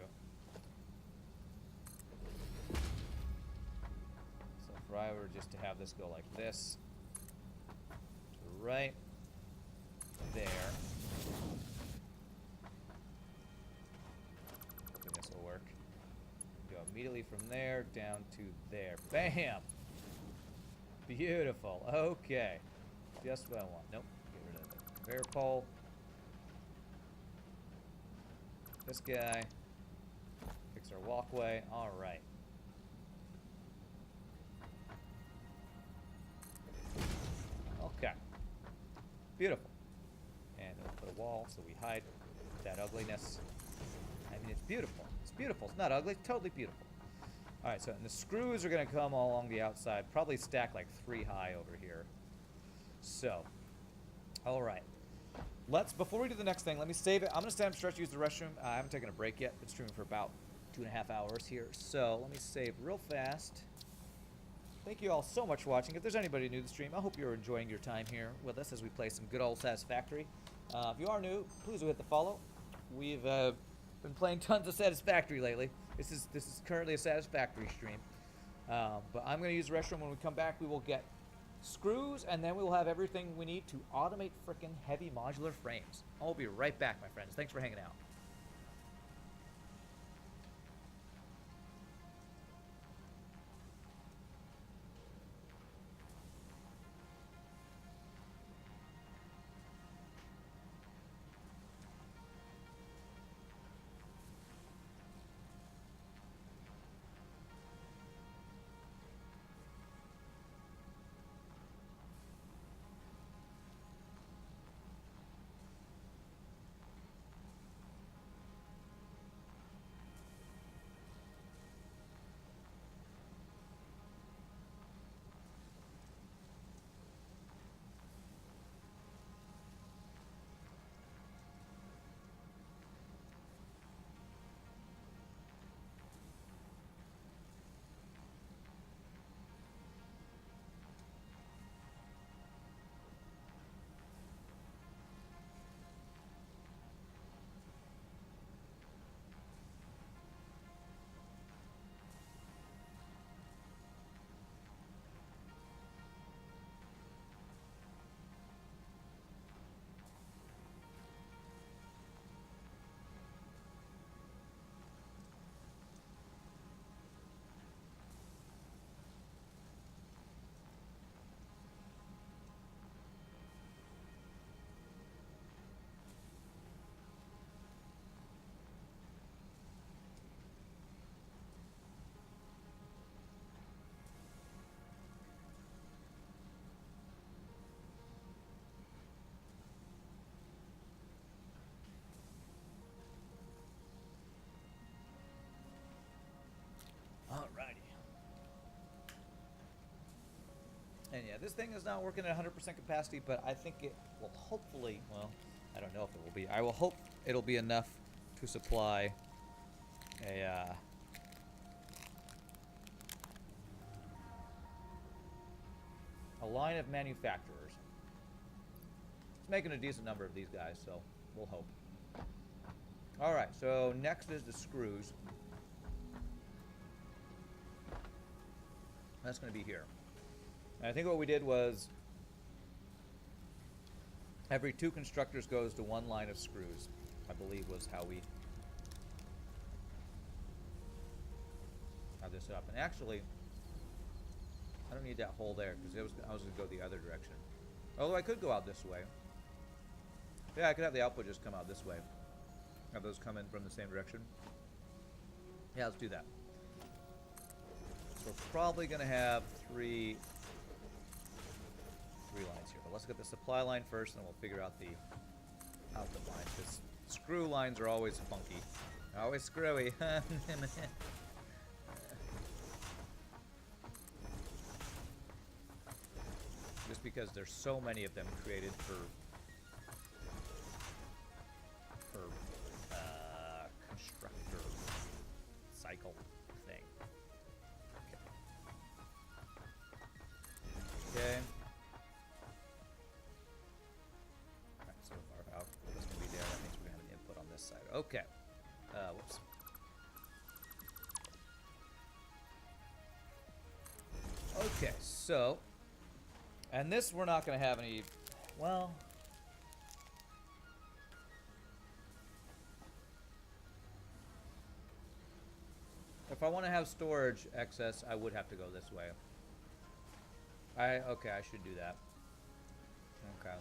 So if I were just to have this go like this, to right there. This will work. Go immediately from there down to there. Bam! Beautiful. Okay. Just what I want. Nope. Get rid of the conveyor pole. This guy. Fix our walkway. Alright. Okay. Beautiful. And we'll put a wall so we hide that ugliness. I mean, it's beautiful. It's beautiful. It's not ugly. It's totally beautiful. All right, so and the screws are going to come all along the outside. Probably stack like 3 high over here. So, all right. Before we do the next thing, let me save it. I'm going to stand up, stretch, use the restroom. I haven't taken a break yet. Been streaming for about 2.5 hours here. So, let me save real fast. Thank you all so much for watching. If there's anybody new to the stream, I hope you're enjoying your time here with us as we play some good old Satisfactory. If you are new, please do hit the follow. We've been playing tons of Satisfactory lately. This is currently a Satisfactory stream. But I'm going to use the restroom. When we come back, we will get screws, and then we will have everything we need to automate frickin' heavy modular frames. I'll be right back, my friends. Thanks for hanging out. And yeah, this thing is not working at 100% capacity, but I think it will hopefully, well, I don't know if it will be. I will hope it'll be enough to supply a line of manufacturers. It's making a decent number of these guys, so we'll hope. Alright, so next is the screws. That's going to be here. And I think what we did was every 2 constructors goes to 1 line of screws, I believe was how we have this up. And actually, I don't need that hole there because I was going to go the other direction. Although I could go out this way. Yeah, I could have the output just come out this way. Have those come in from the same direction. Yeah, let's do that. So we're probably going to have three lines here. But let's get the supply line first, and then we'll figure out the output line. Because screw lines are always funky. Always screwy. Just because there's so many of them created per constructor cycle thing. Okay. Alright, so our output is going to be there. That means we're going to have an input on this side. Okay. Whoops. Okay, so... And this we're not going to have any... Well... If I want to have storage excess, I would have to go this way. Okay, I should do that. Okay.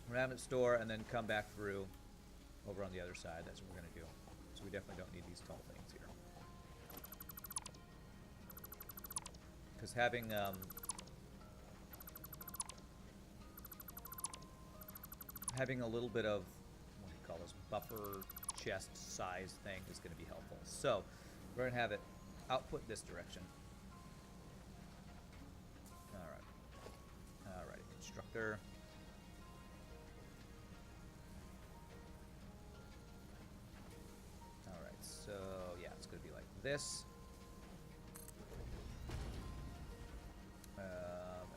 We're gonna have it store and then come back through over on the other side. That's what we're gonna do. So we definitely don't need these tall things here. Because having a little bit of, what do you call this, buffer chest size thing is going to be helpful. So we're going to have it output this direction. Alright, constructor. Alright, so yeah, it's going to be like this. And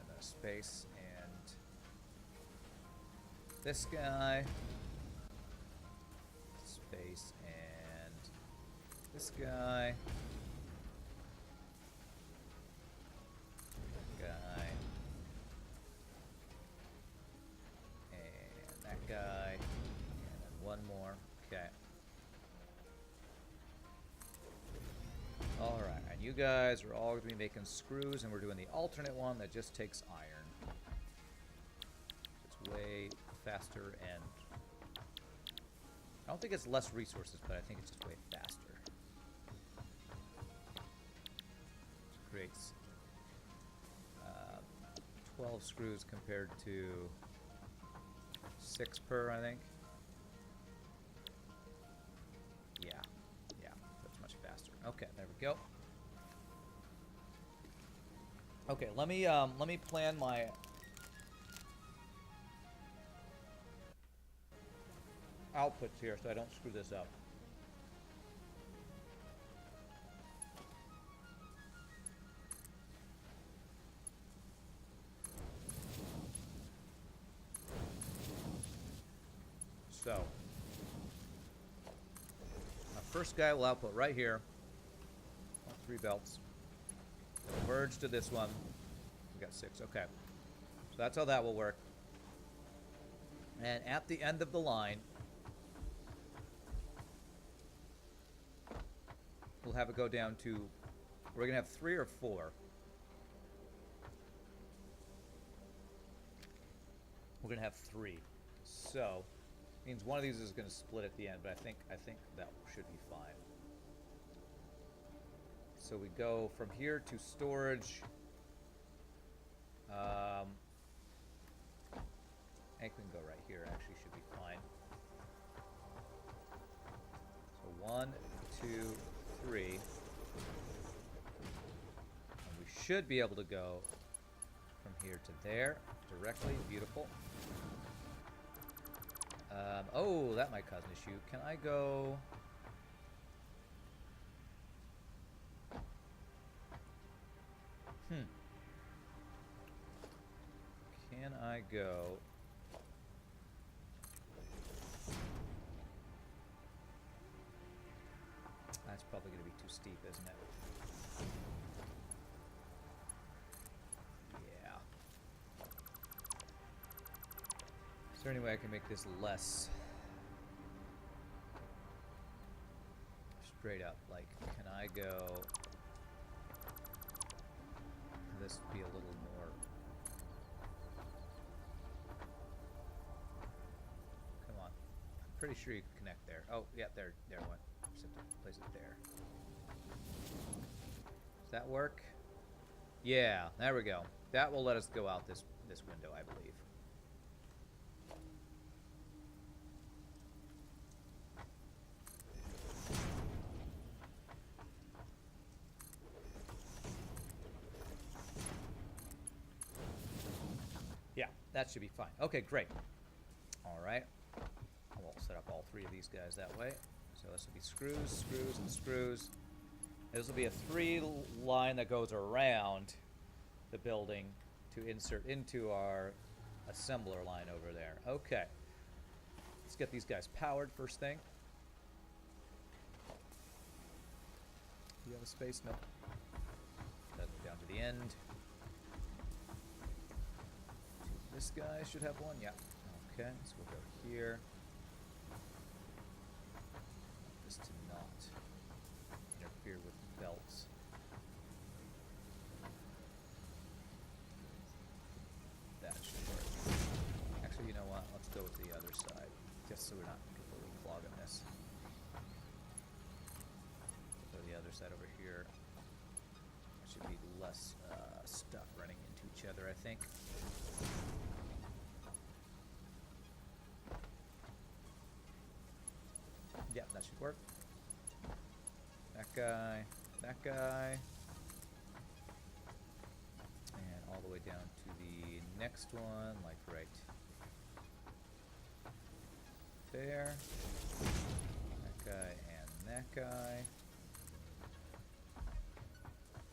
then a space and this guy. Space and this guy. That guy. And that guy. And then one more. Okay. Alright, and you guys are all going to be making screws, and we're doing the alternate one that just takes iron. It's way faster, and I don't think it's less resources, but I think it's just way faster. Which creates 12 screws compared to 6 per, I think. Yeah, that's much faster. Okay, there we go. Okay, let me plan my outputs here so I don't screw this up. So, our first guy will output right here. All 3 belts. It'll merge to this one. We got 6. Okay. So that's how that will work. And at the end of the line, we'll have it go down to, we're going to have 3 or 4. We're going to have 3. So, means one of these is going to split at the end, but I think that should be fine. So we go from here to storage. I think we can go right here, actually should be fine. So 1, 2, 3. And we should be able to go from here to there directly. Beautiful. Oh, that might cause an issue. Can I go... Can I go... That's probably going to be too steep, isn't it? Yeah. Is there any way I can make this less straight up? Like, can I go... This would be a little more... Come on. I'm pretty sure you can connect there. Oh, yeah, there one. Just have to place it there. Does that work? Yeah, there we go. That will let us go out this window, I believe. Yeah, that should be fine. Okay, great. All right. We'll set up all three of these guys that way. So this will be screws, screws, and screws. This will be a 3-line that goes around the building to insert into our assembler line over there. Okay. Let's get these guys powered first thing. Do you have a space? Nope. That's down to the end. This guy should have one. Yeah. Okay. So we'll go here. This to not interfere with the belts. That should work. Actually, you know what? Let's go with the other side, just so we're not completely clogging this. Go the other side over here. There should be less stuff running into each other, I think. Yeah, that should work. That guy, that guy. And all the way down to the next one, like right there. That guy and that guy.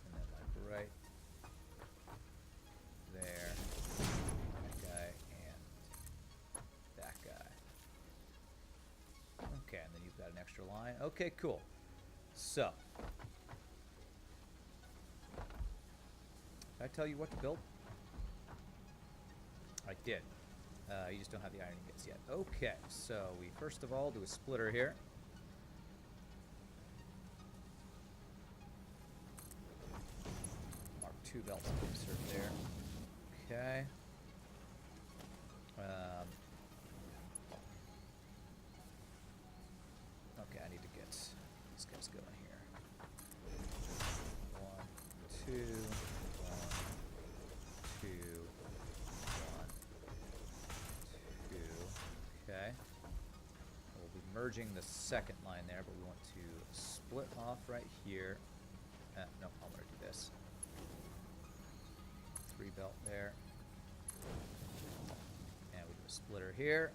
And then like right there. That guy and that guy. Okay, and then you've got an extra line. Okay, cool. So, did I tell you what to build? I did. You just don't have the iron ingots yet. Okay, so we first of all do a splitter here. Mark II belts to insert there. Okay. Okay, I need to get these guys going here. 1, 2, 1, 2, 1, 2. Okay. We'll be merging the second line there, but we want to split off right here. No, I'll do this. 3 belt there. And we do a splitter here.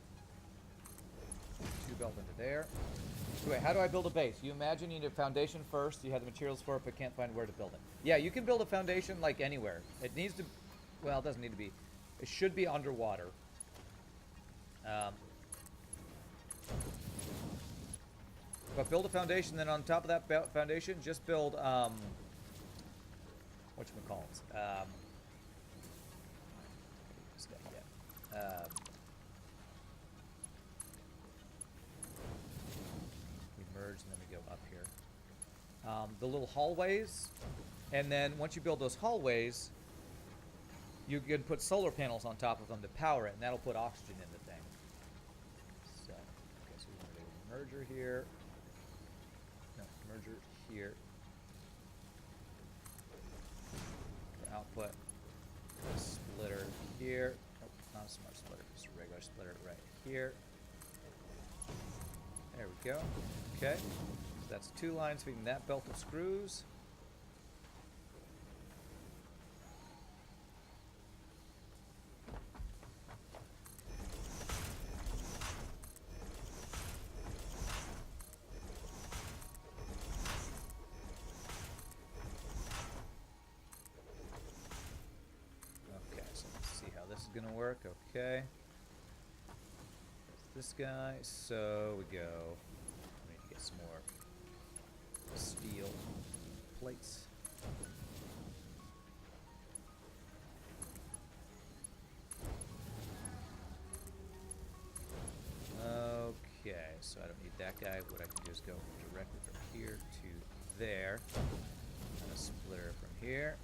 2 belt into there. So wait, how do I build a base? You imagine you need a foundation first, you have the materials for it, but can't find where to build it. Yeah, you can build a foundation like anywhere. It needs to, well, it doesn't need to be. It should be underwater. But build a foundation, then on top of that foundation, just build, whatchamacallit? This guy again. We merge and then we go up here. The little hallways, and then once you build those hallways, you can put solar panels on top of them to power it, and that'll put oxygen in the thing. So, okay, so we're going to do a merger here. No, merger here. For output. A splitter here. Nope, not a smart splitter, just a regular splitter right here. There we go. Okay. So that's 2 lines feeding that belt of screws. work. Okay. This guy. So we go. We need to get some more steel plates. Okay, so I don't need that guy. What I can do is go directly from here to there. And a splitter from here.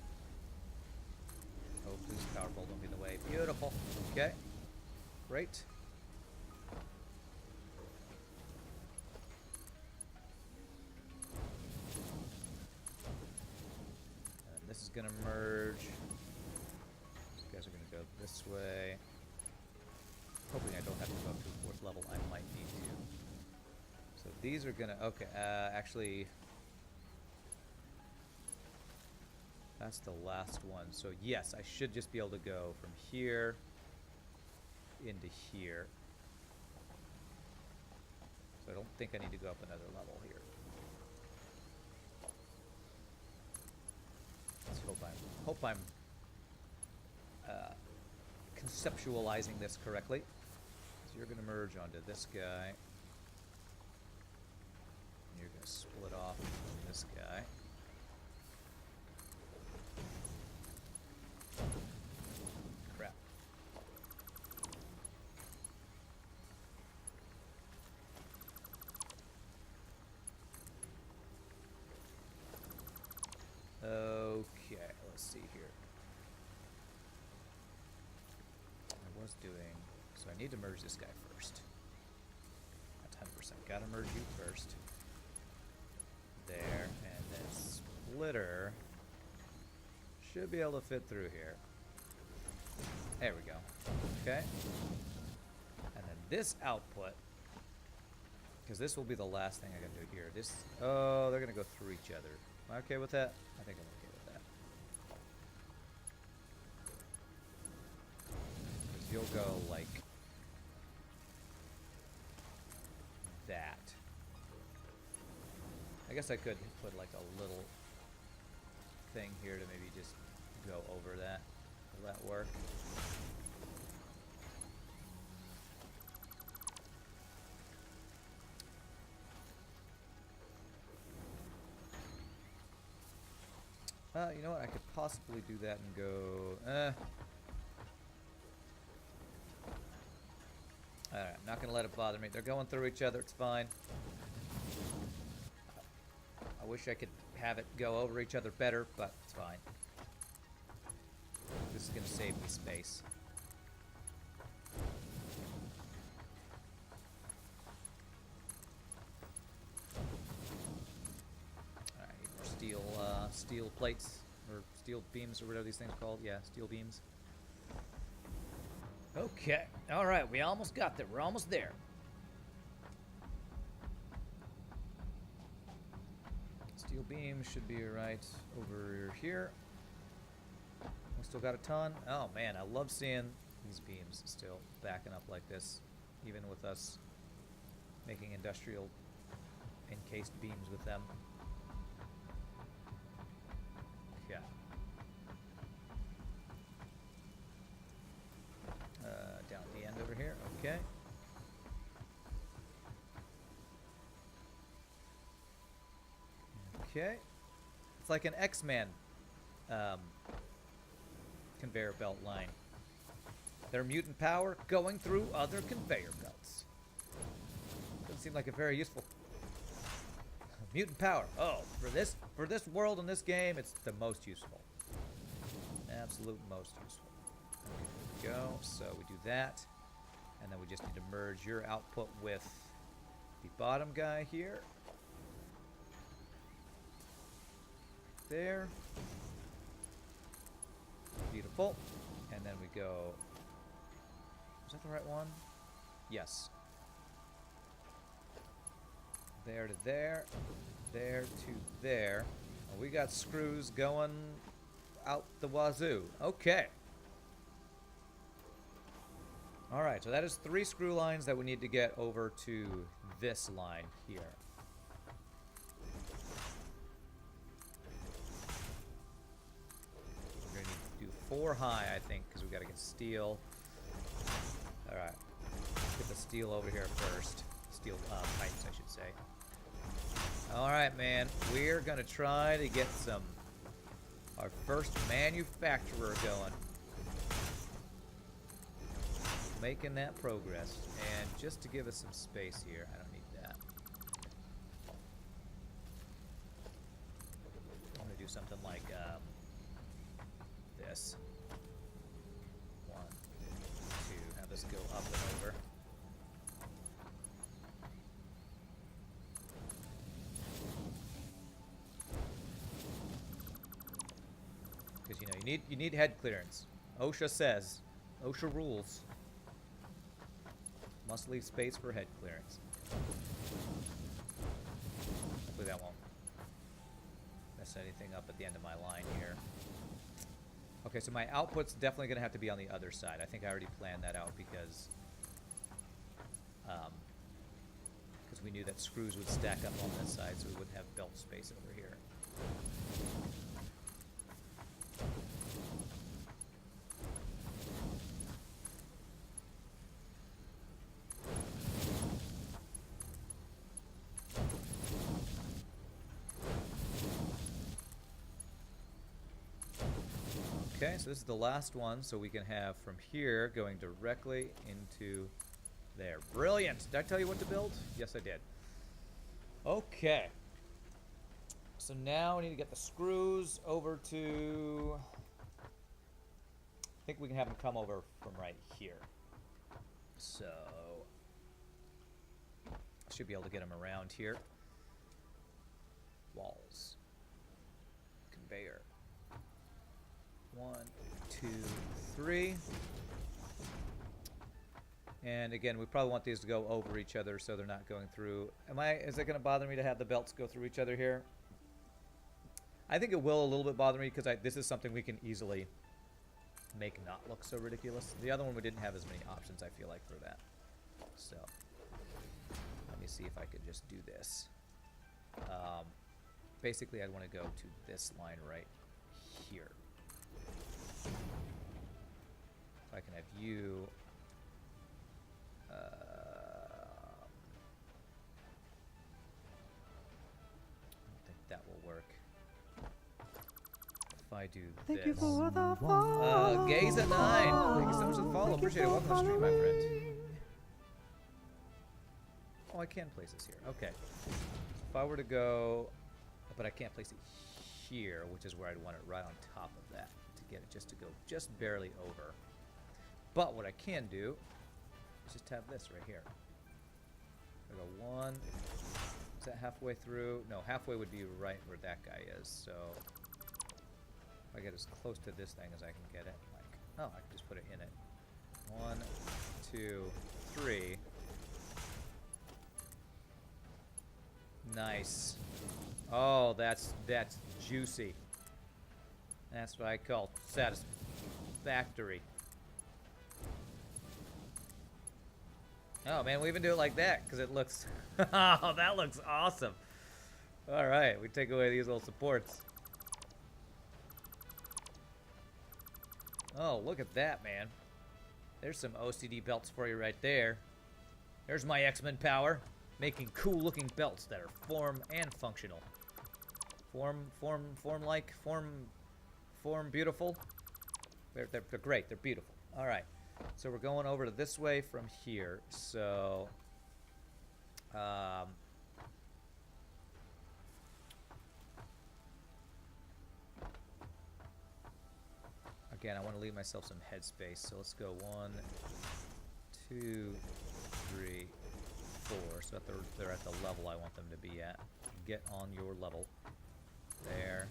Oh, please, power pole, don't be in the way. Beautiful. Okay. Great. And this is going to merge. These guys are going to go this way. Hoping I don't have to go up to the 4th level. I might need to. So these are going to... Okay, actually... That's the last one. So yes, I should just be able to go from here into here. So I don't think I need to go up another level here. Let's hope I'm conceptualizing this correctly. So you're going to merge onto this guy. And you're going to split off from this guy. Crap. Okay, let's see here. I was doing... So I need to merge this guy first. At 10%. Gotta merge you first. There, and then splitter should be able to fit through here. There we go. Okay. And then this output, because this will be the last thing I gotta do here. This, oh, they're gonna go through each other. Am I okay with that? I think I'm okay with that. Because you'll go like that. I guess I could put like a little thing here to maybe just go over that. Will that work? You know what? I could possibly do that and go... Alright, I'm not going to let it bother me. They're going through each other. It's fine. I wish I could have it go over each other better, but it's fine. This is going to save me space. Alright, need more steel plates, or steel beams, or whatever these things are called. Yeah, steel beams. Okay. Alright, we almost got there. We're almost there. Steel beams should be right over here. We still got a ton. Oh man, I love seeing these beams still backing up like this, even with us making industrial encased beams with them. Yeah. Down at the end over here. Okay. Okay. It's like an X-Men conveyor belt line. Their mutant power going through other conveyor belts. Doesn't seem like a very useful mutant power. Oh, for this world and this game, it's the most useful. Absolute most useful. Okay, there we go. So we do that, and then we just need to merge your output with the bottom guy here. There. Beautiful. And then we go... Is that the right one? Yes. There to there. There to there. And we got screws going out the wazoo. Okay. Alright, so that is 3 screw lines that we need to get over to this line here. We're going to need to do 4 high, I think, because we got to get steel. Alright. Get the steel over here first. Steel pipes, I should say. Alright, man. We're gonna try to get our first manufacturer going. Making that progress. And just to give us some space here, I don't need that. I'm gonna do something like this. 1, 2, have this go up and over. Because you need head clearance. OSHA says, OSHA rules. Must leave space for head clearance. Hopefully that won't mess anything up at the end of my line here. Okay, so my output's definitely going to have to be on the other side. I think I already planned that out because we knew that screws would stack up on this side, so we wouldn't have belt space over here. Okay, so this is the last one, so we can have from here going directly into there. Brilliant! Did I tell you what to build? Yes, I did. Okay. So now we need to get the screws over to... I think we can have them come over from right here. So... I should be able to get them around here. Walls. Conveyor. 1, 2, 3. And again, we probably want these to go over each other so they're not going through. Is it going to bother me to have the belts go through each other here? I think it will a little bit bother me because this is something we can easily make not look so ridiculous. The other one we didn't have as many options, I feel like, for that. So, let me see if I could just do this. Basically, I'd want to go to this line right here. If I can have you... I don't think that will work. If I do this... Thank you for the follow. Gaze at 9! Thank you so much for the follow. Appreciate it. Welcome to the stream, my friend. Oh, I can place this here. Okay. If I were to go... But I can't place it here, which is where I'd want it right on top of that to get it just to go just barely over. But what I can do is just have this right here. I go 1. Is that halfway through? No, halfway would be right where that guy is. So if I get as close to this thing as I can get it, like, oh, I can just put it in it. 1, 2, 3. Nice. Oh, that's juicy. That's what I call satisfactory. Oh man, we even do it like that because it looks. Oh, that looks awesome. All right, we take away these little supports. Oh, look at that, man. There's some OCD belts for you right there. There's my X-Men power, making cool-looking belts that are form and functional. Form beautiful. They're great. They're beautiful. All right. So we're going over to this way from here. So, again, I want to leave myself some headspace. So let's go 1, 2, 3, 4. So that they're at the level I want them to be at. Get on your level. There.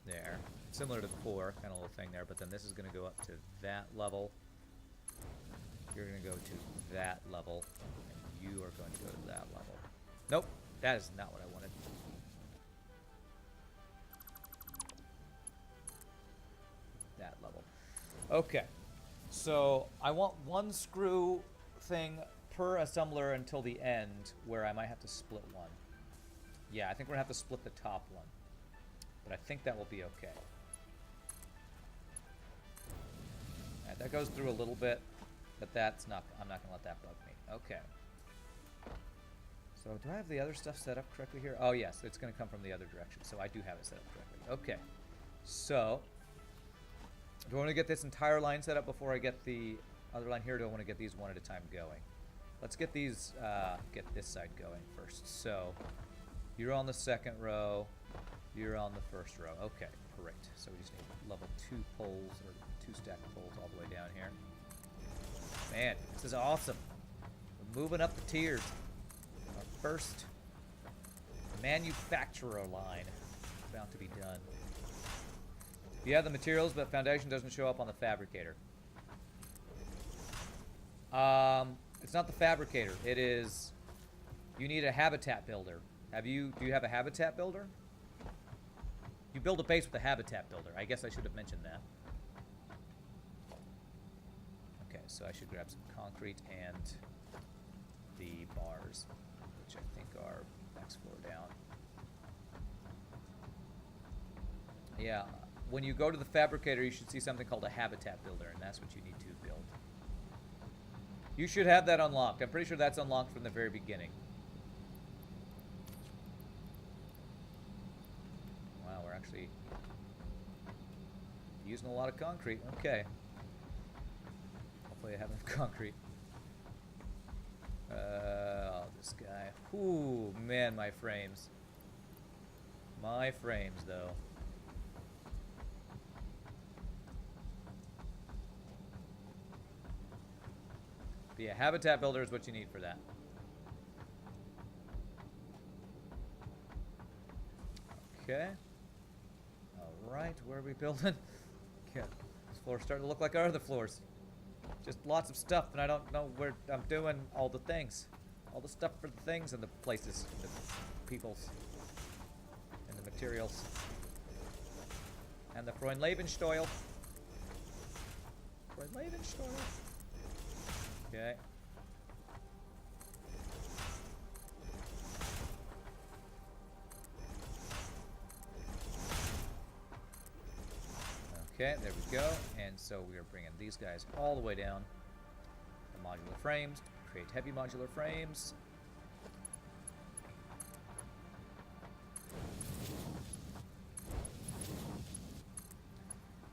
There. Similar to before, kind of little thing there, but then this is going to go up to that level. You're going to go to that level, and you are going to go to that level. Nope, that is not what I wanted. That level. Okay, so I want 1 screw thing per assembler until the end, where I might have to split one. Yeah, I think we're gonna have to split the top one. But I think that will be okay. Alright, that goes through a little bit, but that's not, I'm not gonna let that bug me. Okay. So do I have the other stuff set up correctly here? Oh yes, it's gonna come from the other direction, so I do have it set up correctly. Okay. So, do I want to get this entire line set up before I get the other line here, or do I want to get these one at a time going? Let's get these, get this side going first. So, you're on the second row, you're on the first row. Okay, great. So we just need level 2 poles, or 2 stacked poles all the way down here. Man, this is awesome. We're moving up the tiers. Our first manufacturer line about to be done. You have the materials, but foundation doesn't show up on the fabricator. It's not the fabricator. It is. You need a habitat builder. Do you have a habitat builder? You build a base with a habitat builder. I guess I should have mentioned that. Okay, so I should grab some concrete and the bars, which I think are next floor down. Yeah. When you go to the fabricator, you should see something called a habitat builder, and that's what you need to build. You should have that unlocked. I'm pretty sure that's unlocked from the very beginning. Wow, we're actually using a lot of concrete. Okay. Hopefully I have enough concrete. Oh, this guy. Ooh, man, my frames. My frames, though. But yeah, habitat builder is what you need for that. Okay. Alright, where are we building? Yeah, this floor's starting to look like our other floors. Just lots of stuff, and I don't know where I'm doing all the things. All the stuff for the things and the places, the peoples, and the materials. And the Freundlebensteuer. Freundlebensteuer. Okay. Okay, there we go. And so we are bringing these guys all the way down. The modular frames to create heavy modular frames.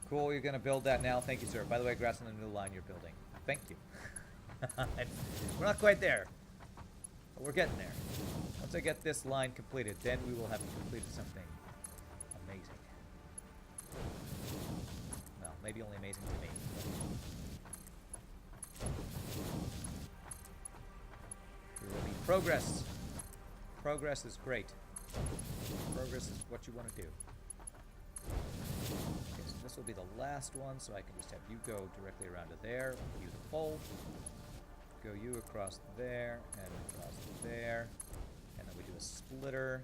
Cool, you're going to build that now. Thank you, sir. By the way, grass on the new line you're building. Thank you. We're not quite there, but we're getting there. Once I get this line completed, then we will have completed something amazing. Well, maybe only amazing to me. There will be progress. Progress is great. Progress is what you want to do. Okay, so this will be the last one, so I can just have you go directly around to there. You the pole. Go you across there, and across there. And then we do a splitter.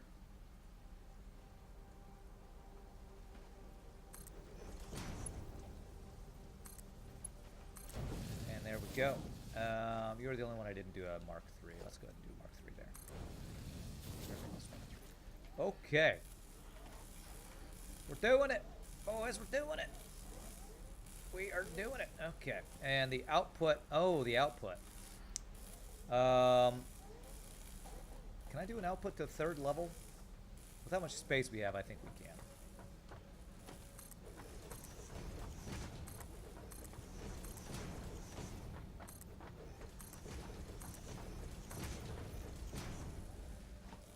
And there we go. You're the only one I didn't do a Mark III. Let's go ahead and do Mark III there. Okay. We're doing it. Boys, we're doing it. We are doing it. Okay. And the output. Oh, the output. Can I do an output to 3rd level? With how much space we have, I think we can.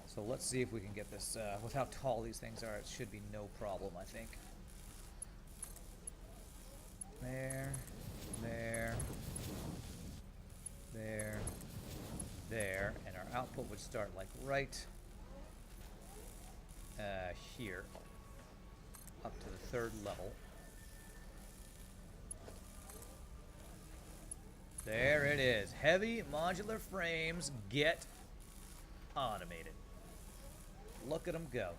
So let's see if we can get this, with how tall these things are, it should be no problem, I think. There, there, there, there, and our output would start like right here, up to the 3rd level. There it is. Heavy modular frames get automated. Look at them go.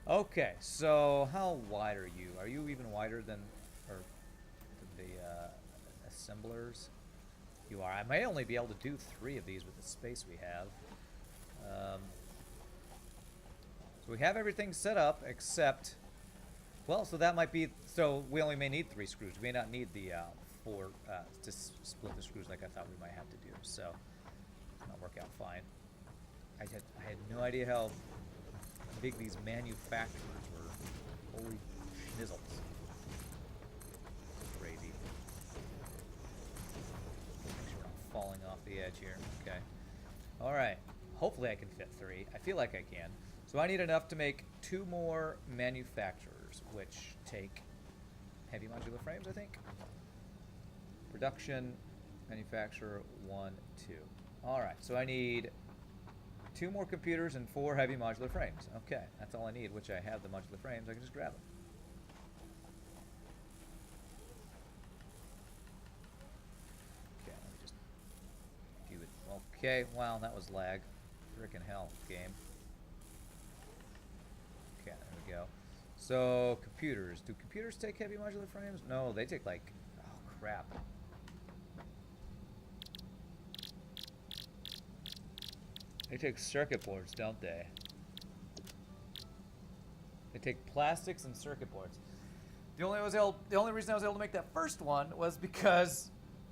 Okay, so how wide are you? Are you even wider than the assemblers? You are. I may only be able to do 3 of these with the space we have. So we have everything set up except, well, so that might be, so we only may need 3 screws. We may not need the 4 to split the screws like I thought we might have to do. So it's gonna work out fine. I had no idea how big these manufacturers were. Holy schnizzles. Crazy. Make sure we're not falling off the edge here. Okay. Alright. Hopefully I can fit 3. I feel like I can. So I need enough to make 2 more manufacturers, which take heavy modular frames, I think. Production, manufacturer, 1, 2. Alright, so I need 2 more computers and 4 heavy modular frames. Okay, that's all I need, which I have the modular frames. I can just grab them. Okay, let me just do it. Okay, wow, that was lag. Frickin' hell, game. Okay, there we go. So, computers. Do computers take heavy modular frames? No, they take like... Oh, crap. They take circuit boards, don't they? They take plastics and circuit boards. The only reason I was able to make that first one was because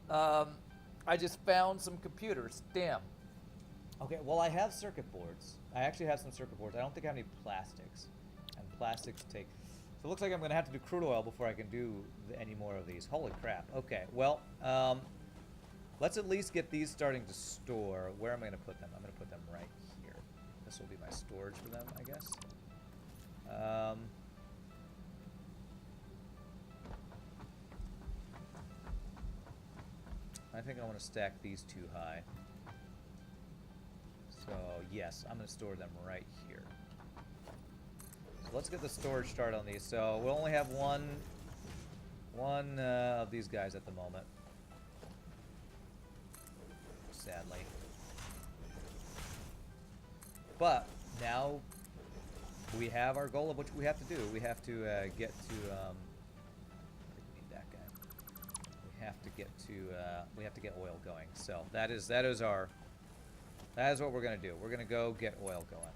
I just found some computers. Damn. Okay, well I have circuit boards. I actually have some circuit boards. I don't think I have any plastics. And plastics take... So it looks like I'm going to have to do crude oil before I can do any more of these. Holy crap. Okay, well, let's at least get these starting to store. Where am I going to put them? I'm going to put them right here. This will be my storage for them, I guess. I think I want to stack these 2 high. So, yes, I'm going to store them right here. So let's get the storage started on these. So we'll only have one of these guys at the moment. Sadly. But now we have our goal of what we have to do. We have to get to... I think we need that guy. We have to get to... we have to get oil going. So that is what we're going to do. We're going to go get oil going.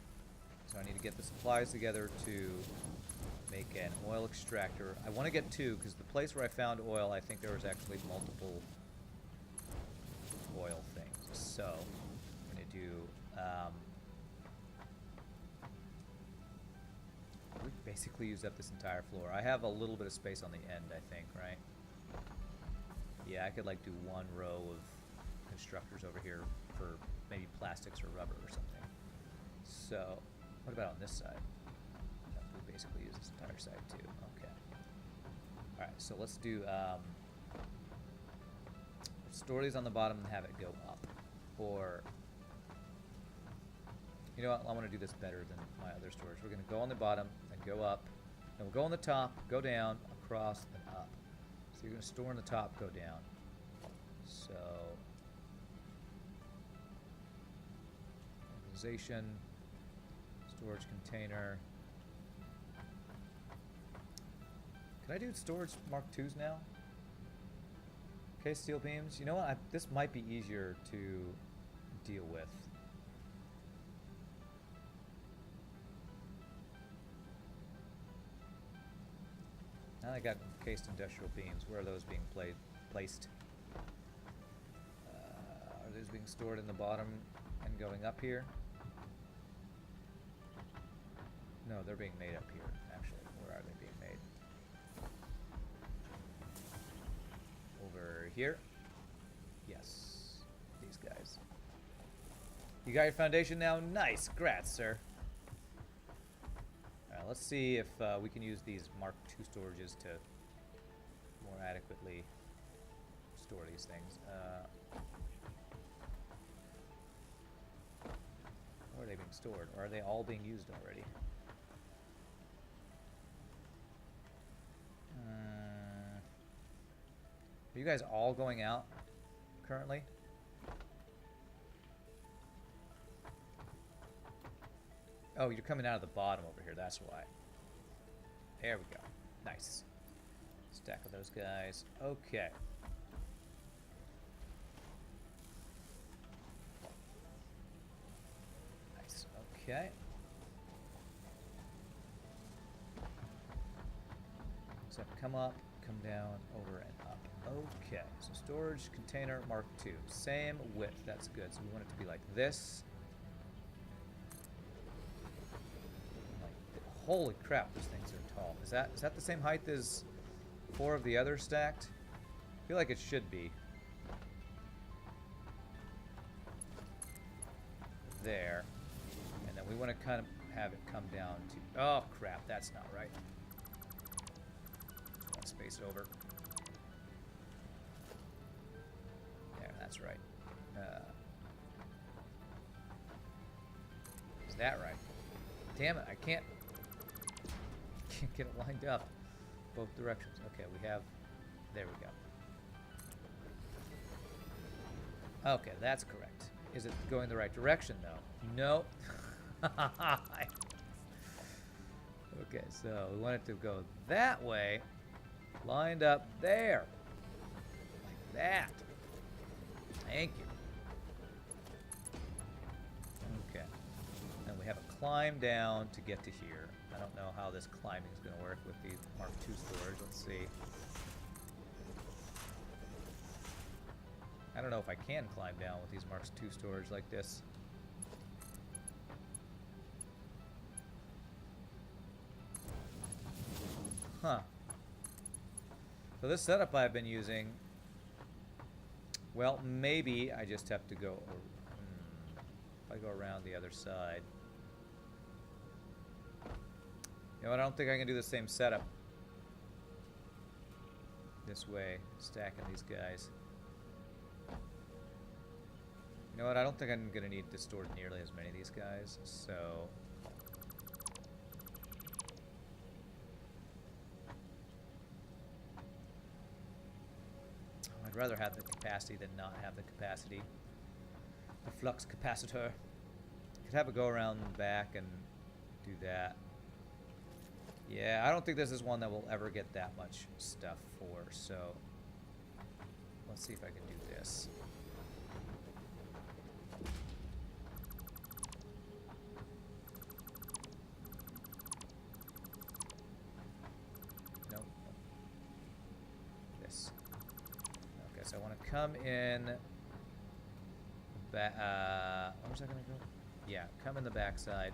So I need to get the supplies together to make an oil extractor. I want to get 2 because the place where I found oil, I think there was actually multiple oil things. So I'm going to do... we basically used up this entire floor. I have a little bit of space on the end, I think, right? Yeah, I could like do 1 row of constructors over here for maybe plastics or rubber or something. So, what about on this side? No, we basically use this entire side too. Okay. Alright, so let's do, store these on the bottom and have it go up. Or, you know what, I want to do this better than my other storage. We're going to go on the bottom and go up. Then we'll go on the top, go down, across, and up. So you're going to store on the top, go down. So... organization, storage container. Can I do storage Mark IIs now? Okay, steel beams. You know what? This might be easier to deal with. Now I got encased industrial beams. Where are those being placed? Are those being stored in the bottom and going up here? No, they're being made up here, actually. Where are they being made? Over here? Yes. These guys. You got your foundation now? Nice! Grats, sir. Alright, let's see if we can use these Mark II storages to more adequately store these things. Where are they being stored? Or are they all being used already? Are you guys all going out currently? Oh, you're coming out of the bottom over here, that's why. There we go. Nice. Stack of those guys. Okay. Nice. Okay. come up, come down, over, and up. Okay, so storage container Mark II. Same width, that's good. So we want it to be like this. Holy crap, those things are tall. Is that the same height as 4 of the others stacked? I feel like it should be. There. And then we want to kind of have it come down to... Oh, crap, that's not right. One space over. There, that's right. Is that right? Damn it, I can't get it lined up both directions. Okay, we have... There we go. Okay, that's correct. Is it going the right direction, though? No. Okay, so we want it to go that way, lined up there. Like that. Thank you. Okay. And we have a climb down to get to here. I don't know how this climbing is going to work with the Mark II storage. Let's see. I don't know if I can climb down with these Mark II storage like this. Huh. So this setup I've been using, well, maybe I just have to go... if I go around the other side... You know what, I don't think I can do the same setup this way, stacking these guys. You know what, I don't think I'm going to need to store nearly as many of these guys, so... I'd rather have the capacity than not have the capacity. The flux capacitor. Could have it go around the back and do that. Yeah, I don't think this is one that we'll ever get that much stuff for, so let's see if I can do this. Nope. This. Okay, so I want to come in back. Where's that going to go? Yeah, come in the backside.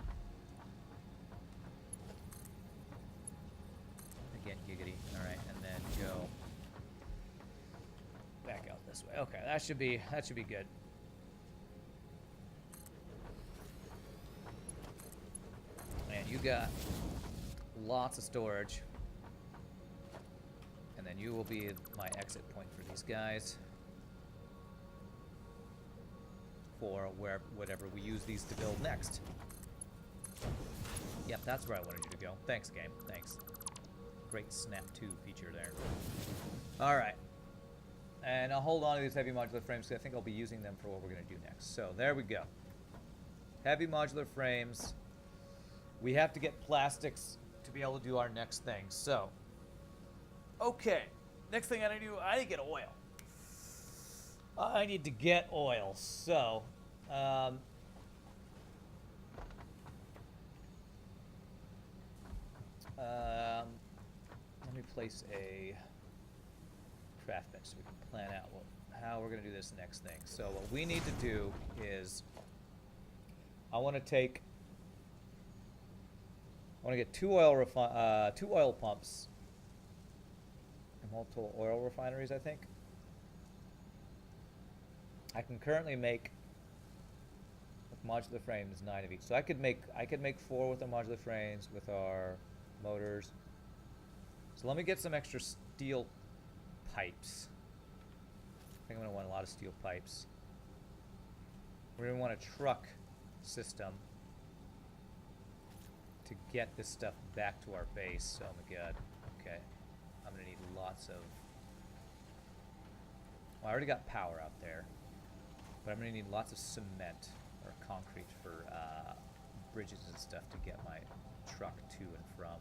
Again, giggity. Alright, and then go back out this way. Okay, that should be good. And you got lots of storage. And then you will be my exit point for these guys. For whatever we use these to build next. Yep, that's where I wanted you to go. Thanks, game. Thanks. Great Snap 2 feature there. Alright. And I'll hold on to these heavy modular frames because I think I'll be using them for what we're going to do next. So, there we go. Heavy modular frames. We have to get plastics to be able to do our next thing. So, okay. Next thing I need to do, I need to get oil. I need to get oil. So, let me place a craft bench so we can plan out how we're going to do this next thing. So what we need to do is I want to get two oil pumps and multiple oil refineries, I think. I can currently make with modular frames 9 of each. So I could make 4 with our modular frames with our motors. So let me get some extra steel pipes. I think I'm going to want a lot of steel pipes. We're going to want a truck system to get this stuff back to our base. Oh my god. Okay. I'm going to need lots of... Well, I already got power out there. But I'm going to need lots of cement or concrete for bridges and stuff to get my truck to and from.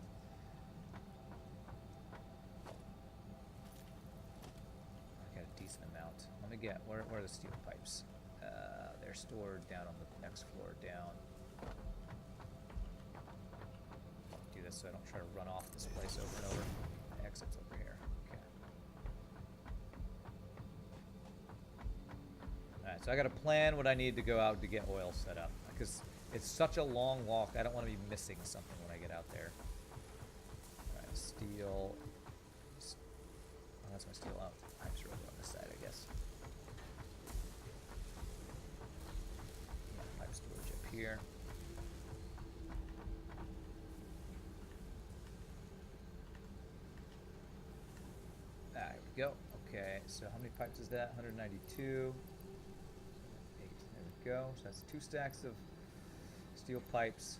I got a decent amount. Let me get... Where are the steel pipes? They're stored down on the next floor down. Do this so I don't try to run off this place over and over. The exit's over here. So I got to plan what I need to go out to get oil set up. Because it's such a long walk, I don't want to be missing something when I get out there. Alright, steel. Oh, that's my steel out. Pipes are over on this side, I guess. Yeah, pipe storage up here. There we go. Okay, so how many pipes is that? 192. 8. There we go. So that's 2 stacks of steel pipes.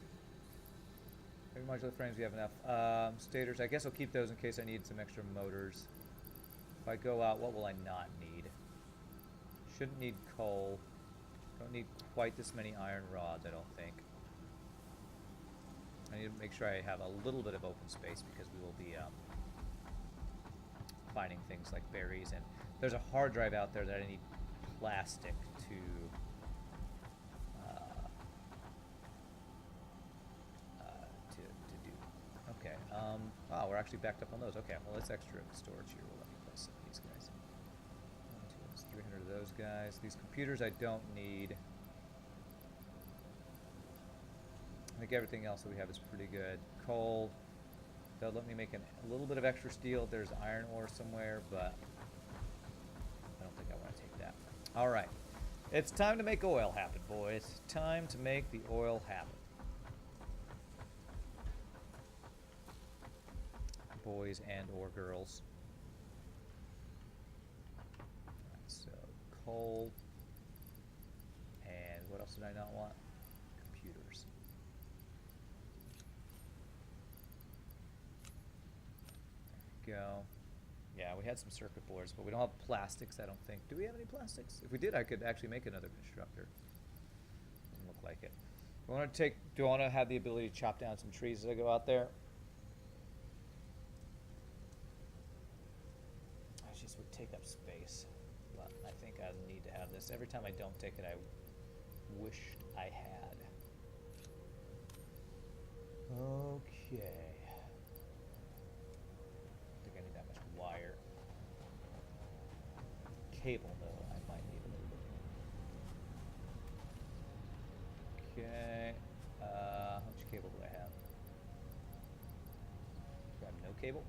Maybe modular frames, we have enough. Stators, I guess I'll keep those in case I need some extra motors. If I go out, what will I not need? Shouldn't need coal. Don't need quite this many iron rods, I don't think. I need to make sure I have a little bit of open space because we will be finding things like berries, and there's a hard drive out there that I need plastic to do. Okay. Wow, we're actually backed up on those. Okay, well, it's extra storage here. We'll let me place some of these guys. 1, 2, that's 300 of those guys. These computers I don't need. I think everything else that we have is pretty good. Coal. They'll let me make a little bit of extra steel if there's iron ore somewhere, but I don't think I want to take that. All right. It's time to make oil happen, boys. Time to make the oil happen. Boys and or girls. All right, so coal. And what else did I not want? Computers. Go. Yeah, we had some circuit boards, but we don't have plastics, I don't think. Do we have any plastics? If we did, I could actually make another constructor. Doesn't look like it. Do I want to have the ability to chop down some trees as I go out there? I just would take up space, but I think I need to have this. Every time I don't take it, I wished I had. Okay. I need that much wire. Cable, though, I might need a little bit. Okay. How much cable do I have? Do I have no cable?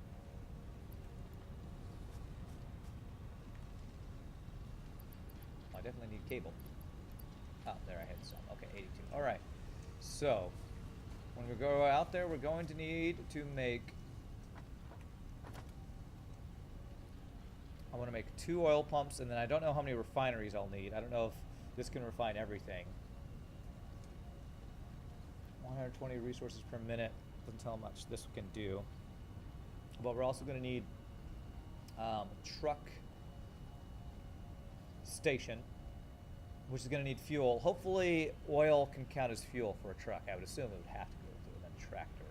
I definitely need cable. Oh, there I had some. Okay, 82. All right. So, when we go out there, we're going to need to make... I want to make 2 oil pumps, and then I don't know how many refineries I'll need. I don't know if this can refine everything. 120 resources per minute. Doesn't tell how much this can do. But we're also going to need truck station, which is going to need fuel. Hopefully oil can count as fuel for a truck. I would assume it would have to go through, and then tractor.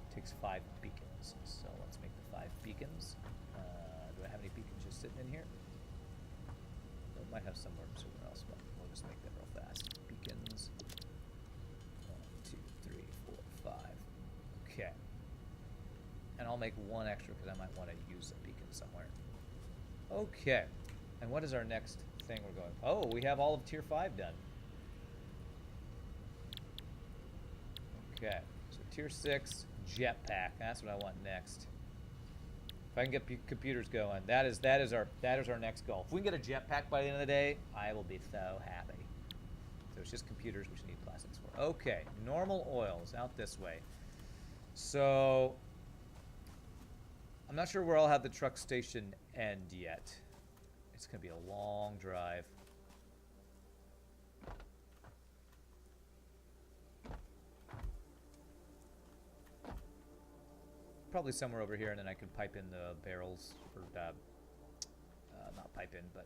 It takes 5 beacons, so let's make the 5 beacons. Do I have any beacons just sitting in here? I might have somewhere else, but we'll just make that real fast. Beacons. 1, 2, 3, 4, 5. Okay. And I'll make 1 extra because I might want to use a beacon somewhere. Okay. And what is our next thing we're going? Oh, we have all of Tier 5 done. Okay. So Tier 6, jetpack. That's what I want next. If I can get computers going, that is our next goal. If we can get a jetpack by the end of the day, I will be so happy. So it's just computers we should need plastics for. Okay, normal oils out this way. So I'm not sure where I'll have the truck station end yet. It's gonna be a long drive. Probably somewhere over here, and then I can pipe in the barrels, or not pipe in, but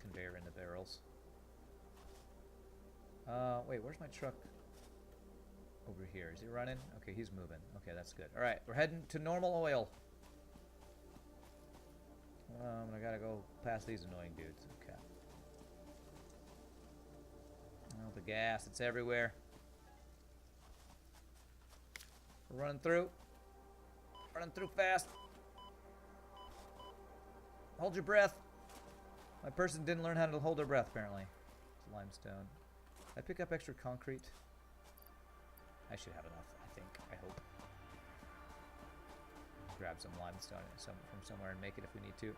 conveyor in the barrels. Wait, where's my truck? Over here. Is he running? Okay, he's moving. Okay, that's good. All right, we're heading to normal oil. I gotta go past these annoying dudes. Okay. Oh, the gas, it's everywhere. We're running through. Running through fast. Hold your breath. My person didn't learn how to hold their breath, apparently. It's limestone. Did I pick up extra concrete? I should have enough, I think. I hope. Grab some limestone from somewhere and make it if we need to.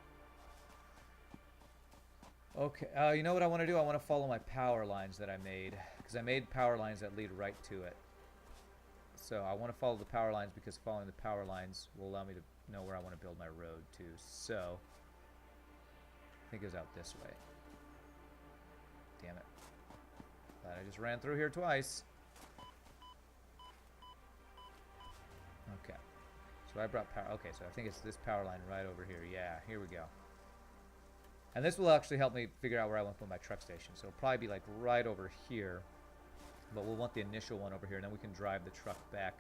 Okay, you know what I want to do? I want to follow my power lines that I made. Because I made power lines that lead right to it. So I want to follow the power lines because following the power lines will allow me to know where I want to build my road to. So, I think it goes out this way. Damn it. Glad I just ran through here twice. Okay. So I brought power. Okay, so I think it's this power line right over here. Yeah, here we go. And this will actually help me figure out where I want to put my truck station. So it'll probably be like right over here. But we'll want the initial one over here, and then we can drive the truck back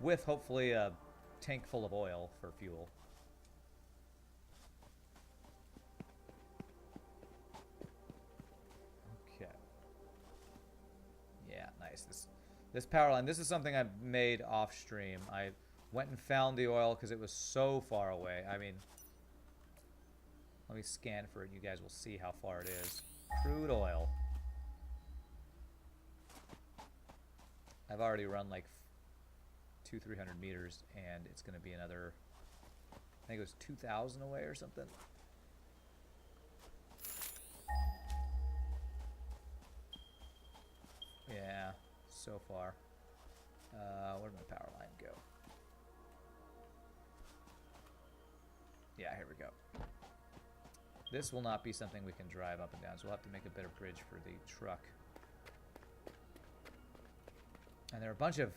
with hopefully a tank full of oil for fuel. Okay. Yeah, nice. This power line, this is something I made off stream. I went and found the oil because it was so far away. I mean, let me scan for it. You guys will see how far it is. Crude oil. I've already run like 200-300 meters, and it's going to be another, I think it was 2,000 away or something. Yeah, so far. Where did my power line go? Yeah, here we go. This will not be something we can drive up and down, so we'll have to make a better bridge for the truck. And there are a bunch of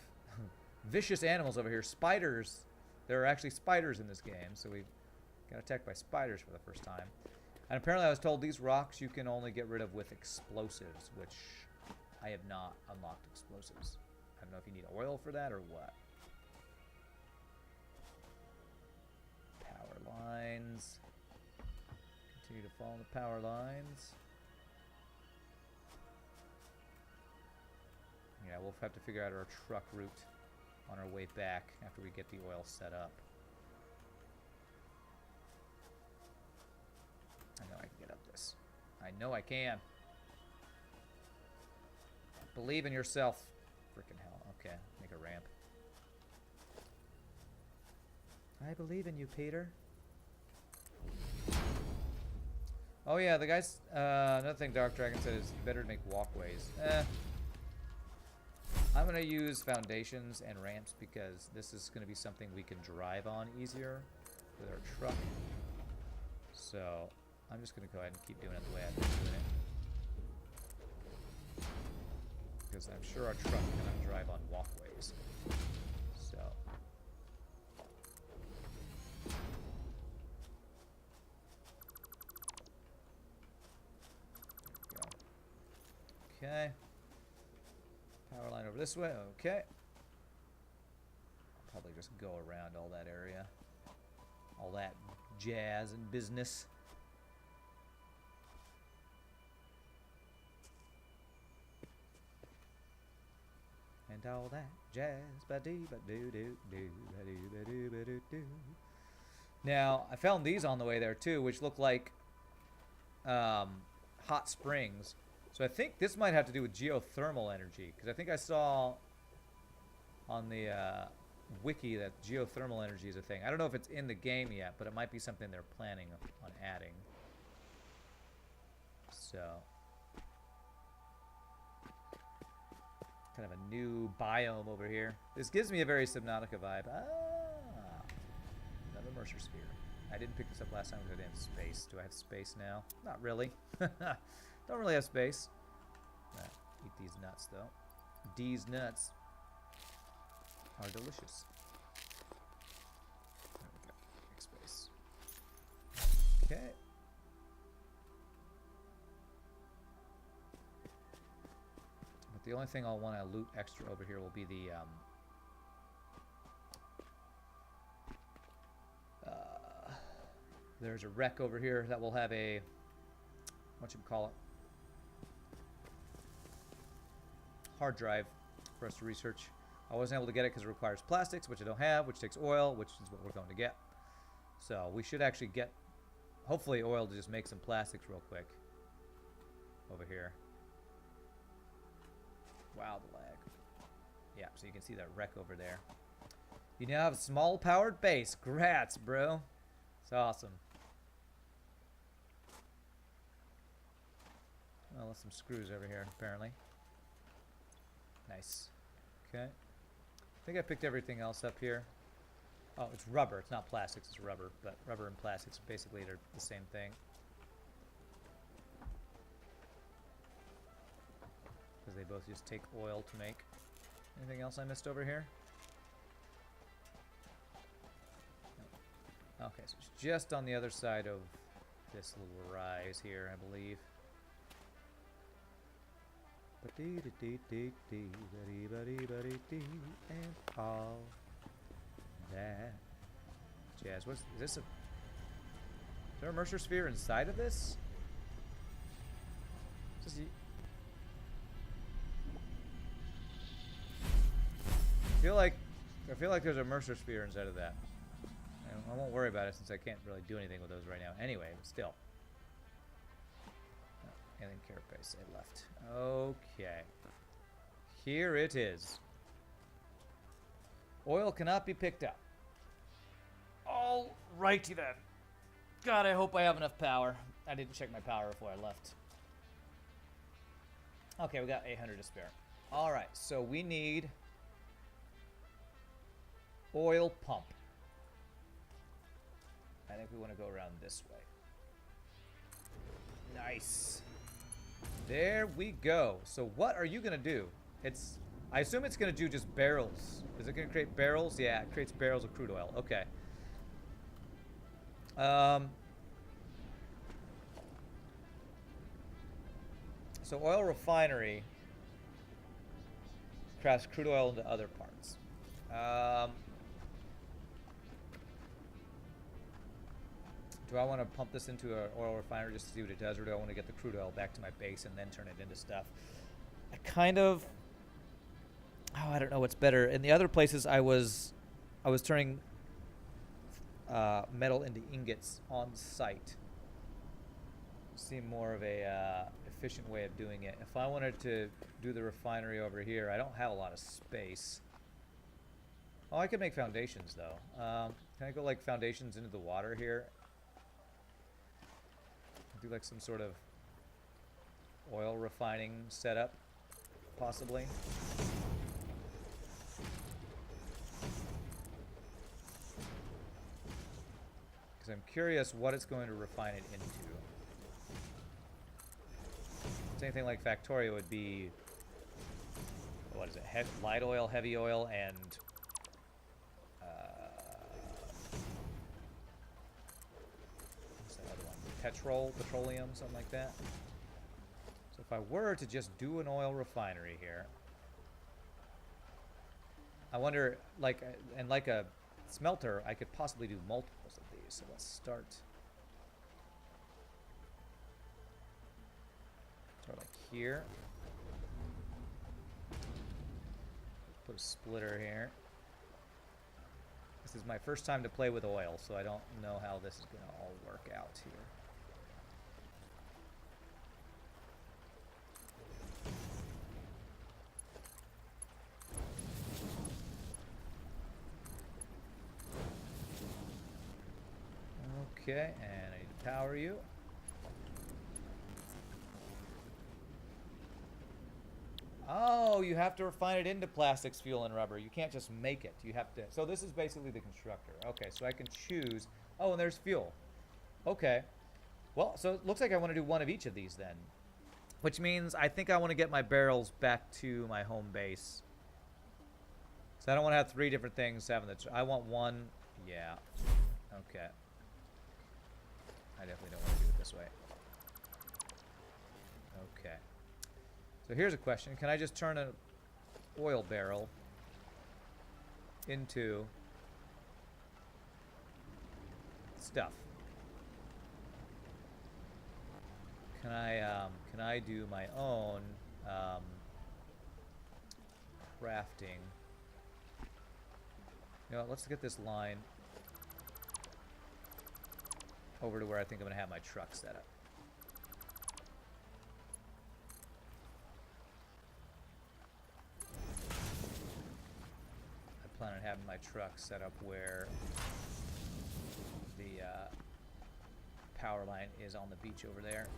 vicious animals over here. Spiders. There are actually spiders in this game, so we got attacked by spiders for the first time. And apparently I was told these rocks you can only get rid of with explosives, which I have not unlocked explosives. I don't know if you need oil for that or what. Power lines. Continue to follow the power lines. Yeah, we'll have to figure out our truck route on our way back after we get the oil set up. I know I can get up this. I know I can. Believe in yourself. Frickin' hell. Okay, make a ramp. I believe in you, Peter. Oh yeah, the guys, another thing Dark Dragon said is better to make walkways. I'm going to use foundations and ramps because this is going to be something we can drive on easier with our truck. So I'm just going to go ahead and keep doing it the way I've been doing it. Because I'm sure our truck cannot drive on walkways. So. There we go. Okay. Power line over this way, okay. I'll probably just go around all that area. All that jazz and business. And all that jazz, ba-dee, ba-doo-doo-doo, ba-doo, ba-doo, ba-doo-doo. Now, I found these on the way there too, which look like hot springs. So I think this might have to do with geothermal energy, because I think I saw on the wiki that geothermal energy is a thing. I don't know if it's in the game yet, but it might be something they're planning on adding. So, kind of a new biome over here. This gives me a very Subnautica vibe. Ah, another Mercer Sphere. I didn't pick this up last time because I didn't have space. Do I have space now? Not really. Don't really have space. Eat these nuts, though. These nuts are delicious. There we go. Make space. Okay. But the only thing I'll want to loot extra over here will be the there's a wreck over here that will have a, whatchamacallit, hard drive for us to research. I wasn't able to get it because it requires plastics, which I don't have, which takes oil, which is what we're going to get. So we should actually get hopefully oil to just make some plastics real quick. Over here. Wow, the lag. Yeah, so you can see that wreck over there. You now have a small powered base. Grats, bro. It's awesome. Well, there's some screws over here, apparently. Nice. Okay. I think I picked everything else up here. Oh, it's rubber. It's not plastics, it's rubber. But rubber and plastics, basically, they're the same thing. Because they both just take oil to make. Anything else I missed over here? No. Okay, so it's just on the other side of this little rise here, I believe. And all that jazz. Is this is there a Mercer sphere inside of this? I feel like there's a Mercer sphere inside of that. I won't worry about it since I can't really do anything with those right now. Anyway, but still. Alien carapace I left. Okay. Here it is. Oil cannot be picked up. Alrighty then. God, I hope I have enough power. I didn't check my power before I left. Okay, we got 800 to spare. Alright, so we need oil pump. I think we want to go around this way. Nice. There we go. So what are you going to do? I assume it's going to do just barrels. Is it going to create barrels? Yeah, it creates barrels of crude oil. Okay. So oil refinery crafts crude oil into other parts. Do I want to pump this into an oil refinery just to see what it does, or do I want to get the crude oil back to my base and then turn it into stuff? I kind of... Oh, I don't know what's better. In the other places, I was turning metal into ingots on site. Seemed more of a efficient way of doing it. If I wanted to do the refinery over here, I don't have a lot of space. Oh, I could make foundations, though. Can I go, like, foundations into the water here? Do, like, some sort of oil refining setup, possibly. Because I'm curious what it's going to refine it into. Same thing like Factorio would be, what is it, light oil, heavy oil, and what's that other one? Petroleum, something like that. So if I were to just do an oil refinery here, I wonder, like a smelter, I could possibly do multiples of these. So let's start like here. Put a splitter here. This is my first time to play with oil, so I don't know how this is going to all work out here. Okay, and I need to power you. Oh, you have to refine it into plastics, fuel, and rubber. You can't just make it. You have to... So this is basically the constructor. Okay, so I can choose... Oh, and there's fuel. Okay. Well, so it looks like I want to do one of each of these then. Which means I think I want to get my barrels back to my home base. So I don't want to have three different things. I want one... Yeah. Okay. I definitely don't want to do it this way. Okay. So here's a question. Can I just turn an oil barrel into stuff? Can I do my own crafting? You know, let's get this line. over to where I think I'm going to have my truck set up. I plan on having my truck set up where the power line is on the beach over there.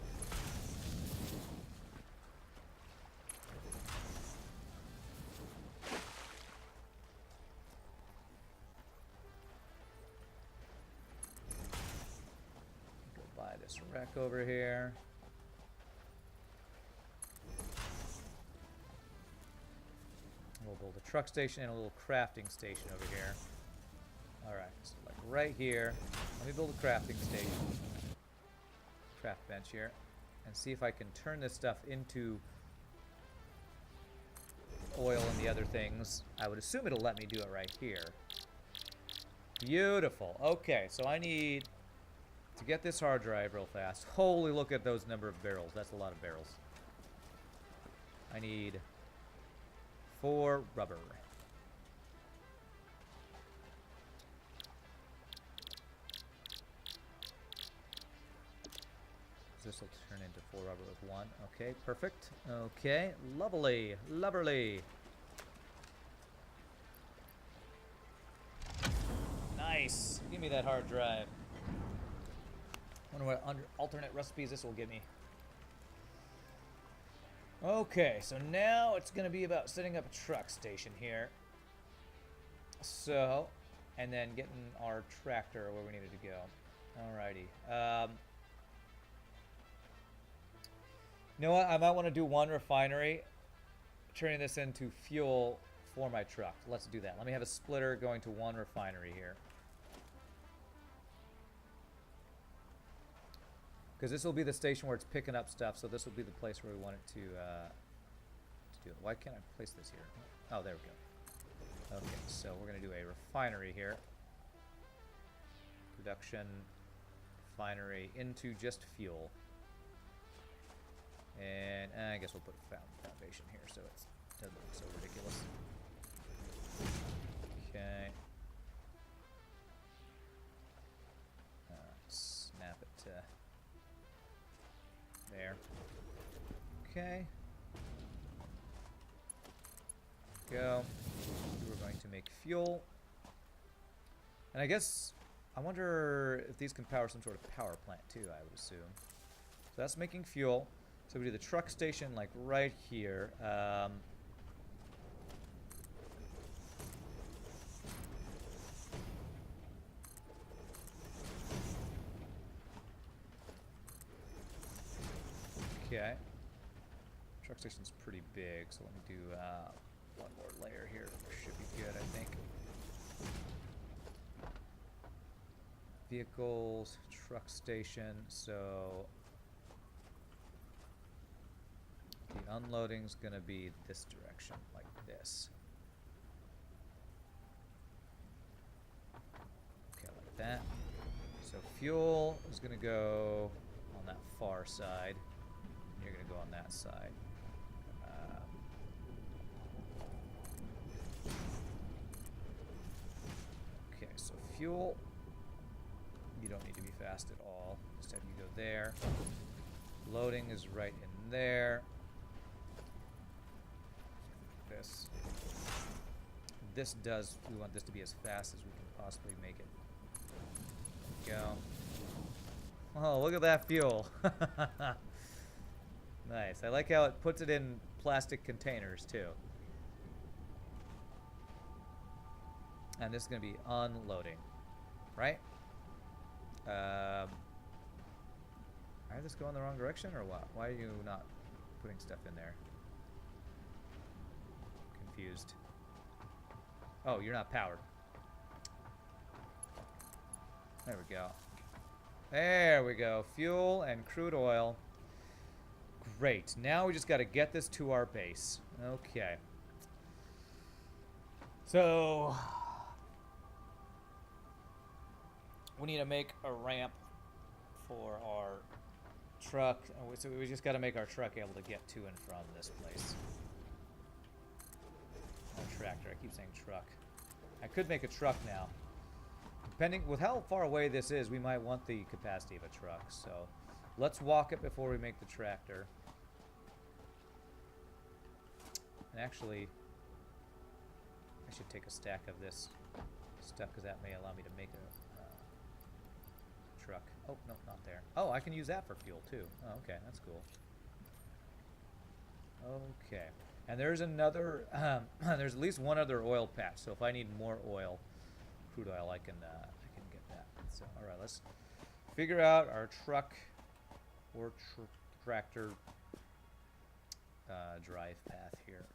Go buy this wreck over here. We'll build a truck station and a little crafting station over here. Alright, so like right here, let me build a crafting station. Craft bench here. And see if I can turn this stuff into oil and the other things. I would assume it'll let me do it right here. Beautiful. Okay, so I need to get this hard drive real fast. Holy, look at those number of barrels. That's a lot of barrels. I need 4 rubber. This will turn into 4 rubber with 1. Okay, perfect. Okay, lovely, lovely. Nice. Give me that hard drive. Wonder what alternate recipes this will give me. Okay, so now it's going to be about setting up a truck station here. So, and then getting our tractor where we needed to go. Alrighty. You know what? I might want to do 1 refinery, turning this into fuel for my truck. Let's do that. Let me have a splitter going to 1 refinery here. Because this will be the station where it's picking up stuff, so this will be the place where we want it to do it. Why can't I place this here? Oh, there we go. Okay, so we're going to do a refinery here. Production, refinery, into just fuel. And I guess we'll put a foundation here so it doesn't look so ridiculous. Okay. Snap it to there. Okay. Go. We're going to make fuel. And I guess, I wonder if these can power some sort of power plant too, I would assume. So that's making fuel. So we do the truck station like right here. Okay. Truck station's pretty big, so let me do 1 more layer here. Should be good, I think. Vehicles, truck station, so the unloading's gonna be this direction, like this. Okay, like that. So fuel is gonna go on that far side. You're gonna go on that side. Okay, so fuel. You don't need to be fast at all. Just have you go there. Loading is right in there. This. We want this to be as fast as we can possibly make it. Go. Oh, look at that fuel. Nice. I like how it puts it in plastic containers, too. And this is going to be unloading. Right? I have this going the wrong direction, or what? Why are you not putting stuff in there? Confused. Oh, you're not powered. There we go. There we go. Fuel and crude oil. Great. Now we just got to get this to our base. Okay. So we need to make a ramp for our truck. So we just got to make our truck able to get to and from this place. Our tractor. I keep saying truck. I could make a truck now. Depending with how far away this is, we might want the capacity of a truck. So let's walk it before we make the tractor. And actually, I should take a stack of this stuff because that may allow me to make a truck. Oh, no, not there. Oh, I can use that for fuel too. Oh, okay, that's cool. Okay. And there's another, there's at least one other oil patch. So if I need more oil, crude oil, I can get that. So, all right, let's figure out our truck or tractor drive path here.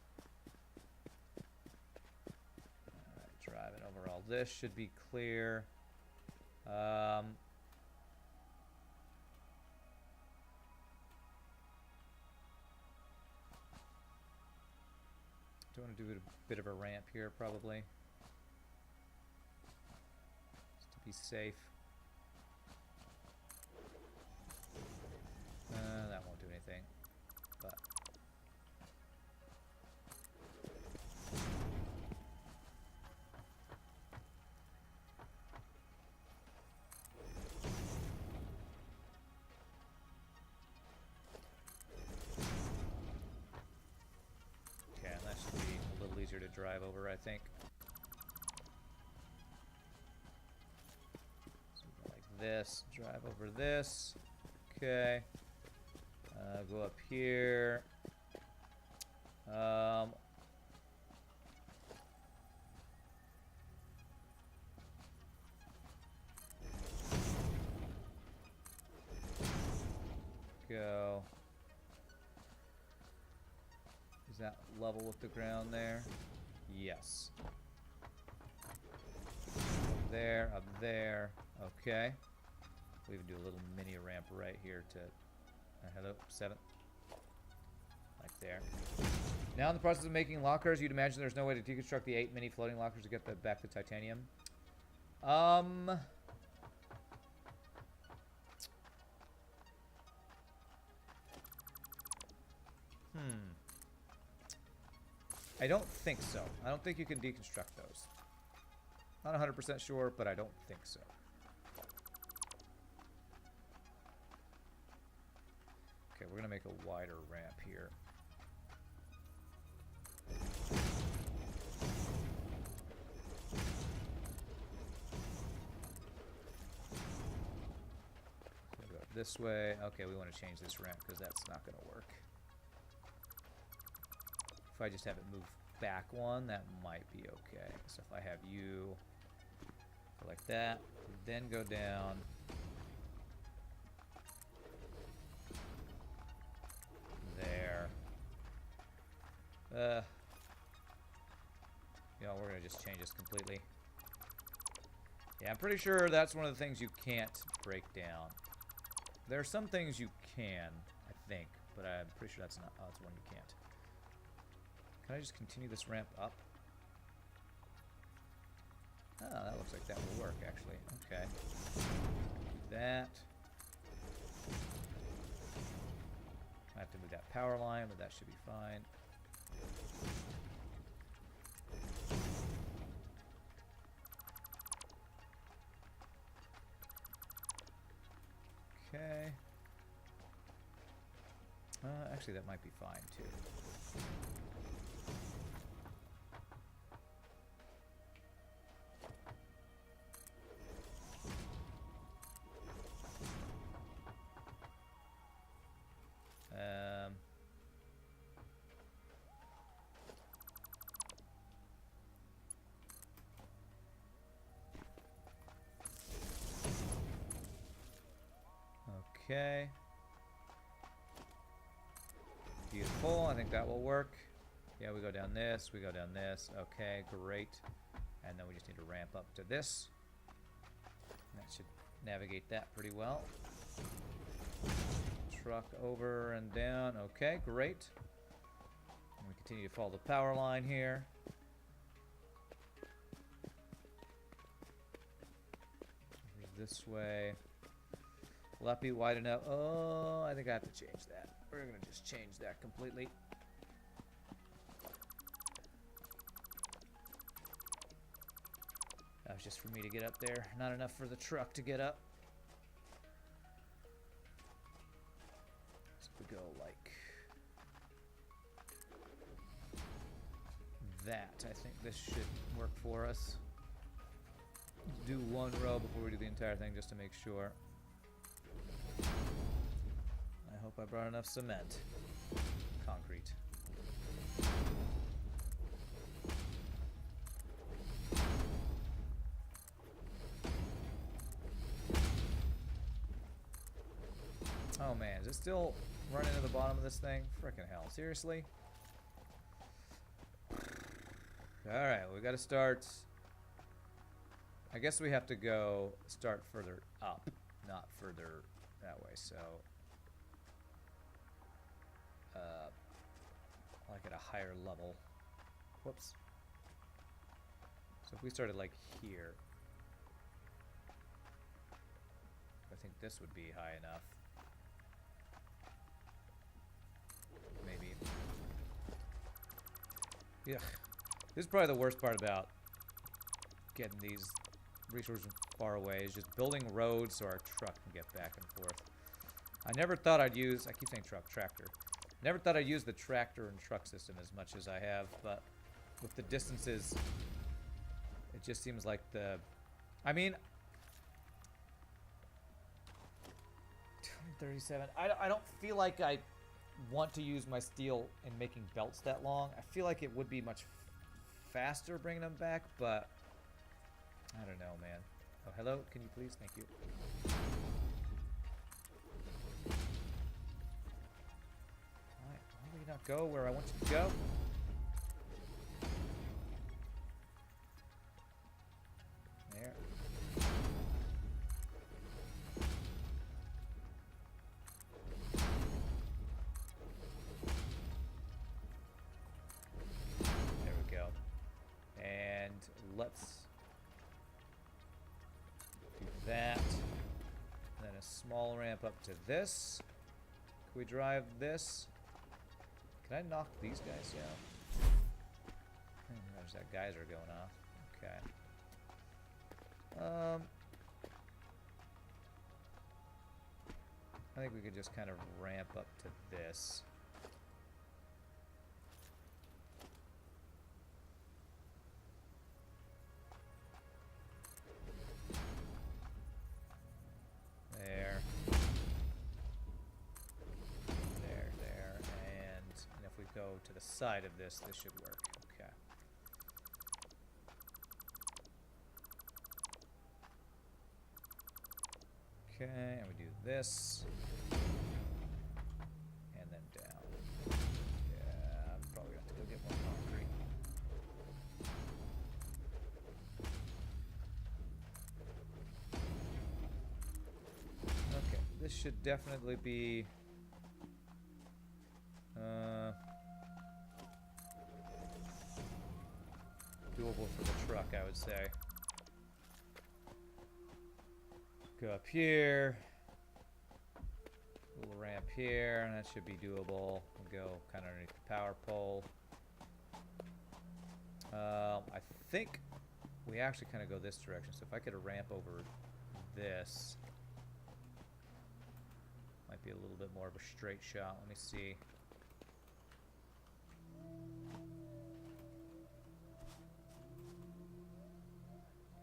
All right, driving over all this should be clear. Do you want to do a bit of a ramp here, probably? Just to be safe. That won't do anything. But okay, that should be a little easier to drive over, I think. So we go like this, drive over this. Okay. Go up here. Go. Is that level with the ground there? Yes. Up there. Okay. We even do a little mini ramp right here to... hello, 7. Like there. Now in the process of making lockers, you'd imagine there's no way to deconstruct the 8 mini floating lockers to get back the titanium. I don't think so. I don't think you can deconstruct those. Not 100% sure, but I don't think so. Okay, we're gonna make a wider ramp here. Go this way. Okay, we want to change this ramp because that's not gonna work. If I just have it move back one, that might be okay. So if I have you go like that, then go down. There. Yeah, we're gonna just change this completely. Yeah, I'm pretty sure that's one of the things you can't break down. There are some things you can, I think, but I'm pretty sure that's not. Oh, that's one you can't. Can I just continue this ramp up? Oh, that looks like that will work, actually. Okay. Do that. I have to move that power line, but that should be fine. Okay. Actually, that might be fine, too. Okay. Beautiful. I think that will work. Yeah, we go down this. We go down this. Okay, great. And then we just need to ramp up to this. That should navigate that pretty well. Truck over and down. Okay, great. And we continue to follow the power line here. This way. Will that be wide enough? Oh, I think I have to change that. We're going to just change that completely. was just for me to get up there. Not enough for the truck to get up. So we go like that. I think this should work for us. Do one row before we do the entire thing just to make sure. I hope I brought enough cement. Concrete. Oh man, is it still running to the bottom of this thing? Frickin' hell. Seriously? Alright, we gotta start. I guess we have to go start further up, not further that way, so. Like at a higher level. Whoops. So if we started like here, I think this would be high enough. Maybe. Yeah. This is probably the worst part about getting these resources far away, is just building roads so our truck can get back and forth. I never thought I'd use, I keep saying truck, tractor. Never thought I'd use the tractor and truck system as much as I have, but with the distances, it just seems like the, I mean, 237, I don't feel like I want to use my steel in making belts that long. I feel like it would be much faster bringing them back, but I don't know, man. Oh, hello, can you please? Thank you. Why will you not go where I want you to go? There. There we go. And let's do that. And then a small ramp up to this. Can we drive this? Can I knock these guys down? There's that geyser going off. Okay. I think we could just kind of ramp up to this. There. There. And if we go to the side of this, this should work. Okay. Okay, and we do this. And then down. Yeah, I'm probably going to have to go get more concrete. Okay, this should definitely be doable for the truck, I would say. Go up here. Little ramp here, and that should be doable. We'll go kind of underneath the power pole. I think we actually kind of go this direction. So if I could ramp over this, might be a little bit more of a straight shot. Let me see.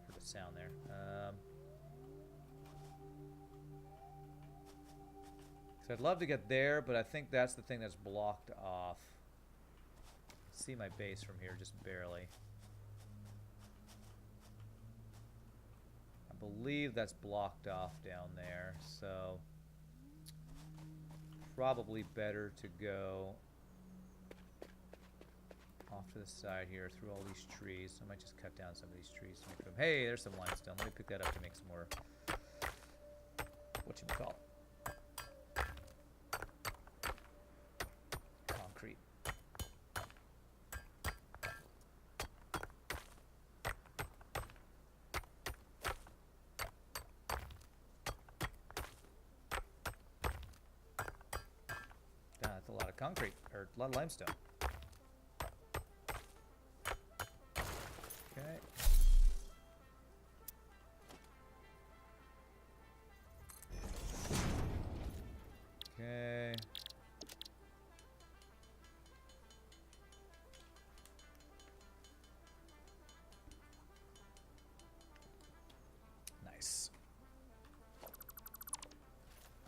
Heard a sound there. So I'd love to get there, but I think that's the thing that's blocked off. See my base from here just barely. I believe that's blocked off down there, so probably better to go off to the side here through all these trees. I might just cut down some of these trees to make them. Hey, there's some limestone. Let me pick that up to make some more, whatchamacallit, concrete. That's a lot of concrete, or a lot of limestone. Okay.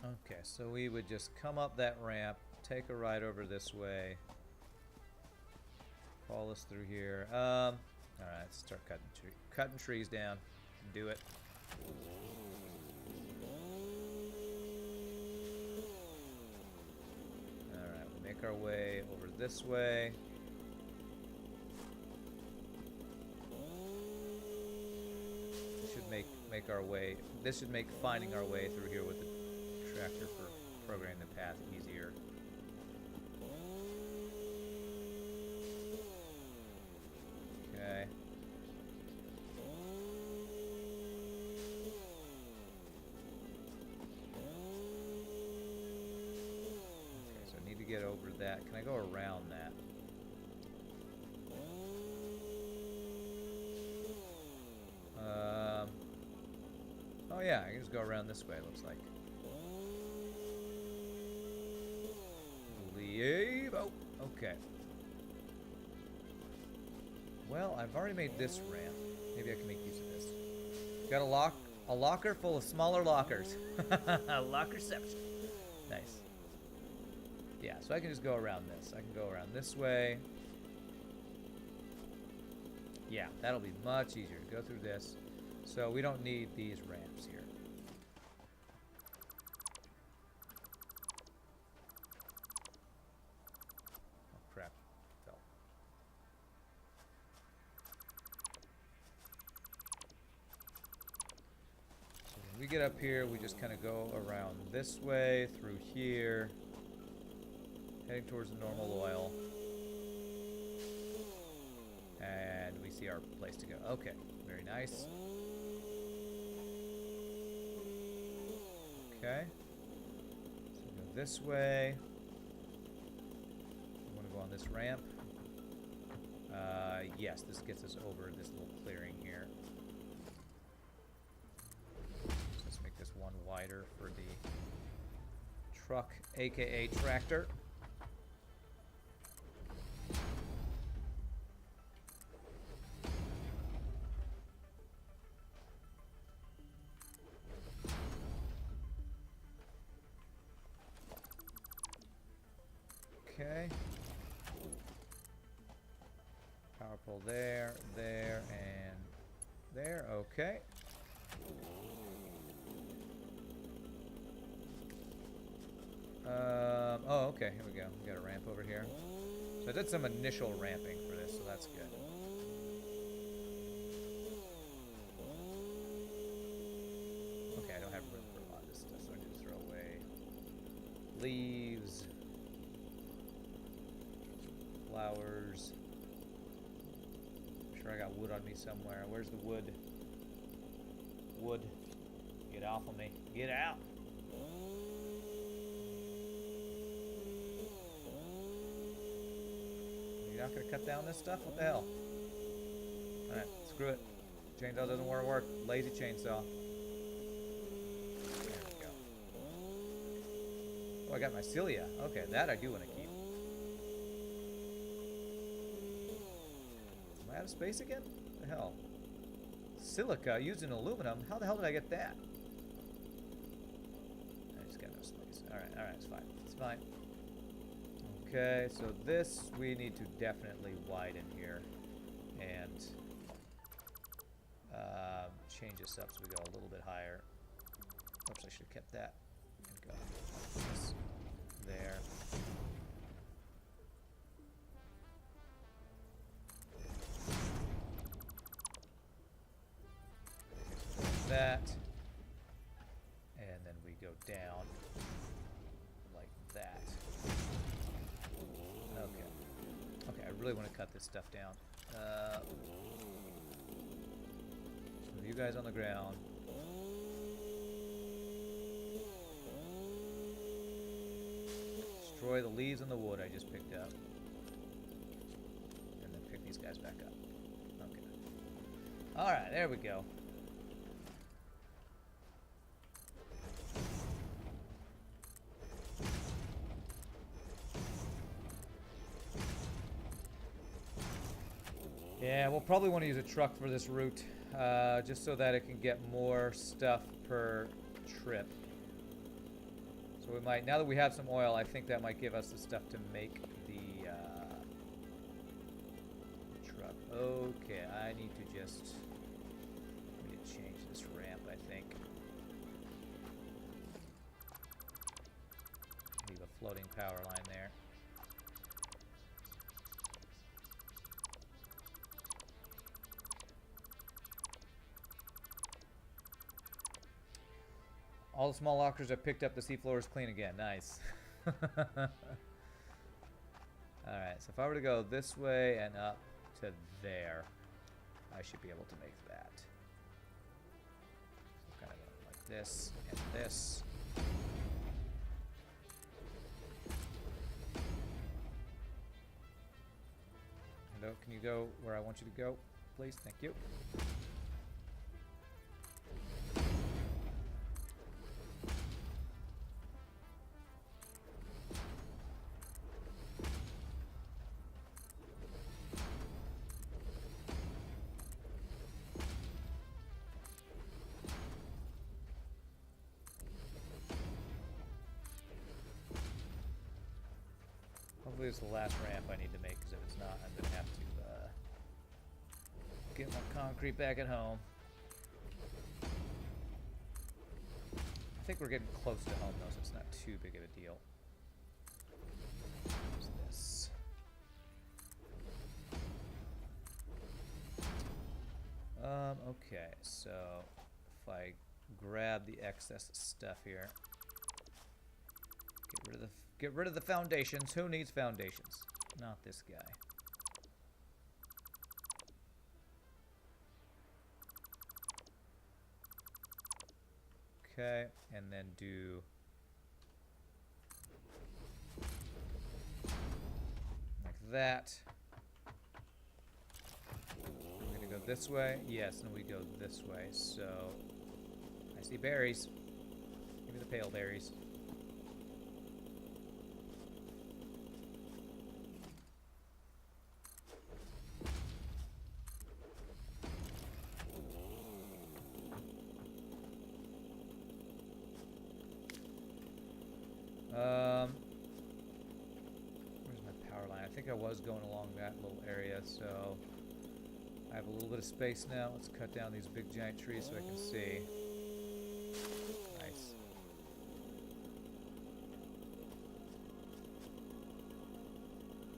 Okay, so we would just come up that ramp, take a ride over this way, follow us through here. All right, let's start cutting trees down. Do it. All right, we'll make our way over this way. This should make our way. This should make finding our way through here with the tractor for programming the path easier. Okay. Okay, so I need to get over that. Can I go around that? Oh yeah, I can just go around this way, it looks like. Leave. Oh, okay. Well, I've already made this ramp. Maybe I can make use of this. Got a locker full of smaller lockers. Lockerception. Nice. Yeah, so I can just go around this. I can go around this way. Yeah, that'll be much easier to go through this. So we don't need these ramps here. Oh crap, fell. So when we get up here, we just kind of go around this way, through here, heading towards the normal oil. And we see our place to go. Okay, very nice. Okay. So we go this way. I want to go on this ramp. Yes, this gets us over this little clearing here. So let's make this one wider for the truck, aka tractor. Okay. Power pole there, there, and there. Okay. Oh, okay. Here we go. We got a ramp over here. So I did some initial ramping for this, so that's good. Okay, I don't have room for a lot of this stuff, so I need to throw away leaves. Flowers. I'm sure I got wood on me somewhere. Where's the wood? Wood. Get off of me. Get out. You're not going to cut down this stuff? What the hell? Alright, screw it. Chainsaw doesn't want to work. Lazy chainsaw. There we go. Oh, I got my cilia. Okay, that I do want to keep. Am I out of space again? What the hell? Silica used in aluminum? How the hell did I get that? I just got no space. Alright, it's fine. It's fine. Okay, so this we need to definitely widen here. And change this up so we go a little bit higher. Oops, I should have kept that. And go this there. That, and then we go down like that. Okay, I really want to cut this stuff down. Some of you guys on the ground. Destroy the leaves and the wood I just picked up. And then pick these guys back up. Okay. Alright, there we go. Yeah, we'll probably want to use a truck for this route, just so that it can get more stuff per trip. So we might, now that we have some oil, I think that might give us the stuff to make the truck. Okay, I need to just change this ramp, I think. Leave a floating power line there. All the small lockers are picked up. The seafloor is clean again. Nice. Alright, so if I were to go this way and up to there, I should be able to make that. So kind of like this and this. Hello, can you go where I want you to go, please? Thank you. Hopefully it's the last ramp I need to make, because if it's not, I'm going to have to get my concrete back at home. I think we're getting close to home, though, so it's not too big of a deal. What's this? Okay, so if I grab the excess stuff here, get rid of the foundations. Who needs foundations? Not this guy. Okay, and then do like that. We're gonna go this way. Yes, and we go this way. So I see berries. Give me the pale berries. Where's my power line? I think I was going along that little area, so I have a little bit of space now. Let's cut down these big giant trees so I can see. Nice.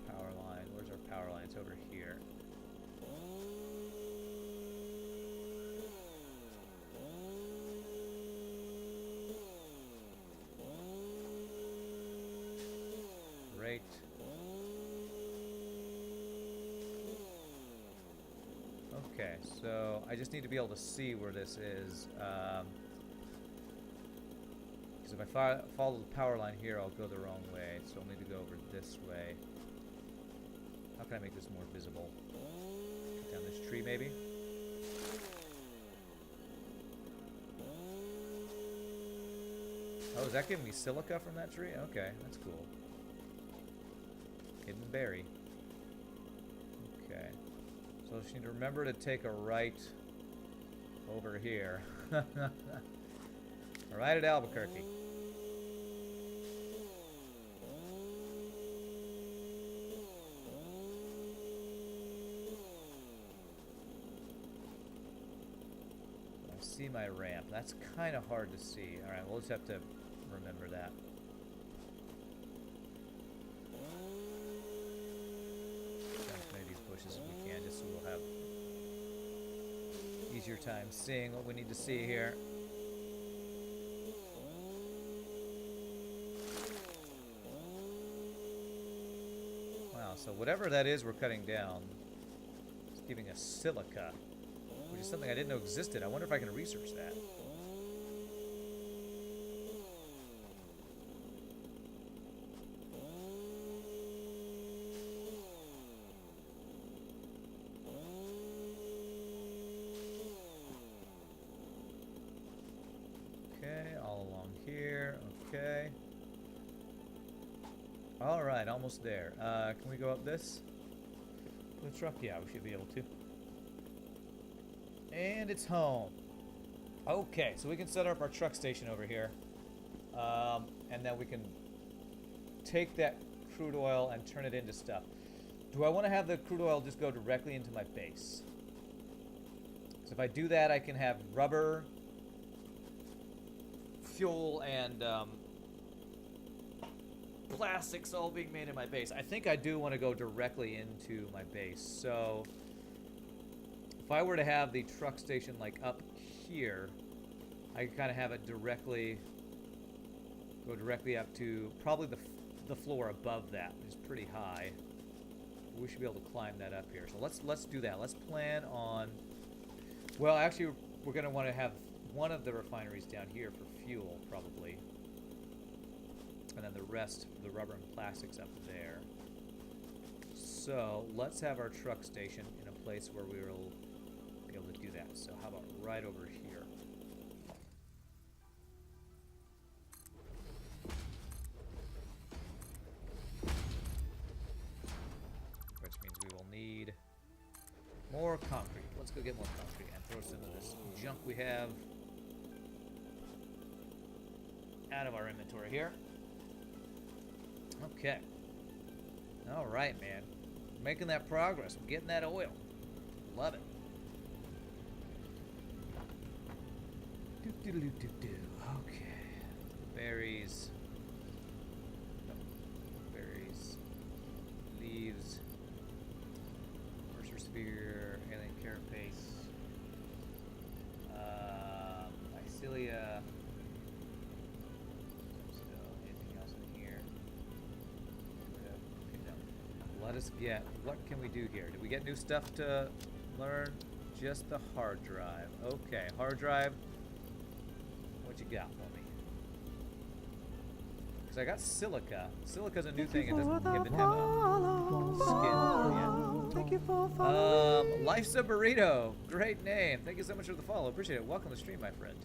Power line. Where's our power line? It's over here. Great. Okay, so I just need to be able to see where this is. Because if I follow the power line here, I'll go the wrong way. So I'll need to go over this way. How can I make this more visible? Cut down this tree, maybe? Oh, is that giving me silica from that tree? Okay, that's cool. Hidden berry. Okay. So I just need to remember to take a right over here. Right at Albuquerque. I see my ramp. That's kind of hard to see. Alright, we'll just have to remember that. Bushes if we can, just so we'll have easier time seeing what we need to see here. Wow, so whatever that is we're cutting down is giving us silica, which is something I didn't know existed. I wonder if I can research that. Okay, all along here. Okay. Alright, almost there. Can we go up this? The truck? Yeah, we should be able to. And it's home. Okay, so we can set up our truck station over here. and then we can take that crude oil and turn it into stuff. Do I want to have the crude oil just go directly into my base? So if I do that, I can have rubber, fuel, and plastics all being made in my base. I think I do want to go directly into my base. So if I were to have the truck station like up here, I could kind of have it directly go directly up to probably the floor above that, which is pretty high. We should be able to climb that up here. So let's do that. Let's plan on. Well, actually, we're going to want to have one of the refineries down here for fuel, probably, and then the rest, the rubber and plastics, up there. So let's have our truck station in a place where we will be able to do that. So how about right over here? Which means we will need more concrete. Let's go get more concrete and throw some of this junk we have out of our inventory here. Okay. All right, man. Making that progress. I'm getting that oil. Love it. Okay. Berries. No. Berries. Leaves. Mercer Sphere. Alien Carapace. Mycelia. Anything else in here? Okay, no. Let us get. What can we do here? Did we get new stuff to learn? Just the hard drive. Okay, hard drive. What you got for me? Because I got silica. Silica's a new thing. It doesn't even have a skin yet. Thank you for following. Life's a Burrito. Great name. Thank you so much for the follow. Appreciate it. Welcome to the stream, my friend.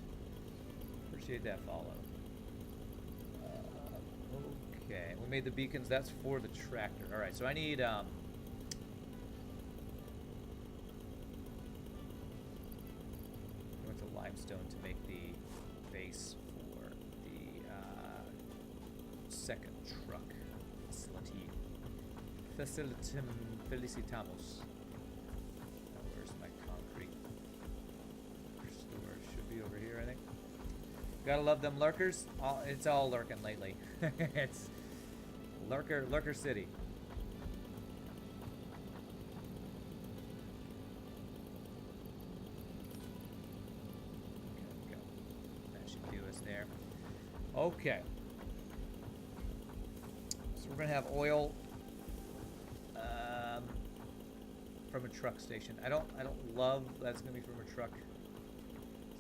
Appreciate that follow. Okay, we made the beacons. That's for the tractor. All right, so I need I went to limestone to make the base for the second truck facility. Felicitamos. Now, where's my concrete? Storage should be over here, I think. Gotta love them lurkers. It's all lurking lately. It's lurker city. Okay, go. That should do us there. Okay. So we're gonna have oil from a truck station. I don't love that's gonna be from a truck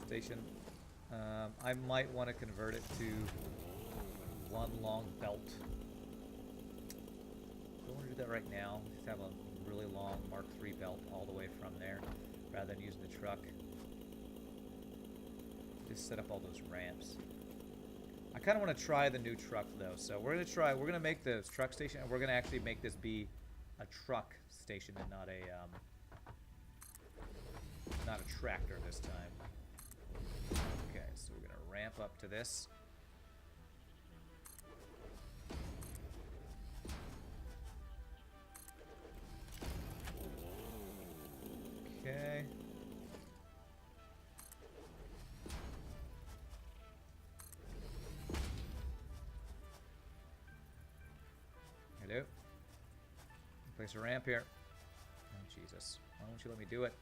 station. I might want to convert it to one long belt. Don't want to do that right now. Just have a really long Mark III belt all the way from there, rather than using the truck. Just set up all those ramps. I kind of want to try the new truck though, so we're gonna make the truck station, and we're gonna actually make this be a truck station and not a tractor this time. Okay, so we're gonna ramp up to this. Okay. Hello. Place a ramp here. Oh, Jesus. Why won't you let me do it?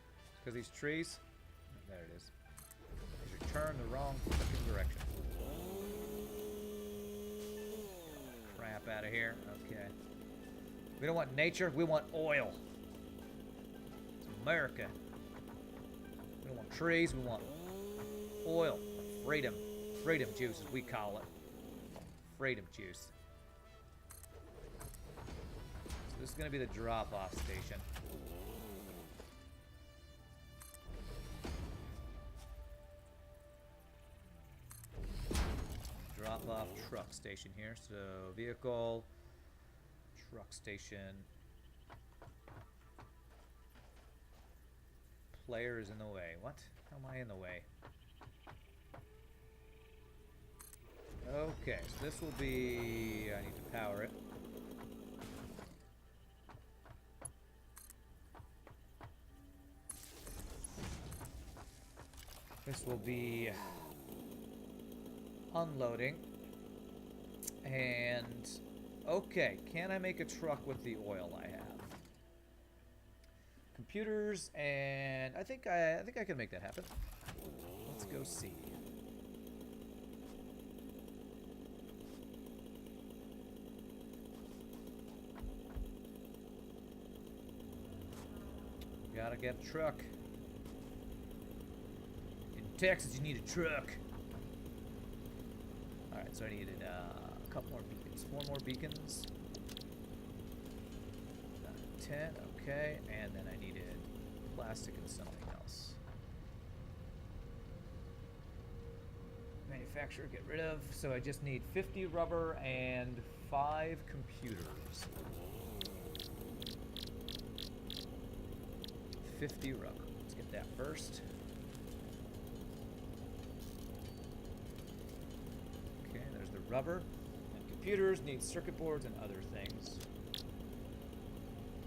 Because these trees? There it is. Because you turned the wrong fucking direction. Crap out of here. Okay. We don't want nature. We want oil. It's America. We don't want trees. We want oil. Freedom. Freedom juice, as we call it. Freedom juice. So this is going to be the drop-off station. Drop-off truck station here. So vehicle, truck station. Player is in the way. What? How am I in the way? Okay, so this will be... I need to power it. This will be unloading. And okay, can I make a truck with the oil I have? Computers, and I think I can make that happen. Let's go see. Gotta get a truck. Texas, you need a truck. Alright, so I needed a couple more beacons. 4 more beacons. 10, okay. And then I needed plastic and something else. Manufacturer, get rid of. So I just need 50 rubber and 5 computers. 50 rubber. Let's get that first. The rubber and computers need circuit boards and other things.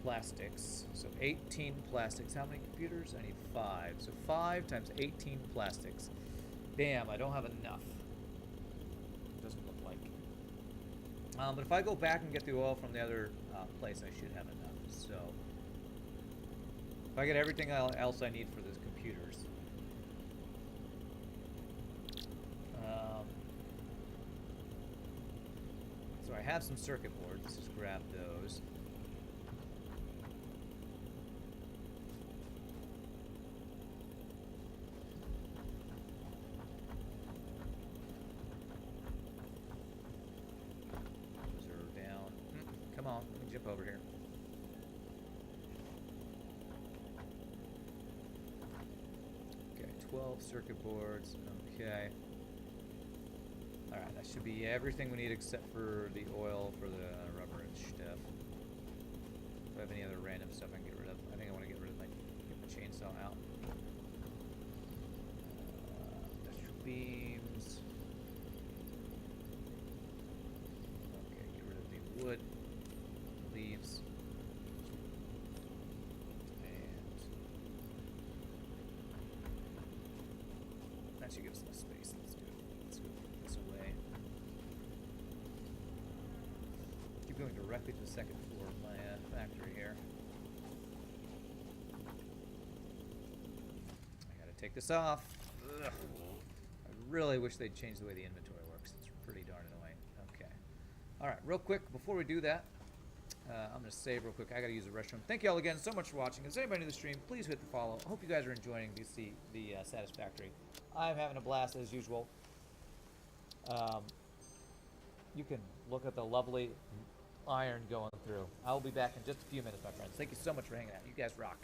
Plastics. So 18 plastics. How many computers? I need 5. So 5 times 18 plastics. Damn, I don't have enough. Doesn't look like. But if I go back and get the oil from the other place, I should have enough. So if I get everything else I need for the computers. So I have some circuit boards. Let's just grab those. Reserve down. Come on, let me jump over here. Okay, 12 circuit boards. Okay. Alright, that should be everything we need except for the oil for the rubber and stuff. If I have any other random stuff I can get rid of. I think I want to get rid of get the chainsaw out. Industrial beams. Okay, get rid of the wood, leaves. And that should give us enough space. Let's do it. Let's go this away. Keep going directly to the second floor of my factory here. I gotta take this off. Ugh. I really wish they'd change the way the inventory works. It's pretty darn annoying. Okay. Alright, real quick, before we do that, I'm gonna save real quick. I gotta use the restroom. Thank you all again so much for watching. If there's anybody new to the stream, please hit the follow. I hope you guys are enjoying the Satisfactory. I'm having a blast as usual. You can look at the lovely iron going through. I'll be back in just a few minutes, my friends. Thank you so much for hanging out. You guys rock.